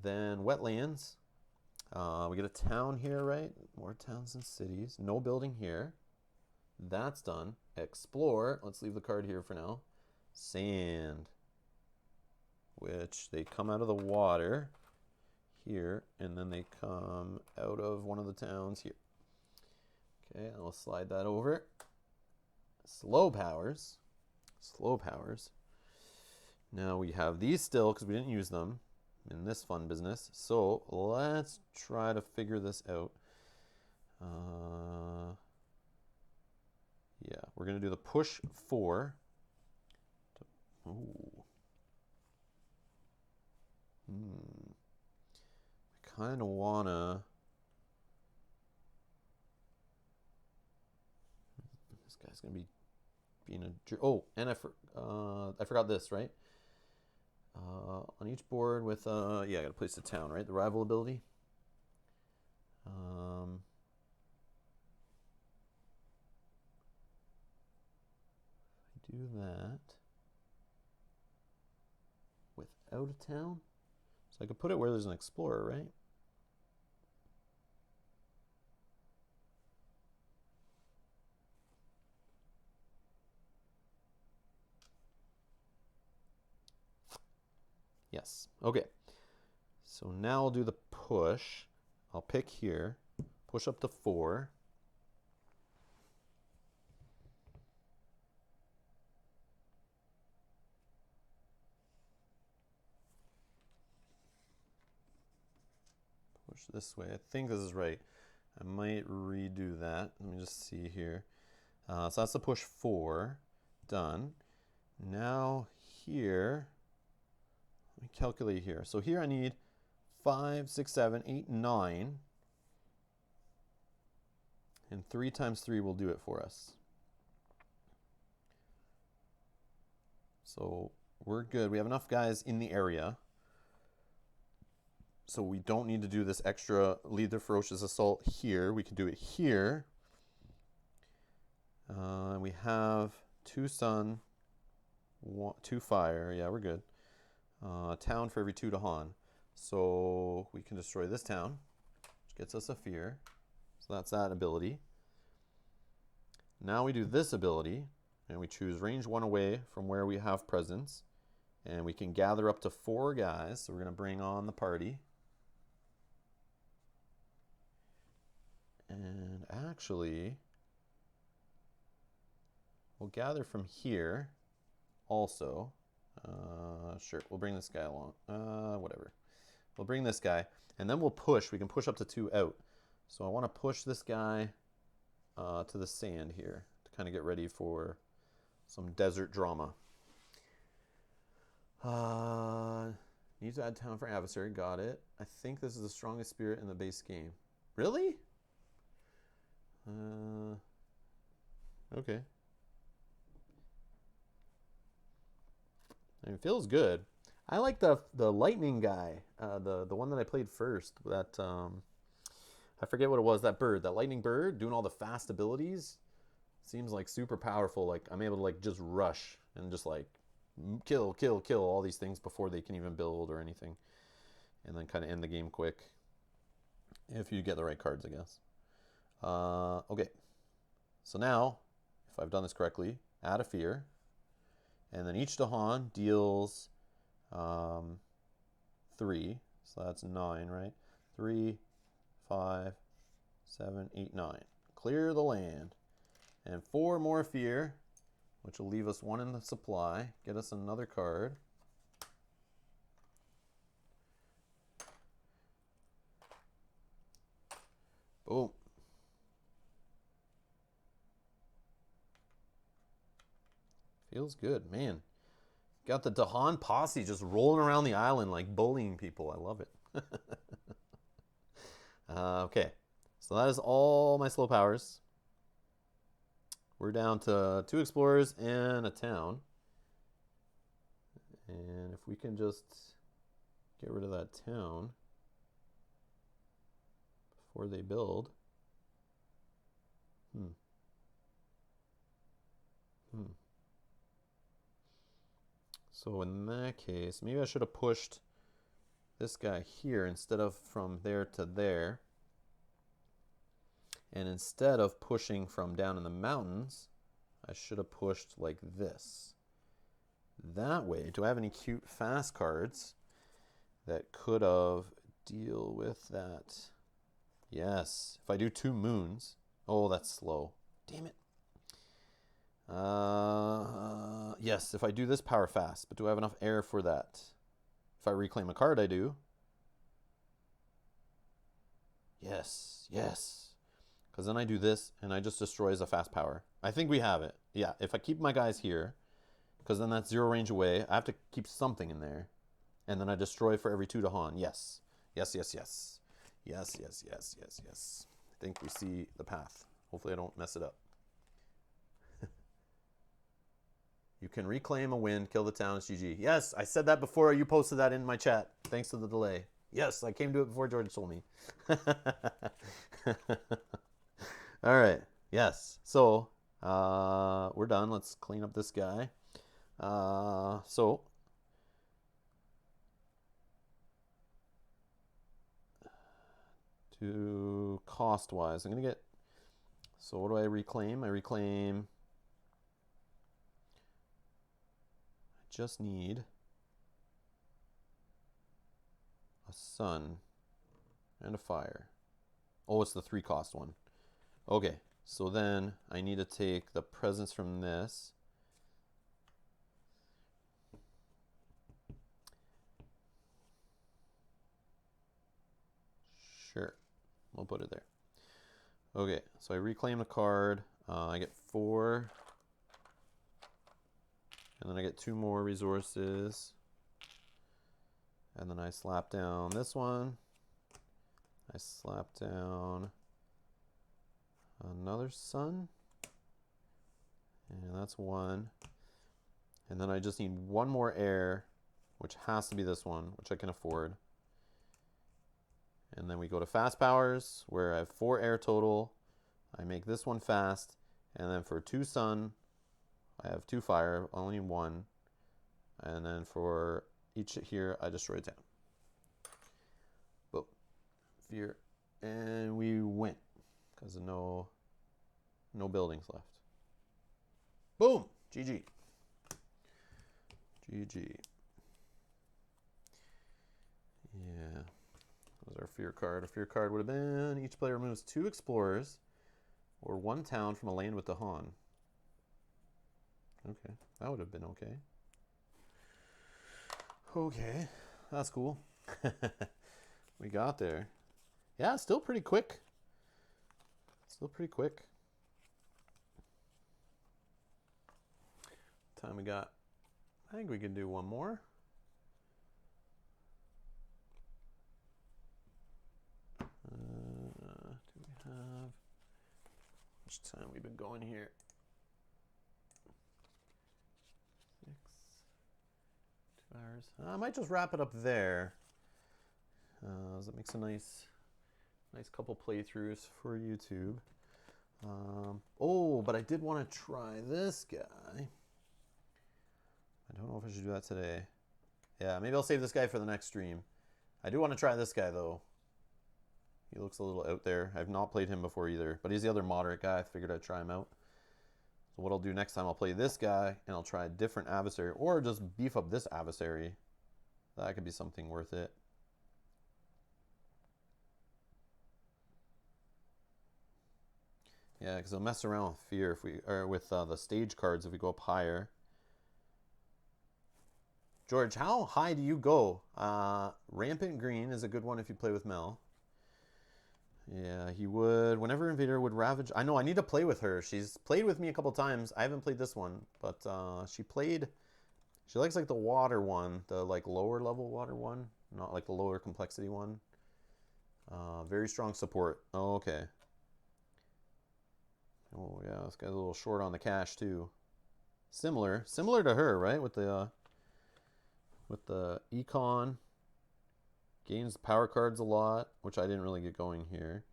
Then wetlands. We get a town here, right? More towns and cities. No building here. That's done. Explore. Let's leave the card here for now. Sand. Which they come out of the water here. And then they come out of one of the towns here. Okay, I'll slide that over. Slow powers. Slow powers. Now we have these still because we didn't use them in this fun business. So let's try to figure this out. Yeah, we're going to do the push 4. Ooh. I kind of want to... This guy's going to be being a... Oh, and I forgot this, right? On each board with... yeah, I got to place a town, right? The rival ability. Do that without a town. So I could put it where there's an explorer, right? Yes. Okay. So now I'll do the push. I'll pick here. Push up to 4. Push this way. I think this is right. I might redo that. Let me just see here. So that's the push 4. Done. Now here, let me calculate here. So here I need 5, 6, 7, 8, 9. And 3 times 3 will do it for us. So we're good. We have enough guys in the area. So we don't need to do this extra lead the ferocious assault here. We can do it here. We have 2 sun, 2 fire. Yeah, we're good. Town for every 2 to Han. So we can destroy this town, which gets us a fear. So that's that ability. Now we do this ability, and we choose range 1 away from where we have presence. And we can gather up to 4 guys. So we're going to bring on the party. And actually, we'll gather from here also. Sure, we'll bring this guy along. Whatever. We'll bring this guy, and then we'll push. We can push up to 2 out. So I want to push this guy to the sand here to kind of get ready for some desert drama. Need to add town for adversary. Got it. I think this is the strongest spirit in the base game. Really? Okay. It feels good. I like the lightning guy, the one that I played first. That I forget what it was. That bird, that lightning bird, doing all the fast abilities, seems like super powerful. Like I'm able to like just rush and just like kill all these things before they can even build or anything, and then kind of end the game quick if you get the right cards, I guess. Okay, so now if I've done this correctly, add a fear. And then each Dahan deals 3. So that's 9, right? 3, 5, 7, 8, 9. Clear the land. And 4 more fear, which will leave us 1 in the supply. Get us another card. Boom. Feels good, man. Got the Dahan posse just rolling around the island like bullying people. I love it. Okay, so that is all my slow powers. We're down to 2 explorers and a town. And if we can just get rid of that town before they build. So in that case, maybe I should have pushed this guy here instead of from there to there. And instead of pushing from down in the mountains, I should have pushed like this. That way, do I have any cute fast cards that could have deal with that? Yes, if I do 2 moons. Oh, that's slow. Damn it. Yes, if I do this power fast, but do I have enough air for that? If I reclaim a card, I do. Yes, yes. Because then I do this, and I just destroy as a fast power. I think we have it. Yeah, if I keep my guys here, because then that's 0 range away, I have to keep something in there. And then I destroy for every 2 Dahan. Yes. Yes, yes, yes. Yes, yes, yes, yes, yes. I think we see the path. Hopefully I don't mess it up. You can reclaim a win, kill the town, it's GG. Yes, I said that before you posted that in my chat. Thanks to the delay. Yes, I came to it before George told me. All right. Yes. So we're done. Let's clean up this guy. So to cost-wise, I'm going to get... So what do I reclaim? I reclaim... just need a sun and a fire. Oh, it's the 3 cost one. Okay, so then I need to take the presents from this. Sure, we'll put it there. Okay, so I reclaim a card. I get 4. And then I get 2 more resources. And then I slap down this one. I slap down another sun. And that's 1. And then I just need 1 more air, which has to be this one, which I can afford. And then we go to fast powers, where I have 4 air total. I make this one fast. And then for 2 sun, I have 2 fire, only 1. And then for each here, I destroy a town. Boom. Fear. And we win. Because of no buildings left. Boom. GG. GG. Yeah. That was our fear card. Our fear card would have been each player removes 2 explorers or 1 town from a land with Dahan. Okay, that would have been okay. Okay, that's cool. We got there. Yeah, still pretty quick. Still pretty quick. Time we got. I think we can do 1 more. Do we have... How much time we've been going here? 2 hours. I might just wrap it up there. That makes a nice couple playthroughs for YouTube. Oh, but I did want to try this guy. I don't know if I should do that today. Yeah, maybe I'll save this guy for the next stream. I do want to try this guy, though. He looks a little out there. I've not played him before either, but he's the other moderate guy. I figured I'd try him out. So what I'll do next time, I'll play this guy, and I'll try a different adversary, or just beef up this adversary. That could be something worth it. Yeah, because I'll mess around with fear if we, or with the stage cards if we go up higher. George, how high do you go? Rampant Green is a good one if you play with Mel. Yeah, he would. Whenever Invader would ravage... I know, I need to play with her. She's played with me a couple times. I haven't played this one, but she played She likes like the water one, the like lower level water one, not like the lower complexity one. Very strong support. Oh, okay. Oh yeah, this guy's a little short on the cash too. Similar to her, right? With the econ, gains power cards a lot, which I didn't really get going here.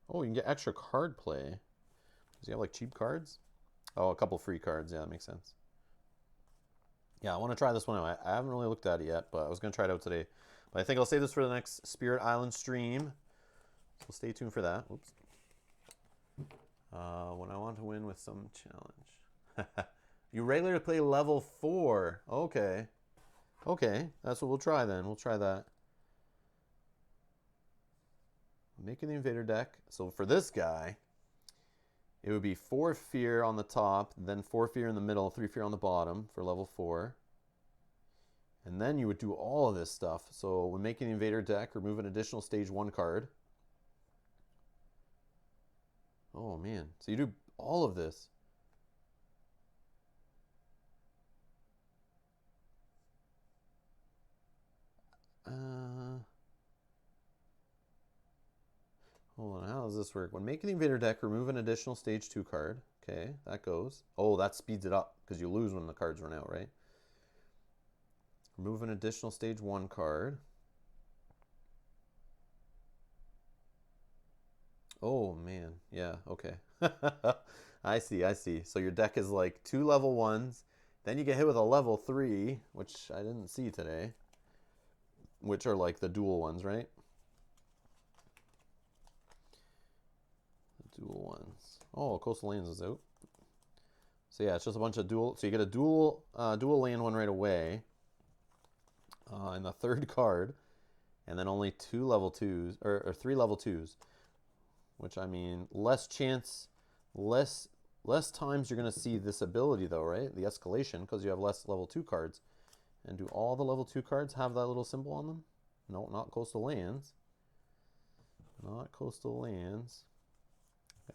Oh, you can get extra card play. Does he have like cheap cards? Oh, a couple free cards. Yeah, that makes sense. Yeah, I want to try this one out. I haven't really looked at it yet, but I was going to try it out today. But I think I'll save this for the next Spirit Island stream. So stay tuned for that. Oops. When I want to win with some challenge. You regularly play level 4. Okay. Okay, that's what we'll try then. We'll try that. Making the invader deck. So for this guy, it would be 4 fear on the top, then 4 fear in the middle, 3 fear on the bottom for level 4. And then you would do all of this stuff. So when making the invader deck, remove an additional stage 1 card. Oh man, so you do all of this. Hold on, how does this work? When making the invader deck, remove an additional stage 2 card. Okay, that goes. Oh, that speeds it up because you lose when the cards run out, right? Remove an additional stage 1 card. Oh man, yeah, okay. I see. So your deck is like 2 level 1s, then you get hit with a level 3, which I didn't see today, which are like the dual ones, right? The dual ones. Oh, Coastal Lands is out. So yeah, it's just a bunch of dual. So you get a dual land one right away, in the 3rd card, and then only 2 level 2s or 3 level 2s. Which, I mean, less chance, less times you're going to see this ability though, right? The escalation, because you have less level 2 cards. And do all the level 2 cards have that little symbol on them? No, not Coastal Lands. Not Coastal Lands.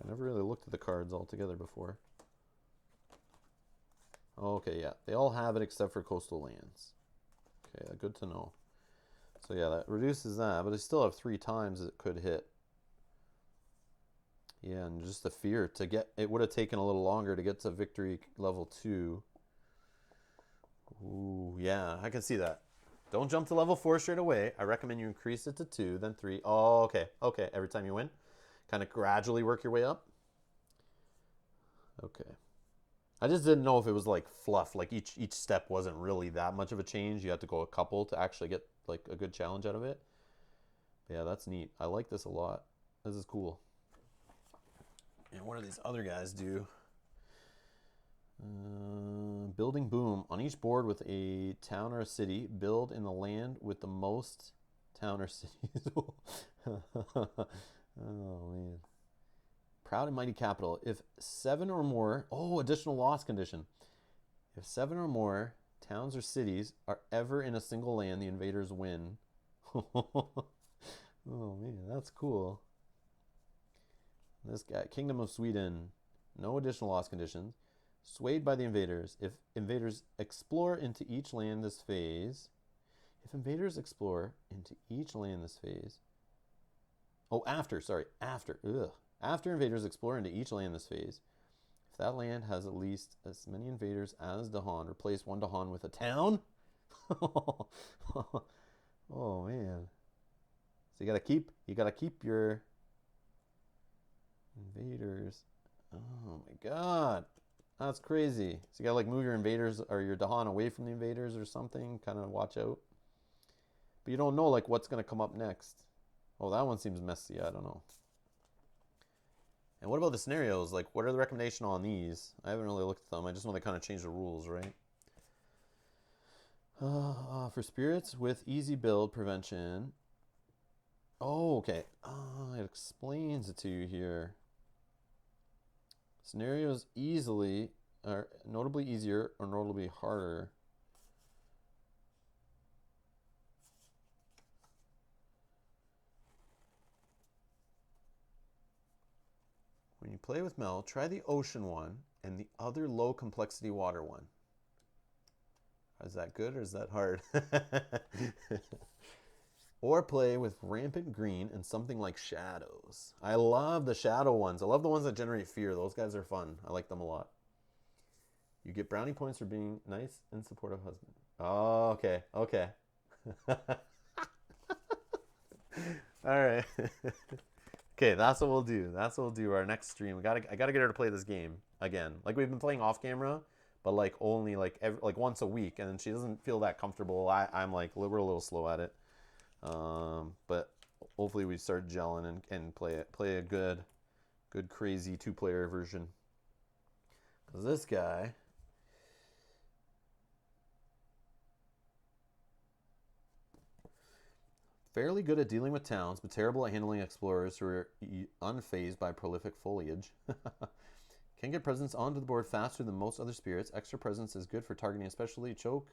I never really looked at the cards altogether before. Okay, yeah. They all have it except for Coastal Lands. Okay, good to know. So yeah, that reduces that, but I still have 3 times it could hit. Yeah, and just the fear to get, it would have taken a little longer to get to victory level 2. Ooh, yeah, I can see that. Don't jump to level 4 straight away. I recommend you increase it to 2, then 3. Oh, okay. Okay, every time you win. Kind of gradually work your way up. Okay. I just didn't know if it was like fluff. Like each step wasn't really that much of a change. You had to go a couple to actually get like a good challenge out of it. But yeah, that's neat. I like this a lot. This is cool. And what do these other guys do? Building boom. On each board with a town or a city, build in the land with the most town or cities. Oh man. Proud and mighty capital. If 7 or more, additional loss condition. If 7 or more towns or cities are ever in a single land, the invaders win. Oh man, that's cool. This guy, Kingdom of Sweden, no additional loss conditions. Swayed by the invaders. If invaders explore into each land this phase. If invaders explore into each land this phase. Oh, after. Ugh. After invaders explore into each land this phase. If that land has at least as many invaders as Dahan, replace 1 Dahan with a town. Oh man. So you gotta keep your invaders. Oh my god. That's crazy. So you gotta like move your invaders or your Dahan away from the invaders or something. Kind of watch out. But you don't know like what's gonna come up next. Oh, that one seems messy. I don't know. And what about the scenarios? Like, what are the recommendations on these? I haven't really looked at them. I just know they kind of change the rules, right? For spirits with easy build prevention. Oh, okay. It explains it to you here. Scenarios easily are notably easier or notably harder. When you play with Mel, try the ocean one and the other low complexity water one. Is that good or is that hard? Or play with rampant green and something like shadows. I love the shadow ones. I love the ones that generate fear. Those guys are fun. I like them a lot. You get brownie points for being nice and supportive husband. Oh, okay. Okay. All right. Okay, that's what we'll do. That's what we'll do our next stream. I gotta get her to play this game again. Like we've been playing off camera, but like only like once a week, and then she doesn't feel that comfortable. I'm like we're a little slow at it. But hopefully we start gelling and play a good crazy 2-player version. Cause this guy. Fairly good at dealing with towns, but terrible at handling explorers who are unfazed by prolific foliage. Can get presence onto the board faster than most other spirits. Extra presence is good for targeting especially choke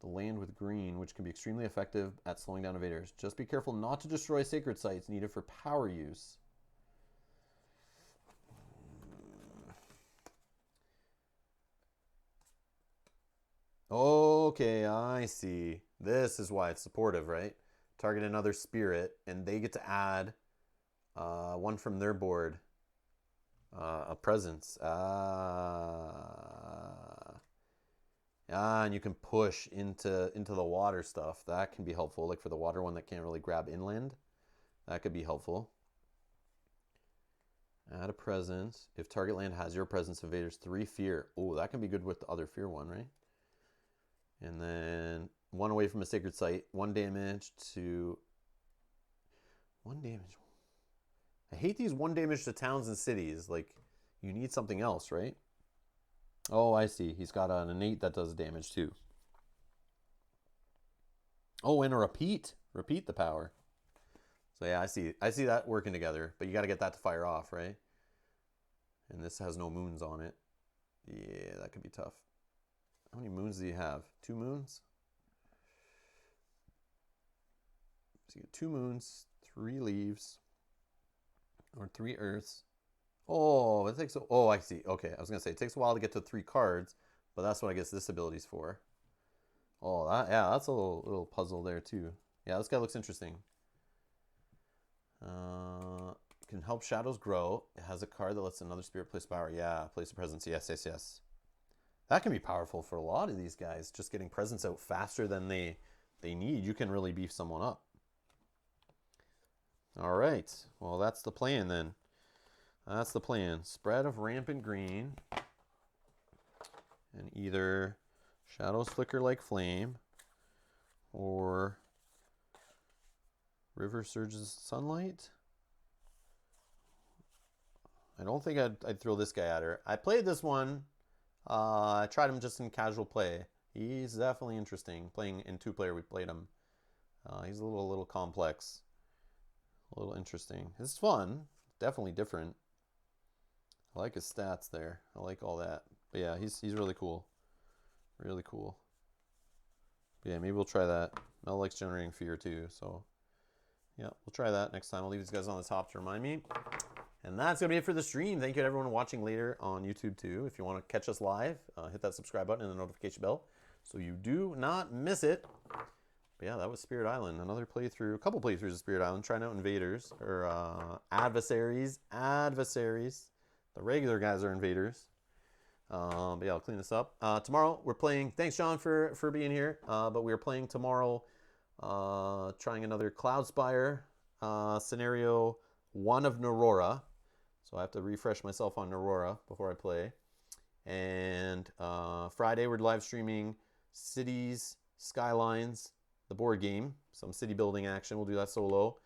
the land with green, which can be extremely effective at slowing down invaders. Just be careful not to destroy sacred sites needed for power use. Okay, I see. This is why it's supportive, right? Target another spirit, and they get to add one from their board, a presence. And you can push into the water stuff. That can be helpful, like for the water one that can't really grab inland. That could be helpful. Add a presence. If target land has your presence, invaders 3 fear. Oh, that can be good with the other fear one, right? And then 1 away from a sacred site. 1 damage to... 1 damage. I hate these 1 damage to towns and cities. Like, you need something else, right? Oh, I see. He's got an innate that does damage too. Oh, and a repeat. Repeat the power. So yeah, I see that working together. But you got to get that to fire off, right? And this has no moons on it. Yeah, that could be tough. How many moons do you have? 2 moons? So you get 2 moons, 3 leaves, or 3 earths. Oh, it takes. Oh, I see. Okay, I was gonna say it takes a while to get to 3 cards, but that's what I guess this ability's for. Oh, that's a little puzzle there too. Yeah, this guy looks interesting. Can help shadows grow. It has a card that lets another spirit place power. Yeah, place a presence. Yes, yes, yes. That can be powerful for a lot of these guys. Just getting presence out faster than they need. You can really beef someone up. All right. Well, that's the plan then. That's the plan. Spread of rampant green. And either shadows flicker like flame or river surges sunlight. I don't think I'd throw this guy at her. I played this one. I tried him just in casual play. He's definitely interesting. Playing in 2-player, we played him. He's a little complex. A little interesting. It's fun. Definitely different. I like his stats there. I like all that. But yeah, he's really cool. Really cool. But yeah, maybe we'll try that. Mel likes generating fear too, so yeah, we'll try that next time. I'll leave these guys on the top to remind me. And that's going to be it for the stream. Thank you to everyone watching later on YouTube too. If you want to catch us live, hit that subscribe button and the notification bell so you do not miss it. But yeah, that was Spirit Island. Another playthrough, a couple playthroughs of Spirit Island, trying out invaders, or adversaries. The regular guys are invaders. But yeah, I'll clean this up. Tomorrow we're playing, thanks John for being here, but we're playing tomorrow, trying another Cloudspire scenario 1 of Nerora. So I have to refresh myself on Nerora before I play. And Friday we're live streaming Cities Skylines, the board game, some city building action. We'll do that solo.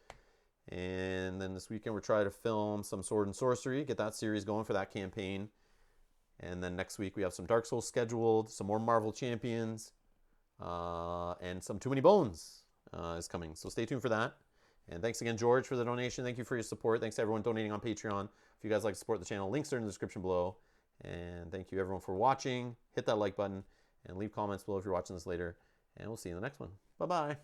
And then this weekend we're trying to film some Sword and Sorcery, get that series going for that campaign. And then next week we have some Dark Souls scheduled, some more Marvel Champions, and some Too Many Bones is coming. So stay tuned for that. And thanks again, George, for the donation. Thank you for your support. Thanks to everyone donating on Patreon. If you guys like to support the channel, links are in the description below. And thank you everyone for watching. Hit that like button and leave comments below if you're watching this later. And we'll see you in the next one. Bye-bye.